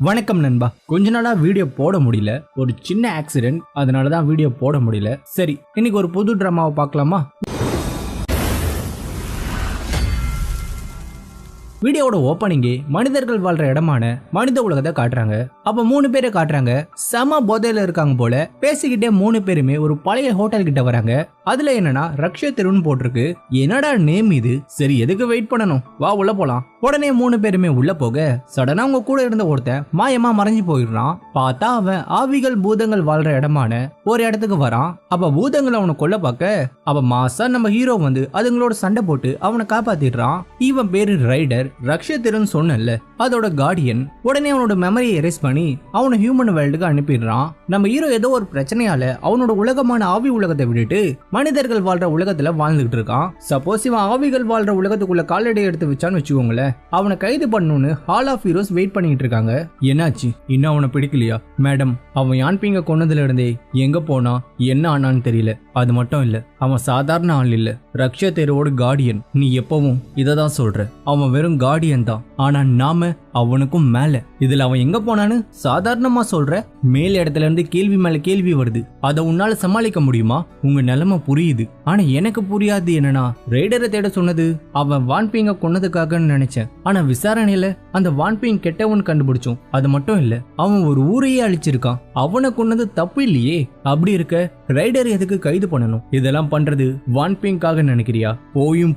வணக்கம் நண்பா. கொஞ்ச நாளா வீடியோ போட முடியல. ஒரு சின்ன ஆக்சிடென்ட், அதனாலதான் வீடியோ போட முடியல. சரி, இன்னைக்கு ஒரு புது டிராமாவை பார்க்கலாமா? வீடியோவோட ஓப்பனிங்கே மனிதர்கள் வாழ்ற இடமான மனித உலகத்தை காட்டுறாங்க. அப்ப 3 பேரை காட்டுறாங்க. செம போதையில இருக்காங்க போல. பேசிக்கிட்டே 3 பேருமே ஒரு பழைய ஹோட்டல் கிட்ட வராங்க. அதுல என்னன்னா ரக்ஷ தெருன்னு போட்டிருக்கு. என்னடா நேம் இது? சரி, எதுக்கு வெயிட் பண்ணணும், வா உள்ள போலாம். உடனே 3 பேருமே உள்ள போக சடனா அவங்க கூட இருந்த ஒருத்தன் மாயமா மறைஞ்சு போயிடுறான். பார்த்தா அவன் ஆவிகள் பூதங்கள் வாழ்ற இடமான ஒரு இடத்துக்கு வரான். அப்ப பூதங்கள் அவனை கொல்ல பார்க்க அப்ப மாசா நம்ம ஹீரோ வந்து அதுங்களோட சண்டை போட்டு அவனை காப்பாத்திடுறான். இவன் பேரு ரைடர். ரக்ஷத்திரன் சொன்னல, அதோட கார்டியன். உடனே அவனோட மெமரியை எரேஸ் பண்ணி அவனை ஹியூமன் வேர்ல்டுக்கு அனுப்பிடுறான். நம்ம ஹீரோ ஏதோ ஒரு பிரச்சனையால அவனோட உலகமான ஆவி உலகத்தை விட்டுட்டு மனிதர்கள் வாழ்ற உலகத்துல வாழ்ந்துகிட்டு இருக்கான். சப்போஸ் இவன் ஆவிகள் வாழ்ற உலகத்துக்குள்ள காலடி எடுத்து வச்சான்னு வச்சுக்கோங்களேன், அவனை கைது பண்ணணும்னு ஹால் ஆஃப் ஹீரோஸ் வெயிட் பண்ணிட்டு இருக்காங்க. என்னாச்சு, இன்னும் அவனை பிடிக்கலையா? மேடம், அவன் யான்பிங்க கொன்னதுல இருந்தே எங்க போனா என்ன ஆனான்னு தெரியல. அது மட்டும் இல்ல, அவன் சாதாரண ஆள் இல்ல, ரக்ஷ தெருவோட கார்டியன். நீ எப்பவும் இததான் சொல்ற. அவன் வெறும் கார்டியன் தான், ஆனா நாம அவனுக்கும் மேல. இதுல அவன் எங்க போனான்னு சாதாரணமா சொல்ற? மேல் இடத்துல இருந்து கேள்வி மேல கேள்வி வருது. அதை உன்னால சமாளிக்க முடியுமா? உங்க நிலைமை புரியுது, ஆனா எனக்கு புரியாது. என்னன்னா ரைடரை தேட சொன்னது அவன் வான்பீங்க கொன்னதுக்காக நினைச்சேன். ஆனா விசாரணையில அந்த வான்பீங் கெட்டவன் கண்டுபிடிச்சோம். அது மட்டும் இல்ல, அவன் ஒரு ஊரையே அழிச்சிருக்கான். அவனை கொன்னது தப்பு இல்லையே. அப்படி இருக்க ரைடர் எதுக்கு கைது பண்ணணும்? இதெல்லாம் பண்றது வான்பிங்காக நினைக்கிறியா? போயும்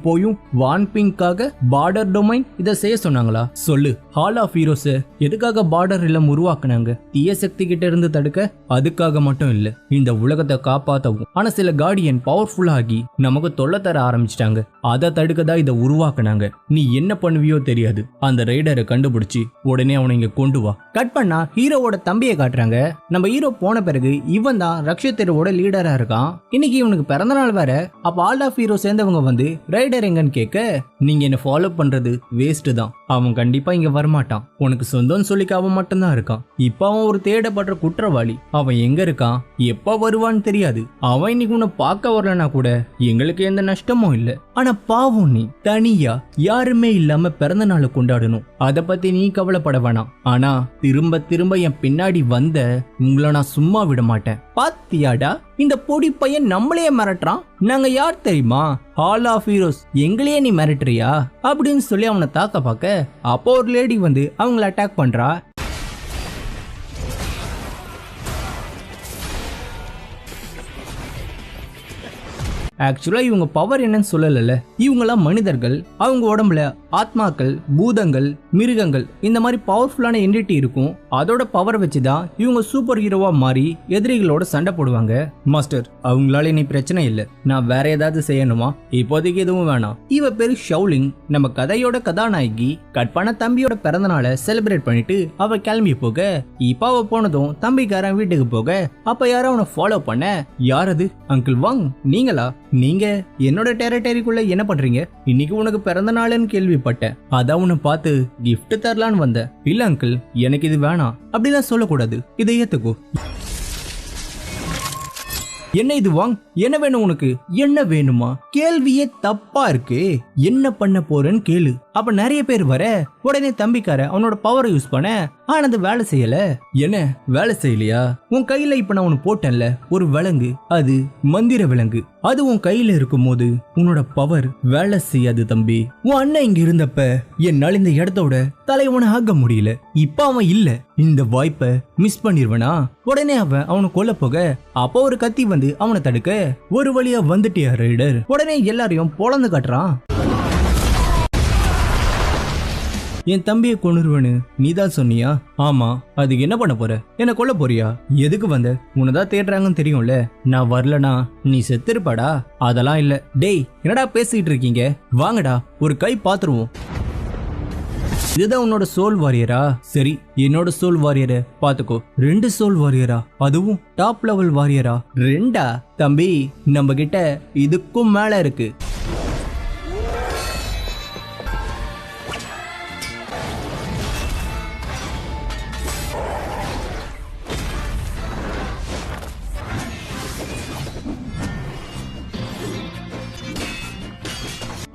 வான்பிங்காக பார்டர் டொமைன் இதை செய்ய சொன்னாங்களா? சொல்லு. ஹால் ஆஃப் ஹீரோஸ் எதுக்காக பார்டர் இல்லம் உருவாக்குனாங்க? தீய சக்தி கிட்ட இருந்து தடுக்க. அதுக்காக மட்டும் இல்ல, இந்த உலகத்தை காப்பாத்தவும். ஆனா சில கார்டியன் பவர்ஃபுல் ஆகி நமக்கு தொல்லை தர ஆரம்பிச்சிட்டாங்க. அதை தடுக்கதான் இதை உருவாக்குனாங்க. நீ என்ன பண்ணுவியோ தெரியாது. அந்த ரைடரை கண்டுபிடிச்சு உடனே அவனை இங்க கொண்டு வா. கட் பண்ணா ஹீரோவோட தம்பியை காட்டுறாங்க. நம்ம ஹீரோ போன பிறகு இவன் தான் ரக்ஷத்தரோட லீடரா இருக்கான். இன்னைக்கு இவனுக்கு பிறந்த நாள் வேற. அப்ப ஆல் ஆஃப் ஹீரோ சேர்ந்தவங்க வந்து ரைடர் எங்கன்னு கேட்க, நீங்க என்ன ஃபாலோ பண்றது வேஸ்ட் தான், அவன் கண்டிப்பா இங்க வரமாட்டான், உனக்கு சொந்தம் சொல்லிக்க அவன் மட்டும்தான் இருக்கான். இப்ப அவன் ஒரு தேடப்படுற குற்றவாளி. அவன் எங்க இருக்கான், எப்ப வருவான்னு தெரியாது. அவன் இன்னைக்கு உன்னை பார்க்க வரலனா கூட எங்களுக்கு எந்த நஷ்டமும் இல்ல. ஆனா பாவம், நீ தனியா யாருமே இல்லாம பிறந்த நாளை கொண்டாடணும். அத பத்தி நீ கவலைப்பட வேணாம். ஆனா திரும்ப என் பின்னாடி வந்த உங்களை நான் சும்மா விட மாட்டேன். பாத்தியாடா, இந்த பொடி பையன் நம்மளையே மிரட்டுறான். நாங்க யார் தெரியுமா? Hall of heroes. எங்களையே நீ மிரட்டுறியா அப்படின்னு சொல்லி அவனை தாக்க பார்க்க அப்போ ஒரு லேடி வந்து அவங்களை அட்டாக் பண்றா. ஆக்சுவலா இவங்க பவர் என்னன்னு சொல்லல. இவங்கெல்லாம் மனிதர்கள். அவங்க உடம்புல ஆத்மாக்கள், பூதங்கள், மிருகங்கள் இந்த மாதிரி பவர்ஃபுல்லான என்டிட்டி இருக்கும். அதோட பவர் வச்சுதான் இவங்க சூப்பர் ஹீரோவா மாறி எதிரிகளோட சண்டை போடுவாங்க. மாஸ்டர், அவங்களால நீ பிரச்சனை இல்லை, நான் வேற ஏதாவது செய்யணுமா? இப்போதைக்கு எதுவும் வேணாம். இவ பேரு ஷவுலிங், நம்ம கதையோட கதாநாயகி. கட் பண்ண தம்பியோட பிறந்தநாளை செலிப்ரேட் பண்ணிட்டு அவ கிளம்பி போக, இப்ப அவ போனதும் தம்பிக்காரன் வீட்டுக்கு போக அப்ப யாரும் அவனை ஃபாலோ பண்ண. யார் அது? அங்கிள் வாங், நீங்களா? நீங்க என்னோட டெரிட்டரிக்குள்ள என்ன பண்றீங்க? இன்னைக்கு உனக்கு பிறந்த நாள்னு கேள்விப்பட்டேன், அதான் உன்னை பார்த்து கிஃப்ட் தரலான்னு வந்தேன். இல்ல அங்கிள், எனக்கு இது வேணாம். அப்படிலாம் சொல்லக்கூடாது, இதை ஏத்துக்கோ. என்ன இது வாங், என்ன வேணும் உனக்கு? என்ன வேணுமா? கேள்வியே தப்பா இருக்கு. என்ன பண்ண போறேன்னு கேளு. அப்ப நிறைய பேர் வர உடனே தம்பிக்கார அவனோட பவரை யூஸ் பண்ண. ஆனா அது வேலை செய்யல. என்ன வேலை செய்யலையா? உன் கையில இப்ப நான் உனக்கு போட்டேன்ல ஒரு விலங்கு, அது மந்திர விலங்கு. அது உன் கையில இருக்கும் போது உன்னோட பவர் வேலை செய்யாது தம்பி. உன் அண்ணன் இங்க இருந்தப்ப என்னால இந்த இடத்தோட தலைவனை ஆக முடியல. இப்ப அவன் இல்ல, இந்த வாய்ப்பை மிஸ் பண்ணிருவனா? உடனே அவனை கொல்ல போக அப்போ ஒரு கத்தி வந்து அவனை தடுக்க ஒரு வழியா வந்துட்டியா ரைடர்? உடனே எல்லாரையும் பொளந்து காட்டுறான். என் தம்பியை கொன்னுருவனு நீதான் சொன்னியா? ஆமா, அதுக்கு என்ன பண்ண போற? என்ன கொல்ல போறியா? எதுக்கு வந்த? உன்னதான் தேடுறாங்கன்னு தெரியும்ல. நான் வரலனா நீ செத்துருப்பாடா. அதெல்லாம் இல்ல. டேய், என்னடா பேசிட்டு இருக்கீங்க? வாங்கடா ஒரு கை பாத்துருவோம். இதுதான் உன்னோட சோல் வாரியரா? சரி, என்னோட சோல் வாரியரை பாத்துக்கோ. 2 சோல் வாரியரா? அதுவும் டாப் லெவல் வாரியரா? 2? தம்பி, நம்ம கிட்ட இதுக்கும் மேல இருக்கு.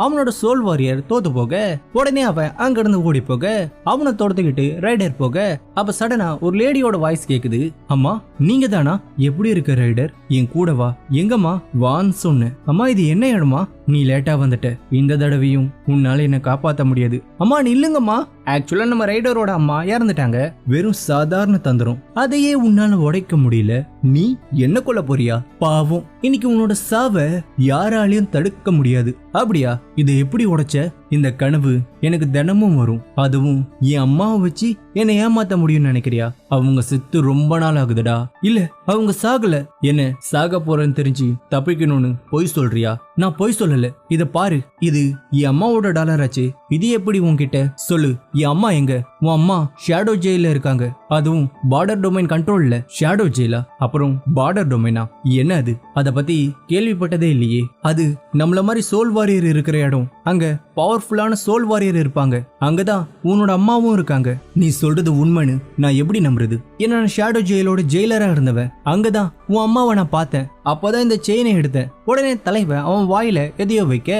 அவனோட சோல் வாரியர் தோத்து போக உடனே அவன் அங்கிருந்து ஓடி போக அவனை தோர்த்துக்கிட்டு ரைடர் போக அப்ப சடனா ஒரு லேடியோட வாய்ஸ் கேக்குது. அம்மா நீங்க தானா? எப்படி இருக்க ரைடர்? என் கூட வா. எங்கம்மா? வான்னு சொன்னேன். அம்மா இது என்ன இடமா? நீ லேட்டா வந்துட்ட. இந்த தடவையும் உன்னால என்ன காப்பாத்த முடியாது. அம்மா நில்லுங்கம்மா. ஆக்சுவலா நம்ம ரைடரோட அம்மா இறந்துட்டாங்க. வெறும் சாதாரண தந்திரம், அதையே உன்னால உடைக்க முடியல. நீ என்ன கொல்ல போறியா? பாவம், இன்னைக்கு உன்னோட சாவ யாராலையும் தடுக்க முடியாது. அப்படியா? இதை எப்படி உடைச்ச? இந்த கனவு எனக்கு தினமும் வரும். அதுவும் என் அம்மாவை வச்சு என்னை ஏமாத்த முடியும்னு நினைக்கிறியா? அவங்க செத்து ரொம்ப நாள் ஆகுதுடா. இல்ல அவங்க சாகல. என்ன சாக போறேன்னு தெரிஞ்சு தப்பிக்கணும்னு பொய் சொல்றியா? நான் பொய் சொல்லல. இத பாரு, இது என் அம்மாவோட டாலர் ஆச்சு. இது எப்படி உன்கிட்ட? சொல்லு, என் அம்மா எங்க? உன் அம்மா ஷேடோ ஜெயில இருக்காங்க. அதுவும் பார்டர் டொமைன் கண்ட்ரோல்ல. ஷேடோ ஜெயிலா? அப்புறம் பார்டர் டொமைனா? என்ன அது? அத பத்தி கேள்விப்பட்டதே இல்லையே. அது நம்மள மாதிரி சோல் வாரியர் இருக்கிற இடம். அங்க பவர்ஃபுல்லான சோல் வாரியர் இருப்பாங்க. அங்கதான் உன்னோட அம்மாவும் இருக்காங்க. நீ சொல்றது உண்மைன்னு நான் எப்படி நம்புறது? ஏன்னா நான் ஷேடோ ஜெயிலோட ஜெயிலரா இருந்தவன். அங்கதான் உன் அம்மாவை நான் பார்த்தேன். அப்பதான் இந்த செயினை எடுத்தேன். உடனே தலைவன் அவன் வாயில எதையோ வைக்க,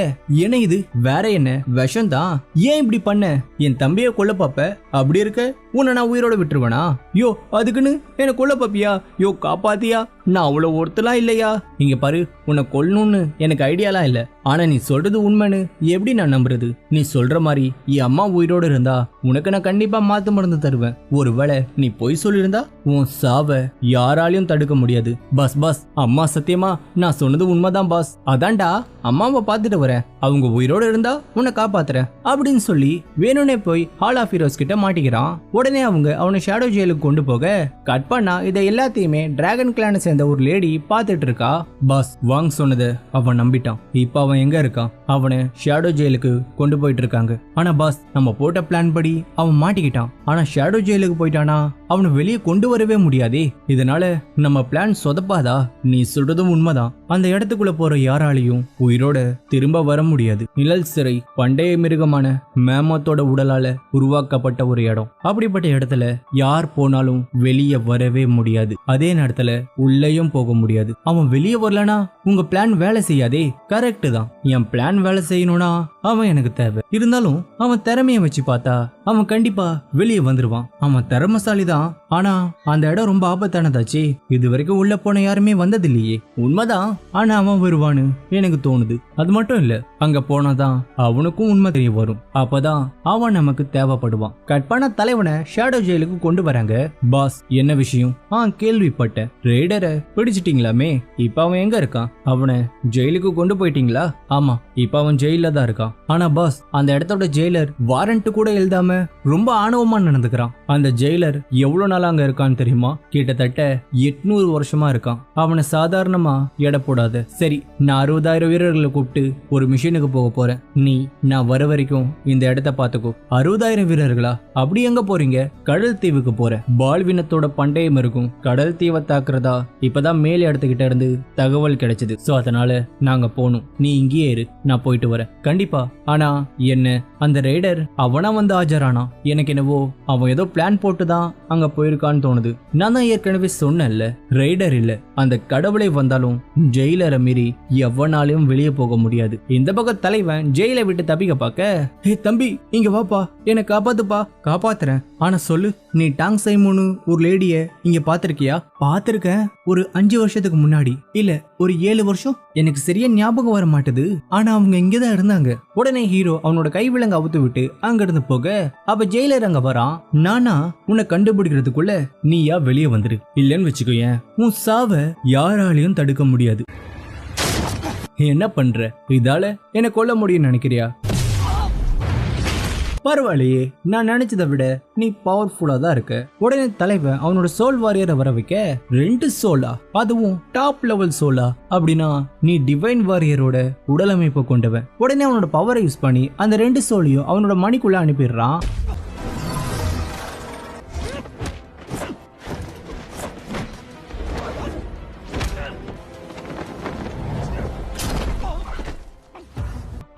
என்ன இது? வேற என்ன? விஷம் தான். ஏன் இப்படி பண்ண? என் தம்பிய கொல்ல பாப்ப? அப்படி இருக்க உன்னை நான் உயிரோட விட்டுருவனா? யோ அதுக்குன்னு என்ன கொல்ல பாப்பியா? யோ காப்பாத்தியா? நான் அவ்வளவு ஒருத்தலாம் இல்லையா? இங்க பாரு, உன்னை கொல்லணும்னு எனக்கு ஐடியாலாம் இல்ல. ஆனா நீ சொல்றது உண்மைன்னு எப்படி நான் நம்புறது? நீ சொல்ற மாதிரி என் அம்மா உயிரோடு இருந்தா உனக்கு நான் கண்டிப்பா மாத்து மருந்து தருவேன். ஒருவேளை நீ பொய் சொல்லியிருந்தா உன் சாவ யாராலையும் தடுக்க முடியாது. பாஸ், அம்மா சத்தியமா நான் சொன்னது உண்மைதான் பாஸ். அதான்டா அம்மாவை பாத்துட்டு வரேன். அவங்க உயிரோடு இருந்தா உன்னை காப்பாத்துறேன் அப்படின்னு சொல்லி வேணும்னே போய் ஹால் ஆஃப் ஹீரோஸ் கிட்ட மாட்டிக்கிறான். உடனே அவங்க அவனை ஷேடோ ஜெயிலுக்கு கொண்டு போக கட் பண்ணா இதை எல்லாத்தையுமே டிராகன் கிளானை சேர்ந்த ஒரு லேடி பாத்துட்டு இருக்கா. பாஸ் வாங்க சொன்னதை அவன் நம்பிட்டான். இப்ப அவன் எங்க இருக்கான்? அவனை ஷேடோ ஜெயிலுக்கு கொண்டு போயிட்டு இருக்காங்க. ஆனா பாஸ், நம்ம போட்ட பிளான் படி அவன் மாட்டிக்கிட்டான். ஆனா ஷேடோ ஜெயிலுக்கு போயிட்டானா அவனை வெளியே கொண்டு வரவே முடியாதே. இதனால நம்ம பிளான் சொதப்பாதா? நீ சொல்றதும் உண்மைதான். அந்த இடத்துக்குள்ள போற யாராலையும் உயிரோட திரும்ப வர முடியாது. நிழல் சிறை பண்டைய மிருகமான மேமத்தோட உடலால உருவாக்கப்பட்ட ஒரு இடம். அப்படிப்பட்ட இடத்துல யார் போனாலும் வெளியே வரவே முடியாது. அதே நேரத்துல உள்ளேயும் போக முடியாது. அவன் வெளியே வரலனா உங்க பிளான் வேலை செய்யாதே. கரெக்ட் தான், என் பிளான் வேலை செய்யணும்னா அவன் எனக்கு தேவை. இருந்தாலும் அவன் திறமைய வச்சு பார்த்தா அவன் கண்டிப்பா வெளியே வந்துருவான். அவன் திறமசாலி தான். ஆனா அந்த இடம் ரொம்ப ஆபத்தானதாச்சு. இது வரைக்கும் உள்ள போன யாருமே வந்தது இல்லையே. உண்மைதான், ஆனா அவன் வருவான்னு எனக்கு தோணுது. அது மட்டும் இல்ல, அங்க போனாதான் அவனுக்கும் உண்மை தெரிய வரும். அப்பதான் அவன் நமக்கு தேவைப்படுவான். கட் பண்ண தலைவனை ஷேடோ ஜெயிலுக்கு கொண்டு வராங்க. பாஸ் என்ன விஷயம்? கேள்விப்பட்டேன். ரெய்டரை பிடிச்சிட்டீங்களாமே. இப்ப அவன் எங்க இருக்கான்? அவனை ஜெயிலுக்கு கொண்டு போயிட்டீங்களா? ஆமா, இப்ப அவன் ஜெயில தான் இருக்கான். ஆனா பாஸ், அந்த இடத்தோட ஜெயிலர் வாரண்ட் கூட எழுதாம ரொம்ப ஆணவமா நடந்துக்கிறான். அந்த ஜெயிலர் எவ்வளவு நாளா அங்க இருக்கான்னு தெரியுமா? கிட்டத்தட்ட 800 வருஷமா இருக்கான். அவனை சாதாரணமா எடை போடாத. சரி, நான் 60,000 வீரர்களை கூப்பிட்டு ஒரு மிஷனுக்கு போக போறேன். நீ நான் வர வரைக்கும் இந்த இடத்த பாத்துக்கோ. 60,000 வீரர்களா? அப்படி எங்க போறீங்க? கடல் தீவுக்கு போறேன். பால்வினத்தோட பண்டையம் இருக்கும். கடல் தீவை தாக்குறதா இப்பதான் மேல் இடத்துக்கிட்ட இருந்து தகவல் கிடைச்சது. சோ அதனால நாங்க போகணும். நீ இங்கேயே இரு, நான் போயிட்டு வரேன். கண்டிப்பா. ஆனா என்ன, அந்த ரெய்டர் அவனா வந்து ஆஜரானா? எனக்கு என்னவோ அவன் ஏதோ பிளான் போட்டுதான் அங்க போயிருக்கான்னு தோணுது. நான் தான் ஏற்கனவே சொன்னேன்ல, ரெய்டர் இல்ல, அந்த கடவுளை வந்தாலும் ஜெயிலரை மீறி எவனாலையும் வெளியே போக முடியாது. இந்த பக்கம் தலைவன் ஜெயிலை விட்டு தப்பிக்க பாக்க, ஹே தம்பி இங்க வாப்பா, என்ன காப்பாத்துப்பா. காப்பாத்துறேன், ஆனா சொல்லு, நீ டாங் சைமோனு ஒரு லேடிய இங்க பாத்திருக்கியா? பாத்திருக்கேன், ஒரு 5 வருஷத்துக்கு முன்னாடி. இல்ல ஒரு 7 வருஷம், எனக்கு சரியா ஞாபகம் வர மாட்டுது. ஆனா அவங்க இங்கதான் இருந்தாங்க. உடனே ஹீரோ அவனோட கைவிலங்க அவுத்து விட்டு அங்க இருந்து போக, அப்ப ஜெயிலர் அங்க வரான். நானா உன்னை கண்டுபிடிக்கிறதுக்குள்ள நீயா வெளியே வந்துரு. இல்லன்னு வச்சுக்கோயேன், உன் சாவ யாராலையும் தடுக்க முடியாது. என்ன பண்ற? இதால என்ன கொல்ல முடியும்னு நினைக்கிறியா? பரவாயில்லையே, நான் நினைச்சதை விட நீ பவர்ஃபுல்லா தான் இருக்க. உடனே தலைவன் அவனோட சோல் வாரியரை வர வைக்க, 2 சோலா? அதுவும் டாப் லெவல் சோலா? அப்படின்னா நீ டிவைன் வாரியரோட உடலமைப்பை கொண்டவன். உடனே அவனோட பவரை யூஸ் பண்ணி அந்த 2 சோலையும் அவனோட மணிக்குள்ள அனுப்பிடுறான்.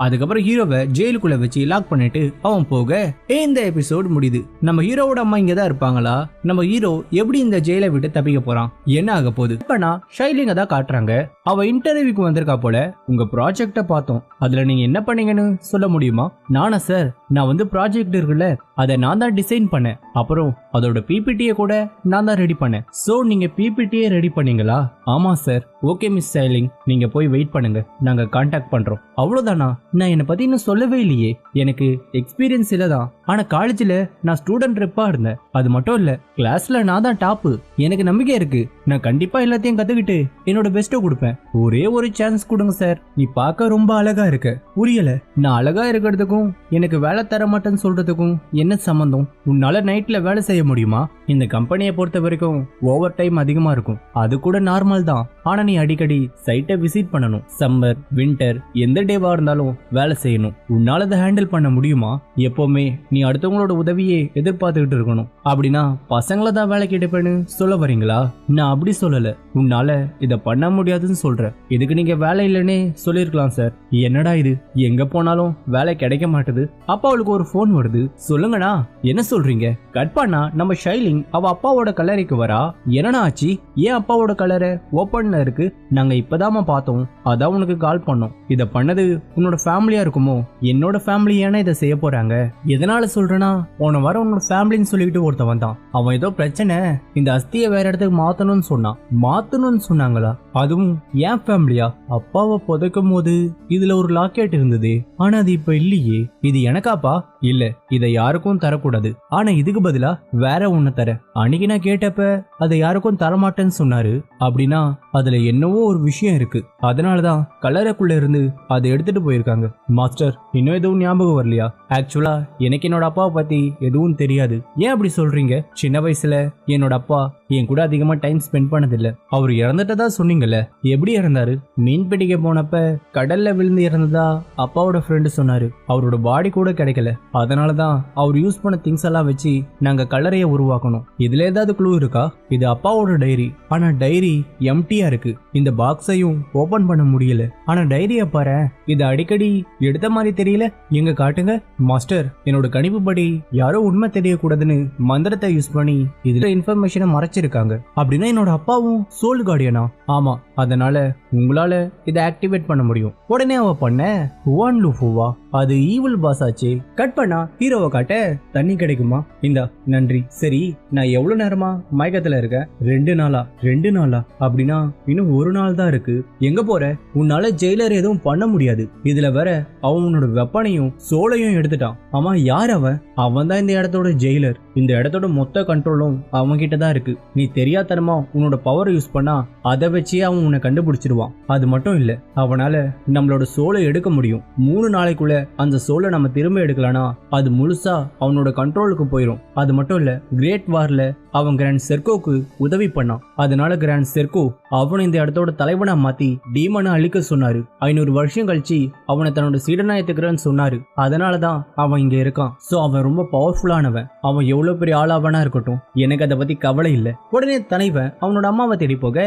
அதுக்கப்புறம் ஹீரோவை ஜெயிலுக்குள்ள வச்சு லாக் பண்ணிட்டு அவன் போக இந்த எபிசோட் முடியுது. நம்ம ஹீரோவோட அம்மா இங்கதான் இருப்பாங்களா? நம்ம ஹீரோ எப்படி இந்த ஜெயிலை விட்டு தப்பிக்க போறான்? என்ன ஆக போகுது? இப்ப நான் ஷைலிங்க தான் காட்டுறாங்க. அவ இன்டர்வியூக்கு வந்திருக்கா போல. உங்க ப்ராஜெக்ட பார்த்தோம், அதுல நீங்க என்ன பண்ணீங்கன்னு சொல்ல முடியுமா? நானா சார், நான் வந்து ப்ராஜெக்ட் இருக்குல்ல, அதை நான் தான் டிசைன் பண்ணேன். அப்புறம் அதோட பிபிடியை கூட நான் தான் ரெடி பண்ணேன். சோ நீங்க பிபிடியை ரெடி பண்ணீங்களா? ஆமா சார். ஓகே மிஸ் ஷைலிங், நீங்க போய் வெயிட் பண்ணுங்க, நாங்க கான்டாக்ட் பண்றோம். அவ்வளவுதானா? நான் என்னை பத்தி இன்னும் சொல்லவே இல்லையே. எனக்கு எக்ஸ்பீரியன்ஸ் இல்லதான், ஆனா காலேஜ்ல நான் ஸ்டூடெண்ட் ரெப்பா இருந்தேன். அது மட்டும் இல்ல, கிளாஸ்ல நான் தான் டாப்பு. எனக்கு நம்பிக்கை இருக்கு, நான் கண்டிப்பா எல்லாத்தையும் கத்துக்கிட்டு என்னோட பெஸ்ட்டை கொடுப்பேன். ஒரே ஒரு சான்ஸ் கொடுங்க சார். நீ பார்க்க ரொம்ப அழகா இருக்க. புரியல, நான் அழகா இருக்கிறதுக்கும் எனக்கு வேலை தர மாட்டேன்னு சொல்றதுக்கும் என்ன சம்பந்தம்? உன்னால நைட்ல வேலை செய்ய முடியுமா? இந்த கம்பெனியை பொறுத்த வரைக்கும் ஓவர் டைம் அதிகமா இருக்கும், அது கூட நார்மல் தான். ஆனா நீ அடிக்கடி சைட்டை விசிட் பண்ணணும். சம்மர், வின்டர், எந்த டேவா இருந்தாலும் வேலை செய்யணும். உன்னால அதை ஹேண்டில் பண்ண முடியுமா? எப்பவுமே நீ அடுத்தவங்களோட உதவியே எதிர்பார்த்துக்கிட்டு இருக்கணும். அப்படின்னா பசங்களை தான் வேலைக்கு எடுப்பேன்னு சொல்ல வரீங்களா? நான் அப்படி சொல்லல, உன்னால இதை பண்ண முடியாதுன்னு சொல்ற. இதுக்கு நீங்க வேலை இல்லைன்னே சொல்லிருக்கலாம் சார். என்னடா இது, எங்க போனாலும் வேலை கிடைக்க மாட்டுது. அப்பா அவளுக்கு ஒரு போன் வருது. சொல்லுங்கண்ணா, என்ன சொல்றீங்க? கட் பண்ணா நம்ம ஷைலிங் அவ அப்பாவோட கல்லறைக்கு வரா. என்னடா ஆச்சு? ஏன் அப்பாவோட கல்லறை ஓப்பன்ல இருக்கு? நாங்க இப்பதாமா பார்த்தோம், அதான் உனக்கு கால் பண்ணோம். இத பண்ணது உன்னோட ஃபேமிலியா இருக்குமோ? என்னோட ஃபேமிலி ஏன்னா இதை செய்ய போறாங்க? எதனால சொல்றேன்னா, உன வர உன்னோட ஃபேமிலின்னு சொல்லிட்டு ஒருத்தன் வந்தான். அவன் ஏதோ பிரச்சனை, இந்த அஸ்தியை வேற இடத்துக்கு மாத்தணும்னு சொன்னான். மாத்தணும்னு சொன்னாங்களா? அதுவும் ஏன் ஃபேமிலியா? அப்பாவை புதைக்கும் போது இதுல ஒரு லாக்கெட் இருந்தது, ஆனா அது இப்ப இல்லையே. இது எனக்காப்பா? இல்ல, இதை யாருக்கும் தரக்கூடாது. ஆனா இதுக்கு பதிலா வேற ஒண்ணு தர. அன்னைக்கு நான் கேட்டப்ப அதை யாருக்கும் தரமாட்டேன்னு சொன்னாரு. அப்படின்னா அதுல என்னவோ ஒரு விஷயம் இருக்கு. அதனாலதான் கல்லறைக்குள்ள இருந்து அதை எடுத்துட்டு போயிருக்காங்க. மாஸ்டர், இன்னும் எதுவும் ஞாபகம் வரலையா? ஆக்சுவலா எனக்கு என்னோட அப்பாவை பத்தி எதுவும் தெரியாது. ஏன் அப்படி சொல்றீங்க? சின்ன வயசுல என்னோட அப்பா என் கூட அதிகமா டைம் ஸ்பெண்ட் பண்ணதில்ல. அவர் இறந்துட்டதா சொன்னீங்கல்ல, எப்படி இறந்தாரு? மீன் பிடிக்க போனப்ப கடல்ல விழுந்து இறந்ததா அப்பாவோட ஃப்ரெண்டு சொன்னாரு. அவரோட பாடி கூட கிடைக்கல. அதனாலதான் அவர் யூஸ் பண்ண திங்ஸ் எல்லாம் வச்சு நாங்க கல்லறைய உருவாக்கணும். இதுல ஏதாவது க்ளூ இருக்கா? இது அப்பாவோட டைரி, ஆனா டைரி எம்டியா இருக்கு. இந்த பாக்ஸையும் ஓபன் பண்ண முடியல. ஆனா டைரிய பாரு, இது அடிக்கடி எடுத்த மாதிரி தெரியல. எங்க காட்டுங்க. மாஸ்டர், என்னோட கணிப்பு படி யாரோ உண்மை தெரியக்கூடாதுன்னு மந்திரத்தை யூஸ் பண்ணி இதுல இன்ஃபர்மேஷனை மறைச்சிருக்காங்க. அப்படின்னா என்னோட அப்பாவும் சோல் கார்டியனா? ஆமா, அதனால உங்களால இதை ஆக்டிவேட் பண்ண முடியும். உடனே அவ பண்ண ஹுவான் லூஃபுவா, அது ஈவில் பாஸ் ஆச்சு. கட் பண்ணா ஹீரோவை காட்ட, தண்ணி கிடைக்குமா? இந்தா, நன்றி. சரி, நான் எவ்வளவு நேரமா மயக்கத்துல இருக்கேன்? 2 நாளா? 2 நாளா? அப்படின்னா இன்னும் 1 நாள் தான் இருக்கு. எங்க போற? உன்னால ஜெயிலர் எதுவும் பண்ண முடியாது. இதுல வேற அவன் உன்னோட வெப்பனையும் சோலையும் எடுத்துட்டான். ஆமா, யார் அவன்? அவன் தான் இந்த இடத்தோட ஜெயிலர். இந்த இடத்தோட மொத்த கண்ட்ரோலும் அவன் கிட்ட தான் இருக்கு. நீ தெரியாதனமா உன்னோட பவரை யூஸ் பண்ணா அதை வச்சே அவன் உன்னை கண்டுபிடிச்சிருவான். அது மட்டும் இல்ல, அவனால நம்மளோட சோலை எடுக்க முடியும். 3 நாளைக்குள்ள அந்த சோலை நம்ம திரும்ப எடுக்கலனா அது முழுசா அவனோட கண்ட்ரோலுக்கு போயிடும். அது மட்டும் இல்ல, கிரேட் வார்ல அவன் கிராண்ட் செர்கோக்கு உதவி பண்ணான். அதனால கிராண்ட் செர்கோ அவனை இந்த இடத்தோட தலைவனா மாத்தி டீமனை அழிக்க சொன்னாரு. 500 வருஷம் கழிச்சு அவனை தன்னோட சீடனா ஏத்துக்கிறேன்னு சொன்னாரு. அதனாலதான் அவன் இங்க இருக்கான். சோ அவன் ரொம்ப பவர்ஃபுல்லானவன். அவன் எவ்வளவு பெரிய ஆளாவானா இருக்கட்டும், எனக்கு அதை பத்தி கவலை இல்ல. உடனே தலைவன் அவனோட அம்மாவை தேடி போக,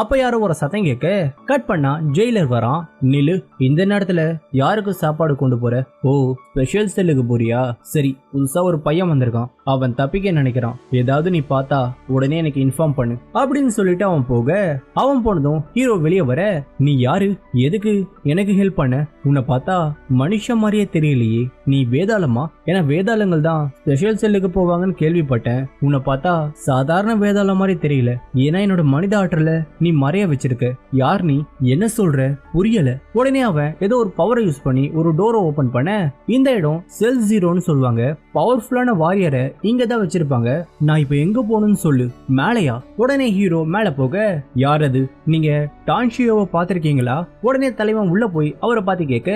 அப்ப யாரோ ஒரு சத்தம் கேட்க, கட் பண்ணா ஜெயிலர் வரான். நிலு, இந்த நேரத்துல யாருக்கு சாப்பாடு கொண்டு போற? ஓ, ஸ்பெஷல் செல்லுக்கு போறியா? சரி, புதுசா ஒரு பையன் வந்திருக்கான், அவன் தப்பிக்க நினைக்கிறான். ஏதாவது நீ பார்த்தா உடனே எனக்கு இன்ஃபார்ம் பண்ணு அப்படின்னு சொல்லிட்டு அவன் போக, அவன் போனதும் ஹீரோ வெளியே வர, நீ யாரு? எதுக்கு எனக்கு ஹெல்ப் பண்ண? உன்னை பார்த்தா மனுஷன் மாதிரியே தெரியலையே. நீ வேதாளமா? ஏன்னா வேதாளங்கள் தான் ஸ்பெஷல் செல்லுக்கு போவாங்கன்னு கேள்விப்பட்டேன். உன்னை பார்த்தா சாதாரண வேதாளம் மாதிரி தெரியல. ஏன்னா என்னோட மனித ஆற்றல நீ மறைய வச்சிருக்க. யார் நீ? என்ன சொல்ற? புரியல. உடனே அவன் ஏதோ ஒரு பவரை யூஸ் பண்ணி ஒரு டோரை ஓபன் பண்ண, இந்த இடம் செல் 0ன்னு சொல்லுவாங்க. பவர்ஃபுல்லான வாரியரை இங்க தான் வச்சிருப்பாங்க. நான் இப்ப எங்க போகணும்னு சொல்லு. மேலையா? உடனே ஹீரோ மேல போக, யார் அது? நீங்க டான்ஷியோவை பாத்திருக்கீங்களா? உடனே தலைவன் உள்ள போய் அவரை பார்த்து கேட்க,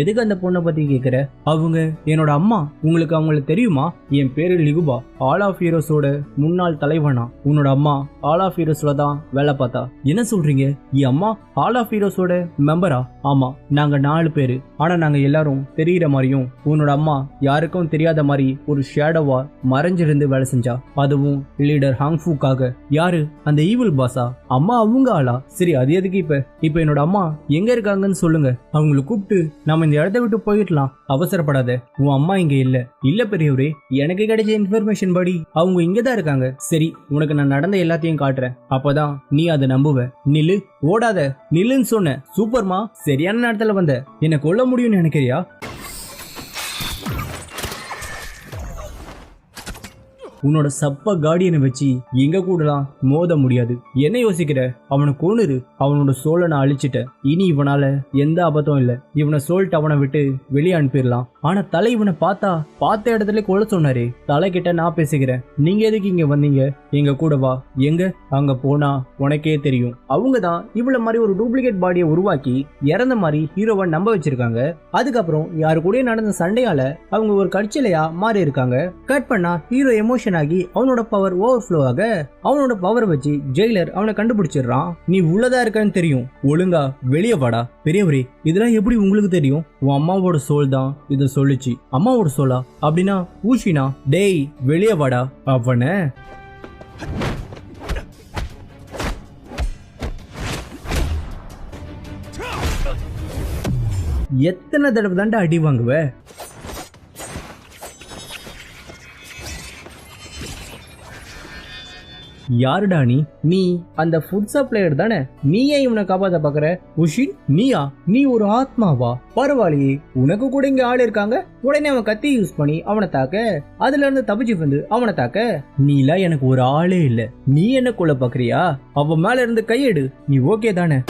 எதுக்கு அந்த பொண்ணை பத்தி கேக்குற? அவங்க என்னோட அம்மா. உங்களுக்கு அவங்களை தெரியுமா? என் பேரு லிகுபா, ஆல் ஆஃப் ஹீரோஸோட முன்னாள் தலைவனா. உன்னோட அம்மா ஆல் ஆஃப் ஹீரோஸ்ல தான் வேலை பார்த்தா. என்ன சொல்றீங்க? என் அம்மா ஆல் ஆஃப் ஹீரோஸோட மெம்பரா? ஆமா நாங்க 4 பேரு. ஆனா நாங்க எல்லாரும் தெரியுற மாதிரியும் உன்னோட அம்மா யாருக்கும் தெரியாத மாதிரி ஒரு ஷேடோவா மறைஞ்சிருந்து வேலை செஞ்சா. அதுவும் லீடர் ஹாங்ஃபுக்காக. யாரு அந்த ஈவில் பாஸா? அம்மா அவங்க ஆளா? சரி அது எதுக்கு இப்ப என்னோட அம்மா எங்க இருக்காங்கன்னு சொல்லுங்க. அவங்களை கூப்பிட்டு நம்ம இந்த இடத்த விட்டு போயிடலாம். அவசரப்படாத, உன் அம்மா இங்க இல்ல பெரியவரே. எனக்கு கிடைச்ச இன்ஃபர்மேஷன் படி அவங்க இங்கதான் இருக்காங்க. சரி உனக்கு நான் நடந்த எல்லாத்தையும் காட்டுறேன், அப்பதான் நீ அதை நம்புவ. நில்லு, ஓடாத, நில்லுன்னு சொன்ன. சூப்பர்மா, சரியான நேரத்துல வந்த. என்ன கொல்ல முடியும்னு நினைக்கிறியா? உன்னோட சப்ப கார்டியனை வச்சு எங்க கூடலாம் மோத முடியாது. என்ன யோசிக்கிற? அவனை கொன்னுரு. அவனோட சோலை நான் அழிச்சிட்டேன். இனி இவனால எந்த ஆபத்தும் இல்ல. இவனை சொல்லிட்டு அவனை விட்டு வெளியே அனுப்பிடலாம். ஆனா தலை இவனை பார்த்த இடத்துல கொல்ல சொன்னாரே. தலை கிட்ட நான் பேசுகிறேன். நீங்க எதுக்கு இங்க வந்தீங்க? எங்க கூட வா. எங்க? அங்க போனா உனக்கே தெரியும். அவங்கதான் இவ்வளவு மாதிரி ஒரு டூப்ளிகேட் பாடியை உருவாக்கி இறந்த மாதிரி ஹீரோவை நம்ப வச்சிருக்காங்க. அதுக்கப்புறம் யாரு கூட நடந்த சண்டையால அவங்க ஒரு கட்சியிலையா மாறி இருக்காங்க. கட் பண்ணா ஹீரோ எமோஷன் ஆகி அவனோட பவர் ஓவர்ஃப்ளோ ஆக அவனோட பவர் வச்சு ஜெயிலர் அவனை கண்டுபிடிச்சிடறான். நீ உள்ளதா இருக்கன்னு தெரியும், ஒழுங்கா வெளியே வாடா. பெரியவரே இதெல்லாம் எப்படி உங்களுக்கு தெரியும்? உன் அம்மாவோட சோல் தான் இதை சொல்லுச்சு. அம்மாவோட சோலா? அப்படின்னா ஊஷினா? டேய் வெளியே வாடா. அவனை எத்தனை தடவை தாண்டா அடி வாங்குவ? யாருடா நீ அந்த ஃபுட் சப்ளையர் தானே? நீ ஏன் இவனை காப்பாத்த பாக்குற? உஷின் நீயா? நீ ஒரு ஆத்மாவா? பரவாயில்லையே, உனக்கு கூட இங்க ஆள் இருக்காங்க. உடனே அவன் கத்தி யூஸ் பண்ணி அவனை தாக்க, அதுல இருந்து தப்பிச்சு வந்து அவனை தாக்க. நீலாம் எனக்கு ஒரு ஆளே இல்ல. நீ என்ன கொல்ல பாக்குறியா? அவன் மேல இருந்து கையெடு. நீ ஓகே தானே?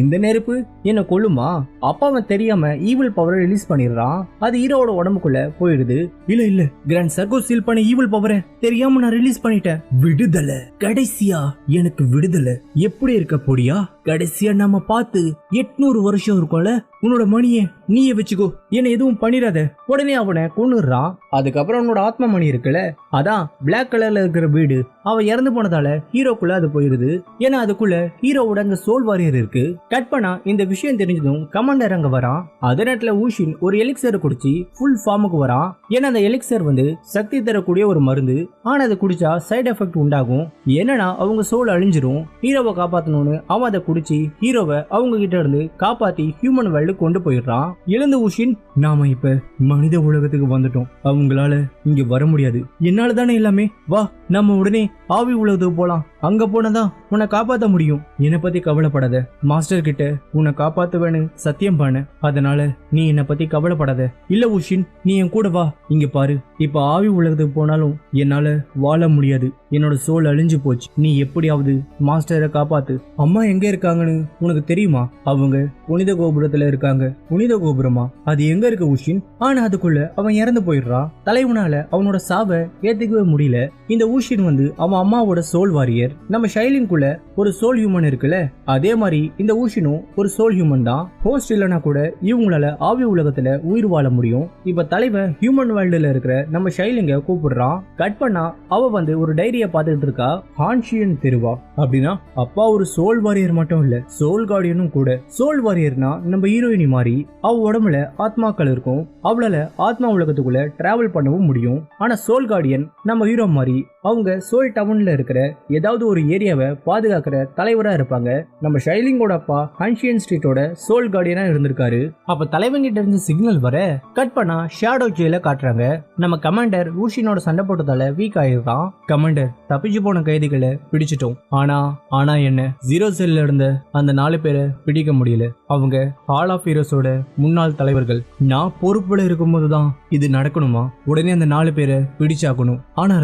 இந்த நெருப்பு என்ன கொல்லுமா? அப்பா அவன் தெரியாம ஈவில் பவரை ரிலீஸ் பண்ணிடுறான். அது ஹீரோவோட உடம்புக்குள்ள போயிடுது. இல்ல கிராண்ட் சர்க்கோ சீல் பண்ண ஈவில் பவரை தெரியாம நான் ரிலீஸ் பண்ணிட்டேன். விடுதலை, கடைசியா எனக்கு விடுதலை. எப்படி இருக்க போடியா? கடைசியா நம்ம பார்த்து 800 வருஷம் இருக்கும்ல. உன்னோட மணியை நீயே வச்சுக்கோ, என்ன எதுவும் பண்ணிடாத. உடனே அவனை கொன்னுறான். அதுக்கப்புறம் உன்னோட ஆத்ம மணி இருக்குல்ல, அதான் பிளாக் கலர்ல இருக்கிற வீடு. அவன் இறந்து போனதால ஹீரோக்குள்ள அது போயிருது. ஏன்னா அதுக்குள்ள ஹீரோவோட அந்த சோல் வாரியர் இருக்கு. கட் பண்ணா இந்த விஷயம் தெரிஞ்சதும் கமாண்டர் அங்க வரான். அதே நேரத்துல ஊஷின் ஒரு எலிக்சர் குடிச்சு ஃபுல் ஃபார்முக்கு வரான். ஏன்னா அந்த எலிக்சர் சக்தி தரக்கூடிய ஒரு மருந்து. ஆனா அதை குடிச்சா சைடு எஃபெக்ட் உண்டாகும். என்னன்னா அவங்க சோல் அழிஞ்சிரும். ஹீரோவை காப்பாத்தணும்னு அவன் அதை குடிச்சு ஹீரோவை அவங்க கிட்ட இருந்து காப்பாத்தி ஹியூமன் வேர்ல்டு கொண்டு போயிடுறான். எழுந்து ஊஷின், நாம இப்ப மனித உலகத்துக்கு வந்துட்டோம். அவங்களால இங்க வர முடியாது. என்னால தானே எல்லாமே. வா நம்ம உடனே ஆவி உலகத்துக்கு போலாம். அங்க போனதான் உன்னை காப்பாத்த முடியும். என்னை பத்தி கவலைப்படாத. மாஸ்டர் கிட்ட உன்னை காப்பாத்துவேன்னு சத்தியம் பண்ண. அதனால நீ என்னை பத்தி கவலைப்படாத. இல்ல ஊஷின், நீ என் கூட வா. இங்க பாரு, இப்ப ஆவி உலகத்துக்கு போனாலும் என்னால வாழ முடியாது. என்னோட சோல் அழிஞ்சு போச்சு. நீ எப்படியாவது மாஸ்டரை காப்பாத்து. அம்மா எங்க இருக்காங்கன்னு உனக்கு தெரியுமா? அவங்க புனித கோபுரத்துல இருக்காங்க. புனித கோபுரமா? அது எங்க இருக்கு ஊஷின்? ஆனா அதுக்குள்ள அவன் இறந்து போயிடுறான். தலைவனால அவனோட சாவை ஏத்துக்கவே முடியல. இந்த ஊஷின் அவன் அம்மாவோட சோல் வாரியர். நம்ம ஷைலின்குள்ள ஒரு சோல் ஹியூமன் இருக்குல்ல, அதே மாதிரி இந்த ஊஷினும் ஒரு சோல் ஹியூமன் தான். ஹோஸ்ட் இல்லனா கூட இவங்களால ஆவி உலகத்துல உயிர் வாழ முடியும். இப்ப தலைவன் ஹியூமன் வேர்ல்டுல இருக்கிற நம்ம ஷைலிங்க கூப்பிடுறான். கட் பண்ணா அவ ஒரு டைரியை பார்த்துட்டு இருக்கா. ஹான்ஷியன் தெருவா? அப்படின்னா அப்பா ஒரு சோல் வாரியர் மட்டும் இல்ல, சோல் கார்டியனும் கூட. சோல் வாரியர்னா நம்ம ஹீரோயினி மாதிரி அவ உடம்புல ஆத்மாக்கள் இருக்கும். அவளால ஆத்மா உலகத்துக்குள்ள டிராவல் பண்ணவும் முடியும். ஆனா சோல் கார்டியன் நம்ம ஹீரோ மாதிரி அவங்க சோல் டவுன்ல இருக்கிற ஏதாவது ஒரு ஏரியாவை பாதுகாக்கிற தலைவரா இருப்பாங்க. நம்ம ஷைலிங்கோட அப்பா ஹான்ஷியன் ஸ்ட்ரீட்டோட சோல் கார்டியனா இருந்திருக்காரு. அப்ப தலைவன் கிட்ட இருந்து சிக்னல் வர கட் பண்ணா ஷேடோ ஜெயில காட்டுறாங்க. நம்ம கமாண்டர் ஊஷினோட சண்டை போட்டதால வீக் ஆயிடுறான். கமாண்டர், தப்பிச்சு போன கைதிகளை பிடிச்சிட்டோம். ஆனா என்ன, ஜீரோ செல்ல இருந்த அந்த 4 பேரை பிடிக்க முடியல. அவங்க ஹால் ஆஃப் ஹீரோஸோட முன்னாள் தலைவர்கள். நான் பொறுப்புல இருக்கும்போதுதான் இது நடக்கணுமா? உடனே அந்த 4 பேரை பிடிச்சாக்கணும். ஆனா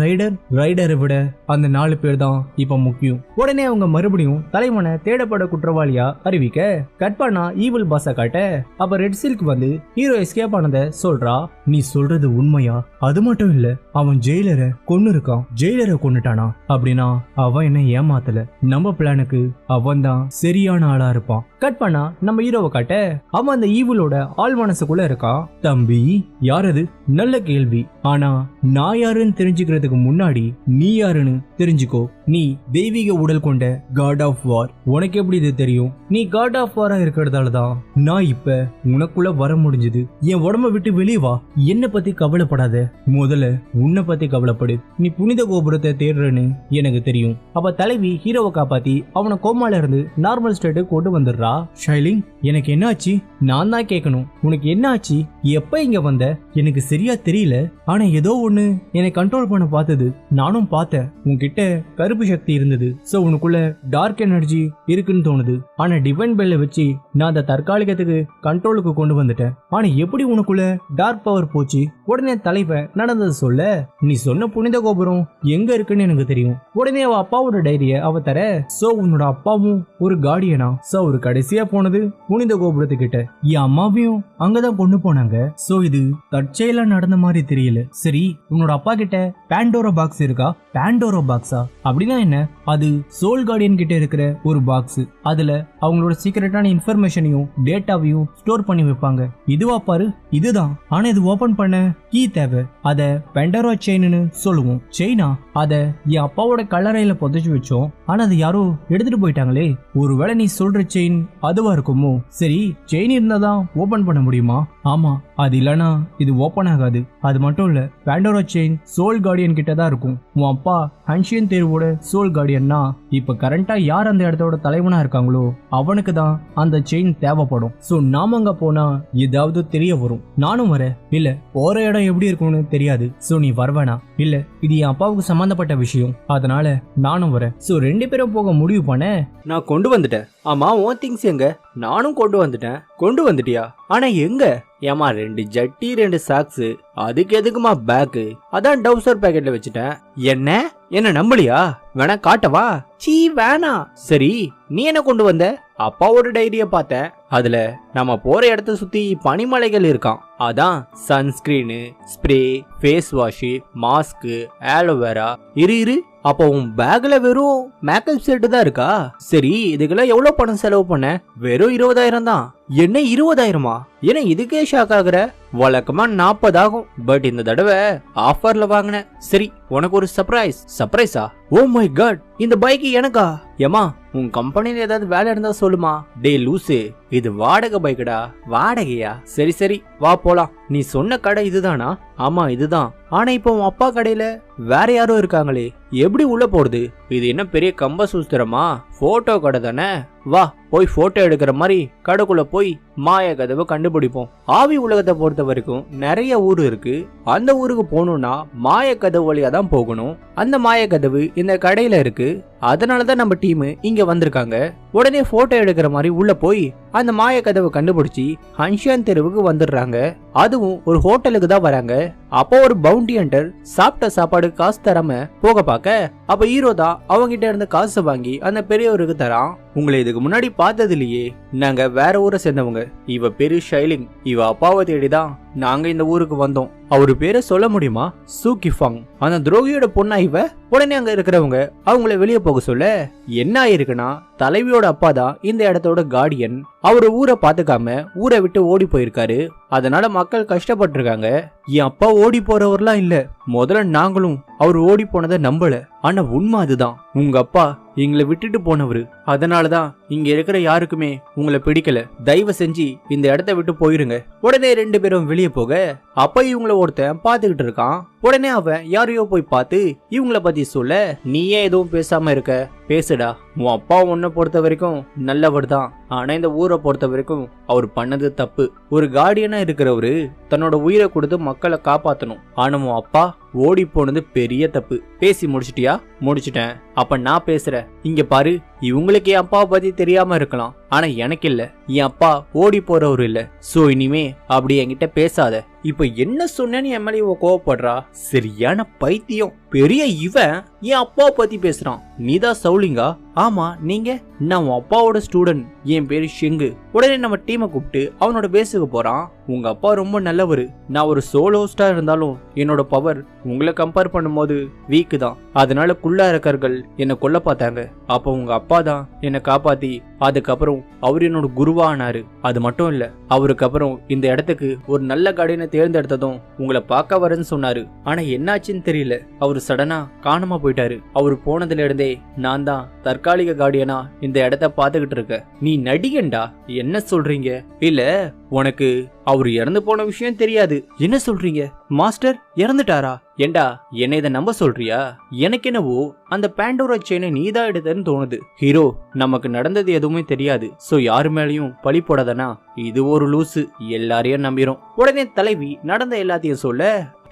ரைடரை விட அந்த 4 பேர் தான் இப்ப முக்கியம். உடனே அவங்க மறுபடியும் தலைவனை தேடப்பட குற்றவாளியா அறிவிக்க கட் பண்ணா ஈவில் பாஸ காட்ட. அப்ப ரெட் சில்க் ஹீரோ எஸ்கேப் ஆனத சொல்றா. நீ சொல்றது உண்மையா? அது மட்டும் இல்ல, அவன் ஜெயிலரை கொன்னு இருக்கான். ஜெயிலரை கொன்னுட்டானா? அப்படின்னா அவன் என்ன ஏமாத்தல. நம்ம பிளானுக்கு அவன் தான் சரியான ஆளா இருப்பான். கட் பண்ணா நம்ம ஹீரோவை காட்ட அவன் அந்த ஈவிலோட ஆள் மனசுக்குள்ள இருக்கான். தம்பி யார் அது? நல்ல கேள்வி. ஆனா நான் யாருன்னு தெரிஞ்சுக்கிறதுக்கு முன்னாடி நீ யாருன்னு தெரிஞ்சுக்கோ. நீ தெய்வீக உடல் கொண்ட காட் ஆஃப் வார். உனக்கு எப்படி இது தெரியும்? நீ காட் ஆஃப் வாரா இருக்கிறதால தான் நான் இப்ப உனக்குள்ள வர முடிஞ்சது. என் உடம்ப விட்டு வெளியே வா. என்ன பத்தி கவலைப்படாத, முதல்ல உன்னை பத்தி கவலைப்படு. நீ புனித கோபுரத்தை தேடுறன்னு எனக்கு தெரியும். அப்ப தலைவி ஹீரோவை காப்பாத்தி அவனை கோமால இருந்து நார்மல் ஸ்டேட்டுக்கு கொண்டு வந்துடுறா. ஷைலிங், எனக்கு என்ன ஆச்சு? நான் தான் கேட்கணும், உனக்கு என்ன ஆச்சு? எப்ப இங்க வந்த? எனக்கு சரியா தெரியல. ஆனா ஏதோ ஒண்ணு என்னை கண்ட்ரோல் பண்ண பார்த்தது. நானும் பார்த்தேன், உன்கிட்ட கருப்பு சக்தி இருந்தது. சோ உனக்குள்ள டார்க் எனர்ஜி இருக்குன்னு தோணுது. ஆனா டிவைன் பெல்ல வச்சு நான் அந்த தற்காலிகத்துக்கு கண்ட்ரோலுக்கு கொண்டு வந்துட்டேன். ஆனா எப்படி உனக்குள்ள டார்க் பவர் போச்சு? உடனே தலைவன் நடந்தது சொல்ல, நீ சொன்ன புனித கோபுரம் எங்க இருக்குன்னு எனக்கு தெரியும். உடனே அவ அப்பாவோட டைரிய அவ தர. சோ உன்னோட அப்பாவும் ஒரு கார்டியனா? சோ ஒரு கடைசியா போனது புனித கோபுரத்துக்கிட்ட. என் அம்மாவையும் அங்கதான் கொண்டு போனாங்க. சோ இது தற்செயலா நடந்த மாதிரி தெரியல. சரி, உன்னோட அப்பா கிட்ட பாண்டோரா பாக்ஸ் இருக்கா? பாண்டோரா பாக்ஸா அப்படின்னா என்ன? அது சோல் கார்டியன் கிட்ட இருக்கிற ஒரு பாக்ஸ். அதுல அவங்களோட சீக்ரெட்டான இன்ஃபர்மேஷனையும் டேட்டாவையும் ஸ்டோர் பண்ணி வைப்பாங்க. இதுவா பாரு, இதுதான். ஆனா இது ஓபன் பண்ண கீ தேவை. அத பாண்டோரா செயின்னு சொல்லுவோம். செயினா? அத என் அப்பாவோட கல்லறையில புதைச்சு வச்சோம். ஆனா அது யாரோ எடுத்துட்டு போயிட்டாங்களே. ஒருவேளை நீ சொல்ற செயின் அதுவா இருக்குமோ? சரி, செயின் இருந்தாதான் ஓபன் பண்ண முடியுமா? ஆமா, அது இல்லனா இது ஓபன் ஆகாது. அது மட்டும் இல்ல, பாண்டோரா செயின் சோல் கார்டியன் கிட்ட தான் இருக்கும். உன் அப்பா ஆன்ஷியன் தேர்வோட சோல் கார்டியன்னா இப்ப கரண்டா யார் அந்த இடத்தோட தலைவனா இருக்காங்களோ அவனுக்கு தான் அந்த செயின் தேவைப்படும். சோ நாம அங்க போனா ஏதாவது தெரிய வரும். நானும் வரேன். இல்ல, போற இடம் எப்படி இருக்கும்னு தெரியாது. சோ நீ வரவேணா. இல்ல, இது என் அப்பாவுக்கு சம்பந்தப்பட்ட விஷயம், அதனால நானும் வரேன். சோ 2 பேரும் போக முடிவு பண்ண. நான் கொண்டு வந்துட்டேன். ஆமா, உன் திங்ஸ் எங்க? நானும் கொண்டு வந்துட்டேன். கொண்டு வந்துட்டியா? ஆனா எங்க? ஏமா 2 ஜட்டி 2 சாக்ஸ், அதுக்கு எதுக்குமா பேக்கு? அதான் டவுசர் பேக்கெட்ல வச்சுட்டேன். என்ன நம்பலையா? வேணா காட்டவா? சீ வேணா. சரி, நீ என்ன கொண்டு வந்த? அப்பாவோட டைரிய பார்த்தேன். அதுல நம்ம போற இடத்த சுத்தி பனிமலைகள் இருக்கான். அதான் sunscreen, spray, face wash, mask, aloe vera. இரு, அப்போ உன் பேக்ல வெறும் மேக்கப் செட் தான் இருக்கா? சரி, இதுக்கெல்லாம் எவ்வளவு பணம் செலவு பண்ண? வெறும் 20,000 தான். என்ன 20,000மா? ஏன்னா இதுக்கே ஷாக் ஆகுற? வழக்கமா 40 ஆகும். பட் இந்த தடவை ஆஃபர்ல வாங்கினேன். சரி, உனக்கு ஒரு சர்ப்ரைஸா? ஓ மை காட், இந்த பைக் எனக்கா? ஏமா, உன் கம்பெனில ஏதாவது வேலை இருந்தா சொல்லுமா. டே லூசு, இது வாடகை பைக்கடா. வாடகையா? சரி வா போலாம். நீ சொன்ன கடை இதுதானா? ஆமா இதுதான். ஆனா இப்போ உன் அப்பா கடையில வேற யாரும் இருக்காங்களே, எப்படி உள்ள போறது? இது என்ன பெரிய கம்ப சூஸ்திரமா? போட்டோ கடை தானே. வா போய் போட்டோ எடுக்கிற மாதிரி கடைக்குள்ள போய் மாய கதவை கண்டுபிடிப்போம். ஆவி உலகத்தை பொறுத்த வரைக்கும் நிறைய ஊர் இருக்கு. அந்த ஊருக்கு போகணும்னா மாய கதவு வழியா தான் போகணும். அந்த மாய கதவு இந்த கடையில இருக்கு. அதனாலதான் நம்ம டீம் இங்க வந்திருக்காங்க. உடனே போட்டோ எடுக்கிற மாதிரி உள்ள போய் அந்த மாய கதவை கண்டுபிடிச்சி ஹன்ஷியான் தெருவுக்கு வந்துடுறாங்க. அதுவும் ஒரு ஹோட்டலுக்கு தான் வராங்க. அப்போ ஒரு பவுண்டி ஹண்டர் சாப்பிட்ட சாப்பாடு காசு தராம போக பார்க்க, அப்ப ஹீரோ தான் அவங்கிட்ட இருந்து காசு வாங்கி அந்த பெரியவருக்கு தரான். உங்களை இதுக்கு முன்னாடி பார்த்தது இல்லையே, நாங்க வேற ஊரை சேர்ந்தவங்க. இவ பேரு ஷைலிங். இவ அப்பாவை தேடிதான் நாங்க இந்த ஊருக்கு வந்தோம். அவரு பேரை சொல்ல முடியுமா? சூகிஃபாங். அந்த துரோகியோட பொண்ணா இவ? உடனே அங்க இருக்கிறவங்க அவங்கள வெளியே போக சொல்ல, என்ன ஆயிருக்குன்னா தலைவியோட அப்பா தான் இந்த இடத்தோட கார்டியன். அவரு ஊரை பாத்துக்காம ஊரை விட்டு ஓடி போயிருக்காரு. அதனால மக்கள் கஷ்டப்பட்டிருக்காங்க. என் அப்பா ஓடி போறவர்லாம் இல்ல. முதல்ல நாங்களும் அவர் ஓடி போனதை நம்பல. ஆனா உண்மை அதுதான். உங்க அப்பா எங்களை விட்டுட்டு போனவரு. அதனாலதான் இங்க இருக்கிற யாருக்குமே உங்களை பிடிக்கல. தயவு செஞ்சு இந்த இடத்த விட்டு போயிருங்க. உடனே 2 பேரும் வெளியே போக, அப்ப இவங்கள ஒருத்தன் பாத்துக்கிட்டு இருக்கான். உடனே அவன் யாரையோ போய் பார்த்து இவங்கள பத்தி சொல்ல, நீயே எதுவும் பேசாம இருக்க? பேசுடா. உன் அப்பா உன்னை பொறுத்த வரைக்கும் நல்லவர் தான். ஆனா இந்த ஊரை பொறுத்த வரைக்கும் அவர் பண்ணது தப்பு. ஒரு கார்டியனா இருக்கிறவரு தன்னோட உயிரை கொடுத்து மக்களை காப்பாத்தணும். ஆனா உன் அப்பா ஓடி போனது பெரிய தப்பு. பேசி முடிச்சிட்டியா? முடிச்சிட்டேன். அப்ப நான் பேசுறேன். இங்க பாரு, இவங்களுக்கு என் அப்பாவை பத்தி தெரியாம இருக்கலாம், ஆனா எனக்கு இல்ல. என் அப்பா ஓடி போறவரு இல்ல. சோ இனிமே அப்படி என்கிட்ட பேசாத. இப்ப என்ன சொன்னேன்னு என் மேல கோவப்படுறா? சரியான பைத்தியம். பெரிய இவன் என் அப்பாவை பத்தி பேசுறான். நீதான் சவுலிங்கா? ஆமா, நீங்க? நான் உன் அப்பாவோட ஸ்டூடெண்ட். என் பேரு ஷெங்கு. உடனே நம்ம டீமை கூப்பிட்டு அவனோட பேஸுக்கு போறான். உங்க அப்பா ரொம்ப நல்லவரு. நான் ஒரு சோலோ ஹோஸ்டா இருந்தாலும் என்னோட பவர் உங்களை கம்பேர் பண்ணும்போது வீக்கு தான். அதனால குள்ளா இருக்கர்கள் என்ன கொல்ல பார்த்தாங்க. அப்ப உங்க அப்பா தான் என்னை காப்பாத்தி அதுக்கப்புறம் அவர் என்னோட குருவானாரு. அது மட்டும் இல்ல, அவருக்கு அப்புறம் இந்த இடத்துக்கு ஒரு நல்ல கார்டியனை தேர்ந்தெடுத்ததும் உங்களை பார்க்க வரேன்னு சொன்னாரு. ஆனா என்னாச்சுன்னு தெரியல, அவரு சடனா காணாம போயிட்டாரு. அவரு போனதுல இருந்தே நான் தான் தற்காலிக கார்டியனா இந்த இடத்த பாத்துக்கிட்டு இருக்க. நீ நடிகண்டா, என்ன சொல்றீங்க? இல்ல உனக்கு அவரு இறந்து போன விஷயம் தெரியாது. என்ன சொல்றீங்க? மாஸ்டர் இறந்துட்டாரா? ஏண்டா என்ன இதை நம்ப சொல்றியா? எனக்கு என்னவோ அந்த பேண்டோரா செயினை நீதான் எடுத்தன்னு தோணுது. ஹீரோ, நமக்கு நடந்தது எதுவுமே தெரியாது, சோ யாரு மேலயும் பழி போடாதனா. இது ஒரு லூசு, எல்லாரையும் நம்பிரும். உடனே தலைவி நடந்த எல்லாத்தையும் சொல்ல,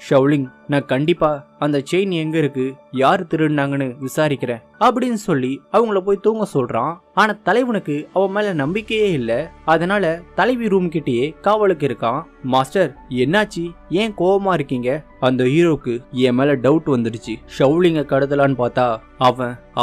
ஷவுலிங் நான் கண்டிப்பா அந்த செயின் எங்க இருக்கு, யாரு திருடினாங்கன்னு விசாரிக்கிறேன் அப்படின்னு சொல்லி அவங்கள போய் தூங்க சொல்றான். ஆனா தலைவனுக்கு அவன் மேல நம்பிக்கையே இல்ல. அதனால தலைவி ரூம் கிட்டயே காவலுக்கு இருக்கான். மாஸ்டர் என்னாச்சு, ஏன் கோவமா இருக்கீங்க? அந்த ஹீரோக்கு என் மேல டவுட் வந்துடுச்சு. ஷவுலிங்க கடத்தலான்னு பார்த்தா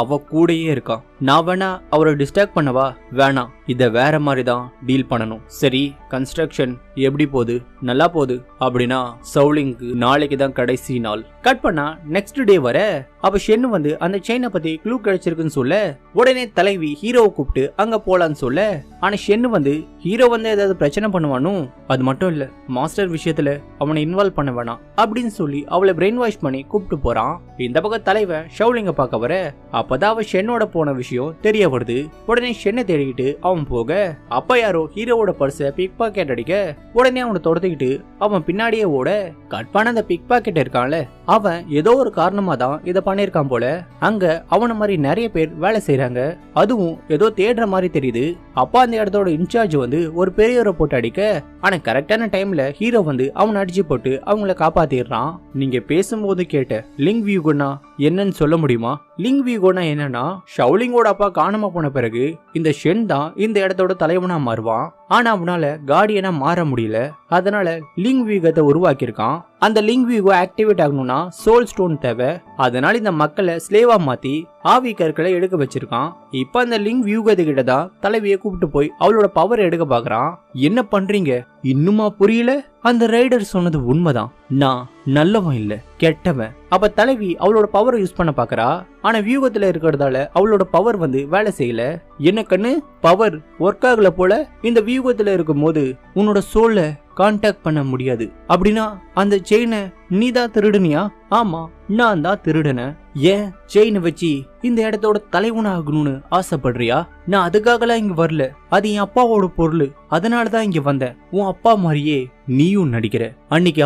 அவ கூடயே இருக்கான். நான் வேணா அவரை டிஸ்ட்ராக்ட் பண்ணவா? வேணாம், இத வேற மாதிரி தான் டீல் பண்ணணும். சரி, கன்ஸ்ட்ரக்ஷன் எப்படி போகுது? நல்லா போகுது அப்படின்னா ஷவுலிங்க்கு நாளைக்கு தான் கடைசி நாள். கட் பண்ணா நெக்ஸ்ட் டே வர அப்ப ஷென்னு வந்து அந்த செயினை பத்தி க்ளூ கிடைச்சிருக்குன்னு சொல்ல, உடனே தலைவி ஹீரோவை கூப்பிட்டு அங்க போலான்னு சொல்ல, ஆனா ஷென்னு வந்து ஹீரோ வந்து ஏதாவது பிரச்சனை பண்ணுவானோ, அது மட்டும் இல்ல மாஸ்டர் விஷயத்துல அவனை இன்வால்வ் பண்ண வேணாம் அப்படின்னு சொல்லி அவளை பிரெயின் வாஷ் பண்ணி கூப்பிட்டு போறான். இந்த பக்கம் தலைவன் ஷவுலிங்க பார்க்க வர அப்பதான் அவ ஷென்னோட போன விஷயம் தெரிய வருது. உடனே ஷென்னை தேடிக்கிட்டு அவன் போக அப்ப யாரோ ஹீரோவோட பர்ஸ பிக் பாக்கெட் அடிக்க, உடனே அவனை தொடர்ந்துக்கிட்டு அவன் பின்னாடியே ஓட, கட் பண்ண அந்த பிக் பாக்கெட் இருக்கான்ல அவன் ஏதோ ஒரு காரணமா தான் இத பண்ணிருக்கான் போல. அங்க அவன மாதிரி நிறைய பேர் வேலை செய்யறாங்க, அதுவும் ஏதோ தேடுற மாதிரி தெரியுது. அப்பா அந்த இடத்தோட இன்சார்ஜ் வந்து ஒரு பெரியவரை போட்டு அடிக்க, ஆனா கரெக்டான டைம்ல ஹீரோ வந்து அவனை அடிச்சு போட்டு அவங்கள காப்பாத்திடுறான். நீங்க பேசும்போது கேட்ட லிங் வியூகோனா என்னன்னு சொல்ல முடியுமா? லிங் வியூகோனா என்னன்னா, ஷவுலிங்கோட அப்பா காணாம போன பிறகு இந்த ஷென் தான் இந்த இடத்தோட தலைவனா மாறுவான். ஆனா அவனால கார்டியனா மாற முடியல, அதனால லிங் வியூகத்தை உருவாக்கியிருக்கான். அந்த லிங் வியூகோ ஆக்டிவேட் ஆகணும்னா சோல் ஸ்டோன் தேவை. அதனால இந்த மக்களை ஸ்லேவா மாத்தி ஆவி கற்களை எடுக்க வச்சிருக்கான். இப்ப அந்த லிங் வியூகத்தை கிட்ட தான் தலைவியை கூப்பிட்டு போய் அவளோட பவர் எடுக்க பாக்குறான். என்ன பண்றீங்க? இன்னுமா புரியல? அந்த ரைடர் சொன்னது உண்மைதான், நான் நல்லவன் இல்ல கெட்டவன். அப்ப தலைவி அவளோட பவரை யூஸ் பண்ண பாக்குறா. ஆனா வியூகத்துல இருக்கிறதால அவளோட பவர் வந்து வேலை செய்யல. என்ன கண்ணு, பவர் ஒர்க் ஆகல போல. இந்த வியூகத்துல இருக்கும் போது உன்னோட சோல்ல கான்டாக்ட் பண்ண முடியாது. அப்படின்னா அந்த செயினை நீதான் திருடுனியா? ஆமா, நான் தான் திருடன. ஏன் செயினை வச்சு இந்த இடத்தோட தலைவனா ஆகணும்னு ஆசைப்படுறியா? நான் அதுக்காகலாம் இங்க வரல, அது என் அப்பாவோட பொருள், அதனாலதான் இங்க வந்தேன். உன் அப்பா மாதிரியே நீயும் நடிக்கிற. அன்னைக்கு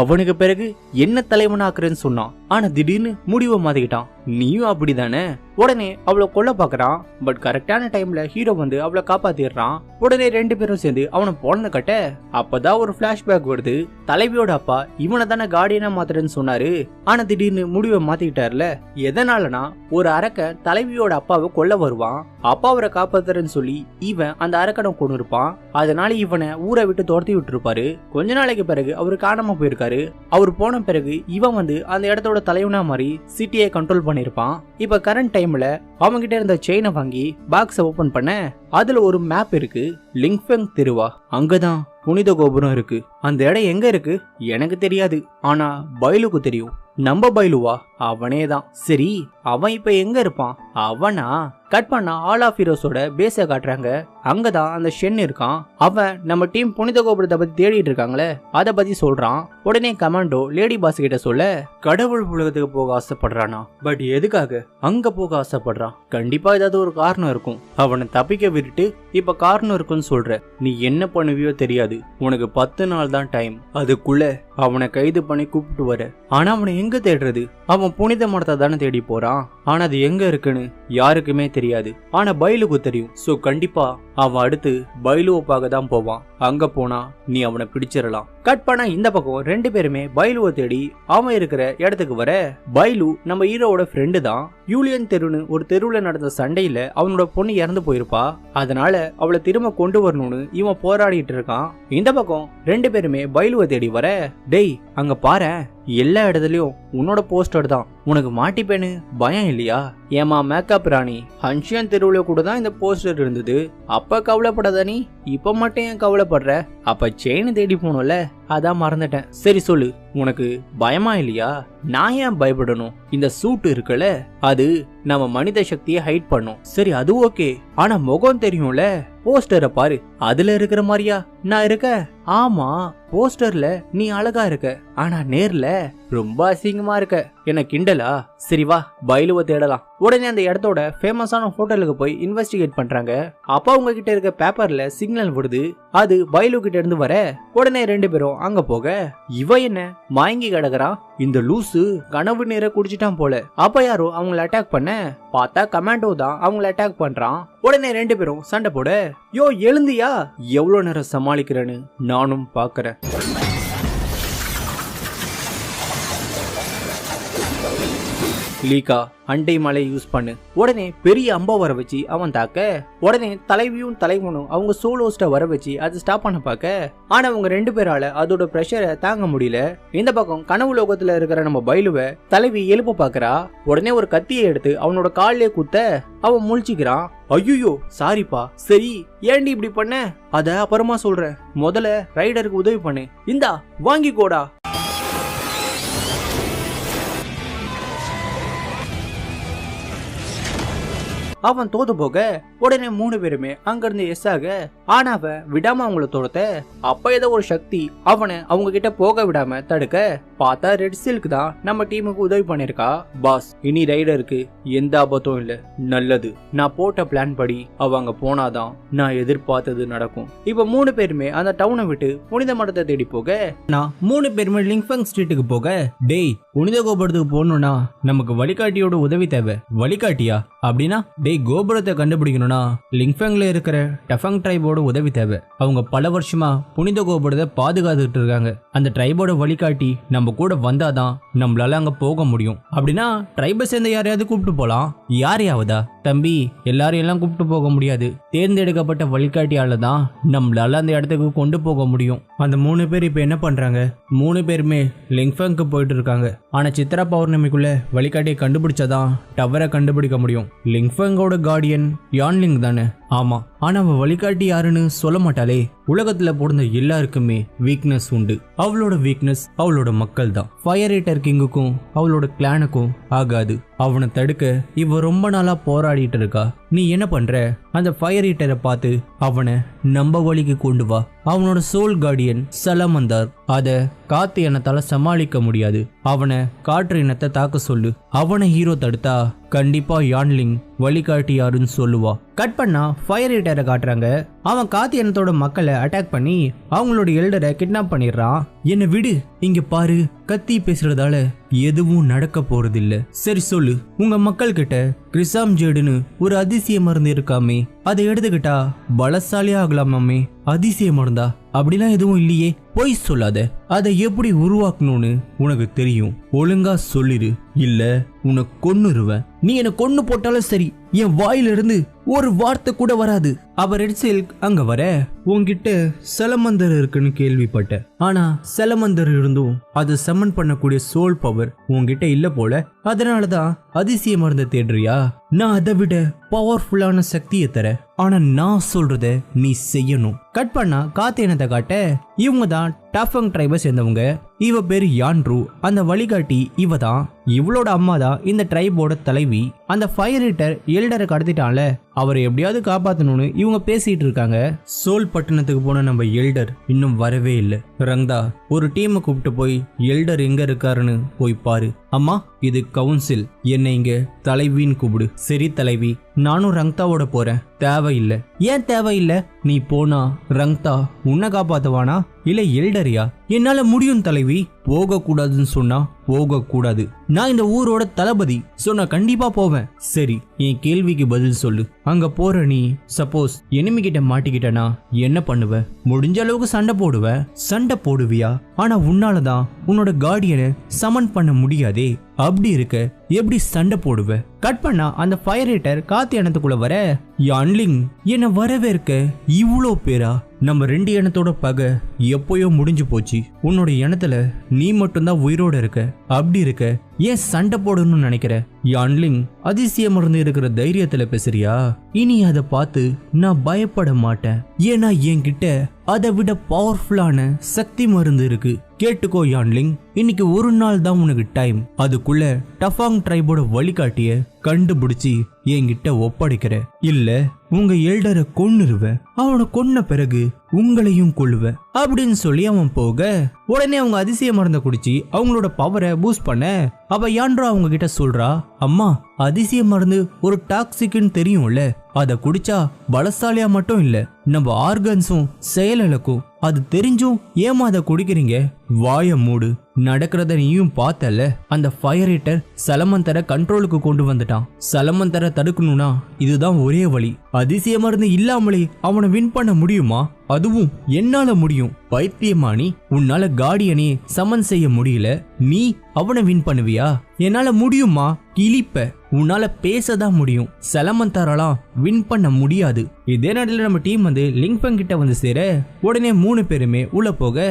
அவனுக்கு பிறகு என்ன தலைவனாக்குறேன்னு சொன்னான், ஆனா திடீர்னு முடிவை மாத்திக்கிட்டான். நீயும் அப்படிதானே? உடனே அவளை கொல்ல பாக்குறான். பட் கரெக்டான டைம்ல ஹீரோ வந்து அவளை காப்பாத்திடுறான். உடனே ரெண்டு பேரும் சேர்ந்து அவனை பொண்ணு கட்ட, அப்பதான் ஒரு பிளாஷ்பேக் வருது. தலைவியோட அப்பா இவனை தானே கார்டியனா மாத்துறேன்னு சொன்னாரு, ஆனா திடீர்னு முடிவை மாத்திக்கிட்டாருல. எதனாலனா ஒரு அரக்கன் தலைவியோட அப்பாவை கொல்ல வருவான். அப்பாவரை காப்பாத்துறேன்னு சொல்லி இவன் அந்த அரக்கனை கொண்டு இருப்பான். அதனால இவனை ஊரை விட்டு துரத்தி விட்டுருப்பாரு. கொஞ்ச நாளைக்கு பிறகு அவரு காணாம போயிருக்காரு. அவரு போன பிறகு இவன் வந்து அந்த இடத்தோட தலைவனா மாதிரி சிட்டியை கண்ட்ரோல் பண்ணிருப்பான். இப்ப கரண்ட் டைம்ல அவங்கிட்ட இருந்த செயினை வாங்கி பாக்ஸ ஓபன் பண்ண அதுல ஒரு மேப் இருக்கு. லிங்ஃபெங் தெருவா, அங்கதான் புனித கோபுரம் இருக்கு. அந்த இடம் எங்க இருக்கு எனக்கு தெரியாது, ஆனா பைலுக்கு தெரியும். நம்ம பைலுவா? அவனே தான். சரி, அவன் இப்ப எங்க இருப்பான்? அவனா? கட் பண்ணா ஆல் ஆஃப் ஹீரோஸோட பேஸ காட்டுறாங்க. அங்கதான் அந்த ஷென் இருக்கான். அவன் நம்ம டீம் புனித கோபுரத்தை பத்தி தேடிட்டு இருக்காங்களே அத பத்தி சொல்றான். உடனே கமாண்டோ லேடி பாஸ் கிட்ட சொல்ல, கடவுள் உலகத்துக்கு போக ஆசைப்படுறானா? பட் எதுக்காக அங்க போக ஆசைப்படுறான்? கண்டிப்பா ஏதாவது ஒரு காரணம் இருக்கும். அவனை தப்பிக்க விட்டுட்டு இப்ப காரணம் இருக்குன்னு சொல்ற. நீ என்ன பண்ணுவியோ தெரியாது. உனக்கு 10 நாள் தான் டைம். அதுக்குள்ள அவனை கைது பண்ணி கூப்பிட்டு வர. ஆனா அவனை எங்க தேடுறது? அவன் புனித மரத்தை தானே தேடி போறான். ஆனா அது எங்க இருக்குன்னு யாருக்குமே தெரியாது. ஆனா பைலுக்கு தெரியும். சோ கண்டிப்பா அவன் அடுத்து பைலுவை பார்க்க தான் போவான். அங்க போனா நீ அவனை பிடிச்சிடலாம். கட் பண்ணா இந்த பக்கம் ரெண்டு பேருமே பைலுவை தேடி அவன் இருக்கிற இடத்துக்கு வர, பைலு நம்ம ஹீரோவோட ஃப்ரெண்டு தான். யூலியன் தெருன்னு ஒரு தெருவுல நடந்த சண்டையில அவனோட பொண்ணு இறந்து போயிருப்பா. அதனால அவளை திரும்ப கொண்டு வரணும்னு இவன் போராடிட்டு இருக்கான். இந்த பக்கம் ரெண்டு பேருமே பைலுவை தேடி வர, டேய் அங்க பாரு, எல்லா இடத்துலயும் உன்னோட போஸ்டர் தான். உனக்கு மாட்டிப்பேன்னு பயம் இல்லையா? ஏமா மேக்கப் ராணி, ஹன்ஷியன் தெருவுல கூட தான் இந்த போஸ்டர் இருந்தது. அப்ப கவலைப்படாத நீ, இப்ப மட்டும் ஏன் கவலைப்படுற? அப்ப செயின் தேடி போனோம்ல, அதான் மறந்துட்டேன். சரி சொல்லு, உனக்கு பயமா இல்லையா? நான் ஏன் பயப்படணும்? இந்த சூட் இருக்குல்ல, அது நம்ம மனித சக்தியை ஹைட் பண்ணும். சரி அது ஓகே, ஆனா முகம் தெரியும்ல, போஸ்டரை பாரு, அதுல இருக்கிற மாதிரியா நான் இருக்க? ஆமா, போஸ்டர்ல நீ அழகா இருக்க, ஆனா நேர்ல ரொம்ப அசிங்கமா இருக்க. என்ன கிண்டலா? சரி வா, பைலுவை தேடலாம். உடனே அந்த இடத்தோட ஃபேமஸான ஹோட்டலுக்கு போய் இன்வெஸ்டிகேட் பண்றாங்க. அப்பா உங்க கிட்ட இருக்க பேப்பர்ல சிக்னல் விடுது, அது பைலு கிட்ட இருந்து வர. உடனே 2 பேரும் அங்க போக, இவ என்ன மயங்கி கிடக்குறான், இந்த லூசு கனவு நீரை குடிச்சிட்டான் போல. அப்ப யாரோ அவங்களை அட்டாக் பண்ண பார்த்தா கமாண்டோ தான் அவங்களை அட்டாக் பண்றான். உடனே 2 பேரும் சண்டை போட, யோ எழுந்தியா, எவ்வளவு நேரம் சமாளிக்கிறேன்னு நானும் பாக்குறேன். லீகா அண்டை மலை யூஸ் பண்ணு. உடனே பெரிய அம்பா வர வச்சு அவன் தாக்க, உடனே தலைவியும் தலைவனும் அவங்க சோலோஸ்ட வர வச்சு அதை ஸ்டாப் பண்ண பார்க்க, ஆனா அவங்க 2 பேரால அதோட பிரஷரை தாங்க முடியல. இந்த பக்கம் கனவு லோகத்துல இருக்கிற நம்ம பைலுவை தலைவி எழுப்ப பாக்குறா. உடனே ஒரு கத்தியை எடுத்து அவனோட காலிலே குத்த அவன் முழிச்சுக்கிறான். ஐயோ சாரிப்பா. சரி ஏண்டி இப்படி பண்ண? அத அப்புறமா சொல்றேன், முதல்ல ரைடருக்கு உதவி பண்ணு. இந்தா வாங்கிக்கோடா. அவன் தோது போக உடனே 3 பேருமே அங்கிருந்து எஸ் ஆக, ஆனா அவன் விடாம அவங்கள தோடுத்த. அப்ப ஏதோ ஒரு சக்தி அவனை அவங்க கிட்ட போக விடாம தடுக்க பார்த்தா ரெட் சில்க் தான் நம்ம டீமுக்கு உதவி பண்ணிருக்கா. பாஸ், இனி ரைடருக்கு எந்த ஆபத்தும் இல்ல. நல்லது, நான் போட்ட பிளான் படி அவங்க போனாதான் நான் எதிர்பார்த்தது நடக்கும். இப்ப 3 பேருமே அந்த டவுனை விட்டு புனித மடத்தை தேடி போக, நான் 3 பேருமே லிங்ஃபங் ஸ்ட்ரீட்டுக்கு போக, டேய் புனித கோபுரத்துக்கு போகணும்னா நமக்கு வழிகாட்டியோட உதவி தேவை. வழிகாட்டியா அப்படின்னா? டேய் கோபுரத்தை கண்டுபிடிக்கணும்னா லிங்ஃபங்ல இருக்கிற டஃபங் ட்ரைபோட உதவி தேவை. அவங்க பல வருஷமா புனித கோபுரத்தை பாதுகாத்துட்டு இருக்காங்க. அந்த ட்ரைபோட வழிகாட்டி நம்ம கூட வந்தாதான் நம்மளால அங்க போக முடியும். அப்படின்னா ட்ரைபை சேர்ந்த யாரையாவது கூப்பிட்டு போலாம். யாரையாவதா? தம்பி, எல்லாரையும் எல்லாம் கூப்பிட்டு போக முடியாது. தேர்ந்தெடுக்கப்பட்ட வழிகாட்டியால தான் நம்மளால அந்த இடத்துக்கு கொண்டு போக முடியும். அந்த 3 பேர் இப்ப என்ன பண்றாங்க? 3 பேருமே லிங்ஃபங்க்கு போயிட்டு இருக்காங்க. ஆனா சித்ரா பௌர்ணமிக்குள்ள வழிகாட்டியை கண்டுபிடிச்சாதான் டவரை கண்டுபிடிக்க முடியும். லிங்ஃபங்கோட கார்டியன் யான்லிங் தானே? ஆமா, ஆனா அவ வழிகாட்டி யாருன்னு சொல்ல மாட்டாளே. உலகத்துல பிறந்த எல்லாருக்குமே வீக்னஸ் உண்டு. அவளோட வீக்னஸ் அவளோட மக்கள் தான். ஃபயர் ஈட்டர் கிங்குக்கும் அவளோட கிளானுக்கும் ஆகாது. அவனை தடுக்க இவ ரொம்ப நாளா போராடிட்டு இருக்கா. நீ என்ன பண்ற? அந்த ஃபயர் ஈட்டரை பார்த்து அவனை நம்ம வழிக்கு கொண்டு வா. அவனோட சோல் கார்டியன் சலமந்தார். அத காத்து இனத்தால சமாளிக்க முடியாது. அவனை காற்று இனத்தை தாக்க சொல்லு. அவனை ஹீரோ தடுத்தா கண்டிப்பா யான்லிங் வழிகாட்டி யாருன்னு சொல்லுவா. கட் பண்ணா ஃபயர் ஈட்டரை காட்டுறாங்க. அவன் காத்து இனத்தோட மக்களை அட்டாக் பண்ணி அவங்களோட எல்டரை கிட்னாப் பண்ணிடுறான். என்ன விடு, இங்க பாரு, கத்தி பேசுறதால எதுவும் நடக்க போறது இல்ல. சரி சொல்லு, உங்க மக்கள் கிட்ட கிரிசாம் ஜேடுன்னு ஒரு அதிசய மருந்து இருக்காமே, அதை எடுத்துக்கிட்டா பலசாலியா ஆகலாமாமே. அதிசய மருந்தா? அப்படிலாம் எதுவும் இல்லையே. பொய் சொல்லாத. அதை எப்படி உருவாக்கணும்னு உனக்கு தெரியும். ஒழுங்கா சொல்லிரு, இல்ல உன்னை கொன்னுருவேன். நீ என்ன கொன்னு போட்டாலும் சரி, என் வாயிலிருந்து ஒரு வார்த்தை கூட வராது. அவ ரெட் சில்க் அங்க வர, உன்கிட்ட செலமந்தர் இருக்குன்னு கேள்விப்பட்ட. ஆனா செலமந்தர் இருந்தும் அதை சமன் பண்ணக்கூடிய சோல் பவர் உன்கிட்ட இல்ல போல. அதனாலதான் அதிசய மருந்தை தேடுறியா? நான் அதை விட பவர்ஃபுல்லான சக்தியை தர, ஆனா நான் சொல்றத நீ செய்யணும். கட் பண்ணா காத்தேனத்தை காட்ட, இவங்க தான் டஃபங் ட்ரைபை சேர்ந்தவங்க. இவ பேரு யான்ரு. அந்த வழிகாட்டி இவ தான். இவளோட அம்மா தான் இந்த ட்ரைபோட தலைவி. அந்த ஃபயர் ஈட்டர் எல்டரை கடத்திட்டான்ல, அவரை எப்படியாவது காப்பாத்தணும்னு இவங்க பேசிட்டு இருக்காங்க. சோல் பட்டணத்துக்கு போன நம்ம எல்டர் இன்னும் வரவே இல்லை. ரங்தா, ஒரு டீமை கூப்பிட்டு போய் எல்டர் எங்க இருக்காருன்னு போய் பாரு. அம்மா, இது கவுன்சில், என்னை இங்க தலைவின்னு கூப்பிடு. சரி தலைவி, நானும் ரங்தாவோட போறேன். தேவையில்லை. ஏன் தேவையில்லை? நீ போனா ரங்தா உன்னை காப்பாத்துவானா இல்ல எல்டரியா? என்னால முடியும் தலைவி. போக கூடாதுன்னு சொன்னா போக கூடாது. நான் இந்த ஊரோட தளபதி, சொன்னா கண்டிப்பா போவேன். சரி, என் கேள்விக்கு பதில் சொல்லு. அங்க போற நீ சப்போஸ் எனிமி கிட்ட மாட்டிக்கிட்டனா என்ன பண்ணுவ? முடிஞ்ச அளவுக்கு சண்டை போடுவ. சண்டை போடுவியா? ஆனா உன்னாலதான் உன்னோட கார்டியனை சமன் பண்ண முடியாதே. அப்படி இருக்க எப்படி சண்டை போடுவ? கட் பண்ணா அந்த ஃபயர் ஈட்டர் காத்து இனத்துக்குள்ள வர, யான்லிங் என்ன வரவேற்க இவ்வளோ பேரா? நம்ம 2 இனத்தோட பகை எப்பயோ முடிஞ்சு போச்சு. உன்னோட இனத்துல நீ மட்டும்தான் உயிரோட இருக்க. அப்படி இருக்க ஏன் சண்டை போடணும்னு நினைக்கிற? யான்லிங், அதிசய மருந்து இருக்கிற தைரியத்துல பேசுறியா? இனி அதை பார்த்து நான் பயப்பட மாட்டேன். ஏன்னா என்கிட்ட அதை விட பவர்ஃபுல்லான சக்தி மருந்து இருக்கு. கேட்டுக்கோ யான்லிங், இன்னைக்கு ஒரு நாள் தான் உனக்கு டைம். அதுக்குள்ள டஃபாங் ட்ரைபோட வழிகாட்டிய கண்டுபிடிச்சி என்கிட்ட ஒப்படைக்கிற. இல்ல உங்க எல்டரை கொன்னுருவேன். அவனை கொன்ன பிறகு உங்களையும் கொள்ளுவேன் அப்படின்னு சொல்லி அவன் போக, உடனே அவங்க அதிசய மருந்தை குடிச்சு அவங்களோட பவரை பூஸ்ட் பண்ண. அப்ப யான்ட்ரோ அவங்க கிட்ட சொல்றா, அம்மா, அதிசய மருந்து ஒரு டாக்ஸிக்னு தெரியும்ல, அதை குடிச்சா பலசாலியா மட்டும் இல்ல, நம்ம ஆர்கன்ஸும் செயலிழக்கும். அது தெரிஞ்சும் ஏமா அதை குடிக்கிறீங்க? வாய மூடு. நடக்கிறத நீயும் பார்த்தல. அந்த ஃபயர் ஹீட்டர் சலமந்தரை கண்ட்ரோலுக்கு கொண்டு வந்துட்டான். சலமந்தரை தடுக்கணும்னா இதுதான் ஒரே வழி. அதிசய மருந்து இல்லாமலே அவனை வின் பண்ண முடியுமா? அதுவும் என்னால முடியும். பைத்தியமானி, உன்னால கார்டியனே சமன் செய்ய முடியல, நீ அவனை வின் பண்ணுவியா? என்னால முடியுமா? கிளிப்ப. உன்னால பேசதான் முடியும். சலமந்தாராலாம் வின் பண்ண முடியாது. இதே நேரத்தில் நம்ம டீம் வந்து லிங்ஃபெங் கிட்ட வந்து சேர, உடனே 3 பேருமே உள்ள போக,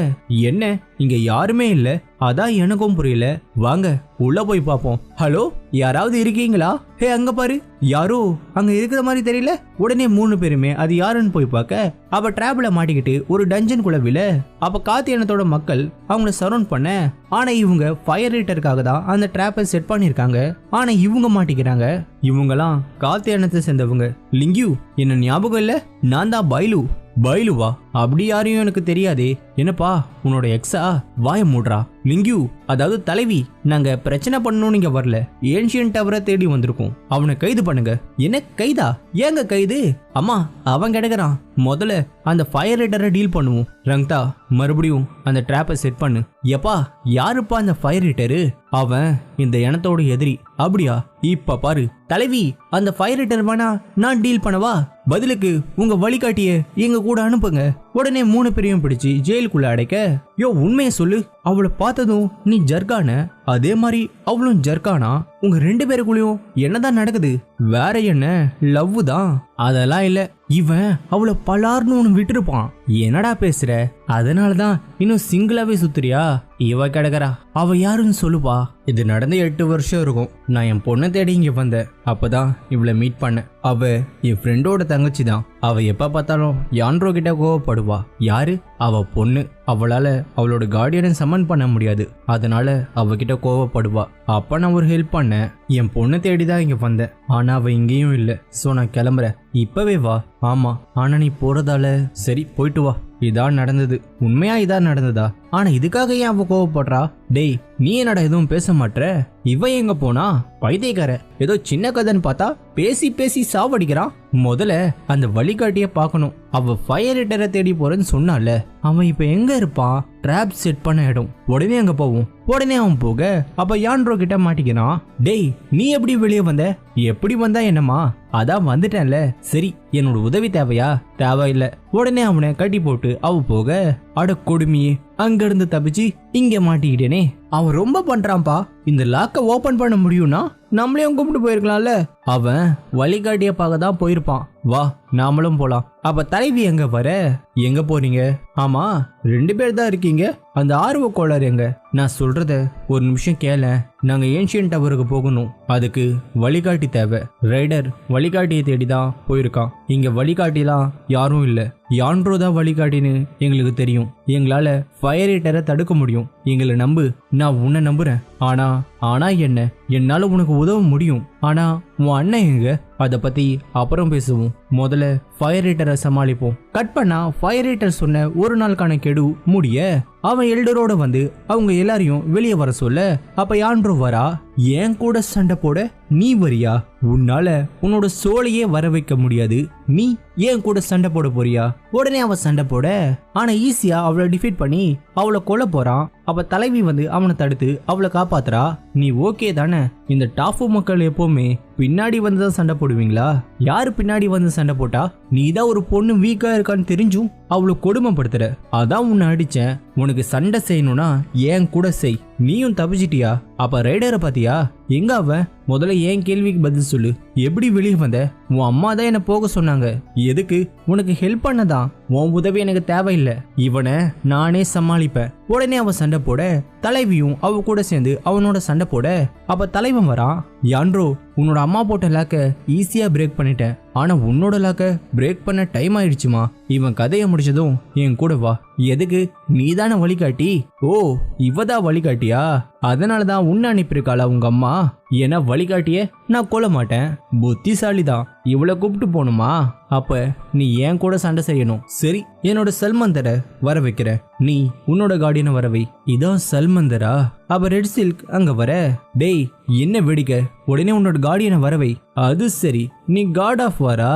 என்ன இங்க யாருமே இல்ல, அதான் எனக்கும் புரியல, வாங்க உள்ள போய் பாப்போம். ஹலோ, யாராவது இருக்கீங்களா? ஹே, அங்க பாரு, யாரோ அங்க இருக்கிற மாதிரி தெரியல. உடனே 3 பேருமே அது யாருன்னு போய் பார்க்க, அப்ப டிராப்ல மாட்டிக்கிட்டு ஒரு டஞ்சன் குள்ள விழ. அப்ப காத்தியனத்தோட மக்கள் அவங்கள சரௌண்ட் பண்ண. ஆனா இவங்க ஃபயர் ஹீட்டருக்காக தான் அந்த டிராப்பை செட் பண்ணிருக்காங்க. ஆனா இவங்க மாட்டிக்கிறாங்க. இவங்கலாம் காத்தியனத்தை சேர்ந்தவங்க. லிங்யூ, என்ன ஞாபகம் இல்ல? நான் தான் பைலு. பைலுவா? அப்படி யாரையும் எனக்கு தெரியாதே. என்னப்பா, உன்னோட எக்ஸா? வாய மூடுறா. லிங்யூ, அதாவது தலைவி, நாங்க பிரச்சனை பண்ணணும் நீங்க வரல, ஏன்ஷியன் டவரை தேடி வந்திருக்கோம். அவனை கைது பண்ணுங்க. என்ன கைதா? ஏங்க கைது? அம்மா, அவன் கிடைக்கிறான். முதல்ல அந்த ஃபயர் ஹீட்டரை டீல் பண்ணுவோம். ரங்தா, மறுபடியும் அந்த டிராப்பை செட் பண்ணு. எப்பா, யாருப்பா அந்த ஃபயர் ஹீட்டரு? அவன் இந்த இனத்தோட எதிரி. அப்படியா? இப்ப பாரு தலைவி, அந்த ஃபயர் ஹீட்டர் வேணா நான் டீல் பண்ணவா? பதிலுக்கு உங்க வழிகாட்டிய எங்க கூட அனுப்புங்க. உடனே 3 பேரையும் பிடிச்சு ஜெயிலுக்குள்ள அடைக்க. யோ, உண்மையை சொல்லு, அவளை பார்த்ததும் நீ ஜர்கான, அதே மாதிரி அவளும் ஜர்கானா? உங்க 2 பேருக்குள்ளயும் என்னதான் நடக்குது? வேற என்ன, லவ் தான்? அதெல்லாம் இல்ல, இவன் அவளை பலார்னு ஒண்ணு விட்டுருப்பான். என்னடா பேசுற? அதனாலதான் இன்னும் சிங்கிளாவே சுத்துறியா? இவ கிடக்குறா. அவ யாருன்னு சொல்லுப்பா. இது நடந்து 8 வருஷம் இருக்கும். நான் என் பொண்ணை தேடி இங்க வந்தேன். அப்பதான் இவளை மீட் பண்ணேன். அவ என் ஃப்ரெண்டோட தங்கச்சி தான். அவ எப்ப பார்த்தாலும் யான்ட்ரோ கிட்ட கோவப்படுவா. யாரு? அவ பொண்ணு. அவளால அவளோட கார்டியனை சமன் பண்ண முடியாது. அதனால அவகிட்ட கோவப்படுவா. அப்ப நான் ஒரு ஹெல்ப் பண்ணேன். என் பொண்ணு தேடிதான் இங்க வந்தேன். ஆனா அவ இங்கேயும் இல்ல. சோ நான் கிளம்புறேன். இப்பவே வா. ஆமா, ஆனா நீ போறதால. சரி, போயிட்டு வா. இதான் நடந்தது. உண்மையா இதான் நடந்ததா? ஆனா இதுக்காக ஏன் அவ கோவப்படுறா? டேய், நீ என்னடா எதுவும் பேச மாட்ற? இவ எங்க போனா? பைத்தியக்கார, ஏதோ சின்ன கதைன்னு பார்த்தா பேசி பேசி சாவடிக்கிறான். முதல்ல அந்த வழிகாட்டிய பார்க்கணும். அவ ஃபயர் ஹீட்டரை தேடி போறேன்னு சொன்னால, அவன் இப்ப எங்க இருப்பான்? டிராப் செட் பண்ண இடம். உடனே அங்க போவோம். உடனே அவன் போக, அப்ப யான்ட்ரோ கிட்ட மாட்டிக்கிறான். டேய், நீ எப்படி வெளியே வந்த? எப்படி வந்தா என்னமா? அதான் வந்துட்டேன்ல. சரி, என்னோட உதவி தேவையா? தேவையில்ல. உடனே அவனை கட்டி போட்டு அவ போக, அட கொடுமையே, அங்க இருந்து தப்பிச்சு இங்க மாட்டிக்கிட்டேனே. அவன் ரொம்ப பண்றான்பா. இந்த லாக்க ஓபன் பண்ண முடியும்னா நம்மளையும் கூப்பிட்டு போயிருக்கலாம்ல. அவன் வழிகாட்டிய பார்க்க தான் போயிருப்பான். வா, நாமளும் போலாம். அப்ப தலைவி எங்க வர? எங்க போறீங்க? ஆமா, 2 பேர் தான் இருக்கீங்க. அந்த ஆர்வ கோளாறு எங்க? நான் சொல்றத ஒரு நிமிஷம் கேள. நாங்க ஏன்ஷியன் டவருக்கு போகணும். அதுக்கு வழிகாட்டி தேவை. ரைடர் வழிகாட்டியை தேடிதான் போயிருக்கான். இங்க வழிகாட்டிலாம் யாரும் இல்ல. யான்ட்ரோ தான் வழிகாட்டின்னு எங்களுக்கு தெரியும். எங்களால ஃபயர் ஹீட்டரை தடுக்க முடியும். எங்களை நம்பு. நான் உன்னை நம்புறேன். ஆனா என்ன? என்னால உனக்கு உதவ முடியும். ஆனா உன் அண்ணன் எங்க? அத பத்தி அப்புறம் பேசுவோம். முதல்ல ஃபயர் ஹீட்டரை சமாளிப்போம். கட் பண்ணா ஃபயர் ஹீட்டர் சொன்ன ஒரு நாளுக்கான கெடு முடிய அவன் எல்டரோட வந்து அவங்க எல்லாரையும் வெளியே வர சொல்ல, அப்ப யான்ட்ரோ வரா. ஏன் கூட சண்டை போட நீ வரியா? உன்னால உன்னோட சோலையே வர வைக்க முடியாது. நீ ஏன் கூட சண்டை போட போறியா? உடனே அவ சண்டை போட, ஆனா ஈஸியா அவளை டிஃபீட் பண்ணி அவளை கொல்ல போறான். அப்ப தலைவி வந்து அவனை தடுத்து அவளை காப்பாத்துறா. நீ ஓகே தானே? இந்த டாஃபு மக்கள் எப்பவுமே பின்னாடி வந்துதான் சண்டை போடுவீங்களா? யாரு பின்னாடி வந்து சண்டை போட்டா? நீ தான் ஒரு பொண்ணு வீக்கா இருக்கான்னு தெரிஞ்சும் அவளை கொடுமைப்படுத்துற. அதான் உன்னை அடிச்சேன். உனக்கு சண்டை செய்யணும்னா ஏன் கூட செய். நீயும் தப்பிச்சிட்டியா? அப்ப ரைடரை பாத்தியா? எங்க அவன்? முதல்ல ஏன் கேள்விக்கு பதில் சொல்லு. எப்படி வெளியே வந்த? உன் அம்மா தான் என்ன போக சொன்னாங்க. எதுக்கு? உனக்கு ஹெல்ப் பண்ணதான். உன் உதவி எனக்கு தேவையில்லை. இவனை நானே சமாளிப்பேன். உடனே அவன் சண்டை போட தலைவியும் அவ கூட சேர்ந்து அவனோட சண்டை போட அப்ப தலைவன் வரான். யான்ரோ, உன்னோட அம்மா போட்ட லாக்க ஈஸியா பிரேக் பண்ணிட்டேன். ஆனா உன்னோட லாக்க பிரேக் பண்ண டைம் ஆயிடுச்சுமா. இவன் கதையை முடிச்சதும் என் கூட வா. எதுக்கு? நீதான வழிகாட்டி. ஓ, இவதான் வழிகாட்டியா? அதனாலதான் உன்னை அனுப்பியிருக்காளா உங்க அம்மா? ஏன்னா வழிகாட்டிய நான் கொல்ல மாட்டேன். புத்திசாலிதான். இவளை கூப்பிட்டு போகணுமா? அப்ப நீ ஏன் கூட சண்டை செய்யணும். சரி, என்னோட சல்மந்தரை வர வைக்கிற. நீ உன்னோட கார்டியனை வரவை. இதான் சல்மந்தரா? அப்ப ரெட் சில்க் அங்க வர. டேய், என்ன வேடிக்கை? உடனே உன்னோட கார்டியனை வரவை. அது சரி, நீ காட் ஆஃப் வாரா?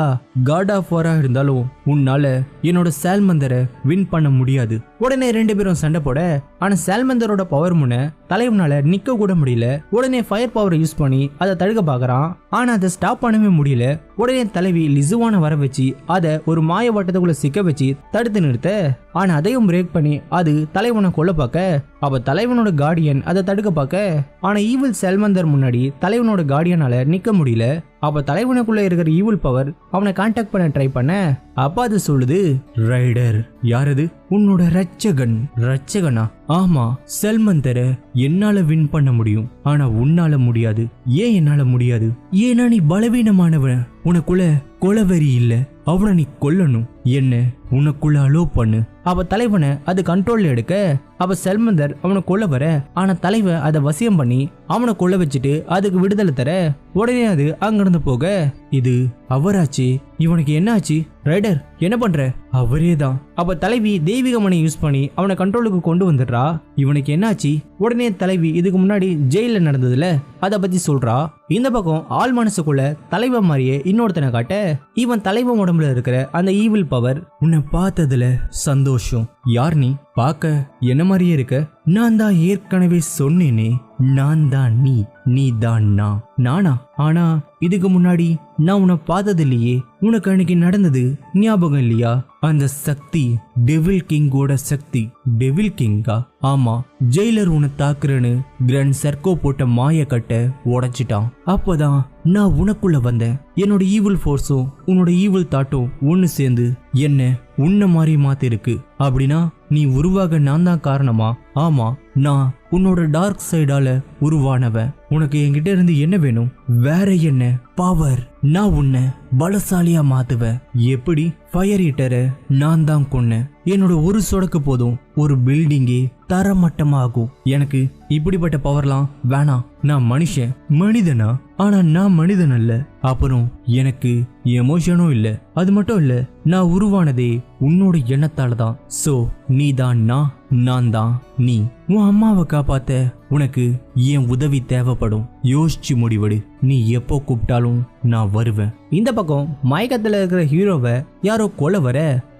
காட் ஆஃப் வாரா இருந்தாலும் உன்னால என்னோட சால்மந்தரை வின் பண்ண முடியாது. உடனே ரெண்டு பேரும் சண்டை போட ஆனா சால்மந்தரோட பவர் முன்ன தலைவனால நிக்க கூட முடியல. உடனே ஃபயர் பவரை யூஸ் பண்ணி அதை தடுக்க பாக்குறான். ஆனா அதை ஸ்டாப் பண்ணவே முடியல. உடனே தலைவி லிசுவான வர வச்சு அதை ஒரு மாய வட்டத்துக்குள்ள சிக்க வச்சு தடுத்து நிறுத்த. ஆனா அதையும் பிரேக் பண்ணி அது தலைவனை கொல்ல பார்க்க அப்ப தலைவனோட கார்டியன் அதை தடுக்க பார்க்க ஆனா ஈவில் சால்மந்தர் முன்னாடி தலைவனோட கார்டியனால நிக்க முடியல. அப்ப தலைவனுக்குள்ள இருக்கிற ஈவில் பவர் அவனை கான்டாக்ட் பண்ண ட்ரை பண்ண அப்ப அது சொல்லுது, ரைடர். யாரது? உன்னோட ரட்சகன். ரட்சகனா? ஆமா, செல்மந்தரை என்னால வின் பண்ண முடியும். ஆனா உன்னால முடியாது. ஏன் என்னால முடியாது? ஏன்னா நீ பலவீனமானவன். உனக்குள்ள கொலவெறி இல்ல. அவனை நீ கொல்லணும். என்ன உனக்குள்ள அலோ பண்ணு. அவ தலைவனை அது கண்ட்ரோல்ல எடுக்க அவ செல்மந்தர் அவனை கொல்ல வர ஆனா தலைவன் அதை வசியம் பண்ணி அவனை கொல்ல வச்சுட்டு அதுக்கு விடுதலை தர. உடனே அது அங்கிருந்து போக இது அவராச்சு. இவனுக்கு என்ன ஆச்சு? ரைடர் என்ன பண்ற? அவரே தான். அப்ப தலைவி தெய்வீக மணி யூஸ் பண்ணி அவனை கண்ட்ரோலுக்கு கொண்டு வந்துடுறா. இவனுக்கு என்னாச்சு? உடனே தலைவி இதுக்கு முன்னாடி ஜெயில நடந்ததுல அத பத்தி சொல்றா. இந்த பக்கம் ஆள் மனசுக்குள்ள தலைவன் மாதிரியே இன்னொருத்தனை காட்ட இவன் தலைவன் உடம்புல இருக்கிற அந்த ஈவில் பவர். உன்னை பார்த்ததுல சந்தோஷம். யார் நீ? பார்க்க என்ன மாதிரியே இருக்க. நான் தான் ஏற்கனவே சொன்னேனே, நான் தான் நீ, நீ தான் நான். நானா? ஆனா இதுக்கு முன்னாடி நான் உன்னை பார்த்தது இல்லையே. உனக்கு அன்னைக்கு நடந்தது ஞாபகம் இல்லையா? அந்த சக்தி டெவில் கிங்கோட சக்தி. டெவில் கிங்கா? ஆமா, ஜெயிலர் உன்னை தாக்குறேன்னு கிராண்ட் சர்க்கோ போட்ட மாய கட்ட உடைச்சிட்டான். அப்பதான் நான் உனக்குள்ள வந்தேன். என்னோட ஈவில் ஃபோர்ஸும் உன்னோட ஈவில் தாட்டும் ஒன்னு சேர்ந்து என்ன உன்ன மாதிரி மாத்திருக்கு. அப்படின்னா நீ உருவாக நான் தான் காரணமா? ஆமா, நான் உன்னோட டார்க் சைடால உருவானவன். உனக்கு என்கிட்ட இருந்து என்ன வேணும்? வேற என்ன? பவர். நான் உன்னை பலசாலியா மாத்துவேன். எப்படி? ஃபயர் ஹீட்டரை நான் தான் கொன்னேன். என்னோட ஒரு சொடக்கு போதும் ஒரு பில்டிங்கே தரமட்டமாகும். எனக்கு இப்படிப்பட்ட பவர்லாம் வேணாம். நான் மனுஷன். மனிதனா? ஆனா நான் மனிதன் அல்ல. அப்புறம் எனக்கு எமோஷனும் இல்ல. அது மட்டும் இல்ல, நான் உருவானதே உன்னோட எண்ணத்தால தான். சோ நீ தான் நான் தான் நீ. உன் அம்மாவை காப்பாத்த உனக்கு என் உதவி தேவைப்படும். யோசிச்சு முடிவெடு. நீ எப்போ கூப்பிட்டாலும் நான் வருவேன். இந்த பக்கம் மயக்கத்துல இருக்கிற ஹீரோவை யாரோ கொலை வர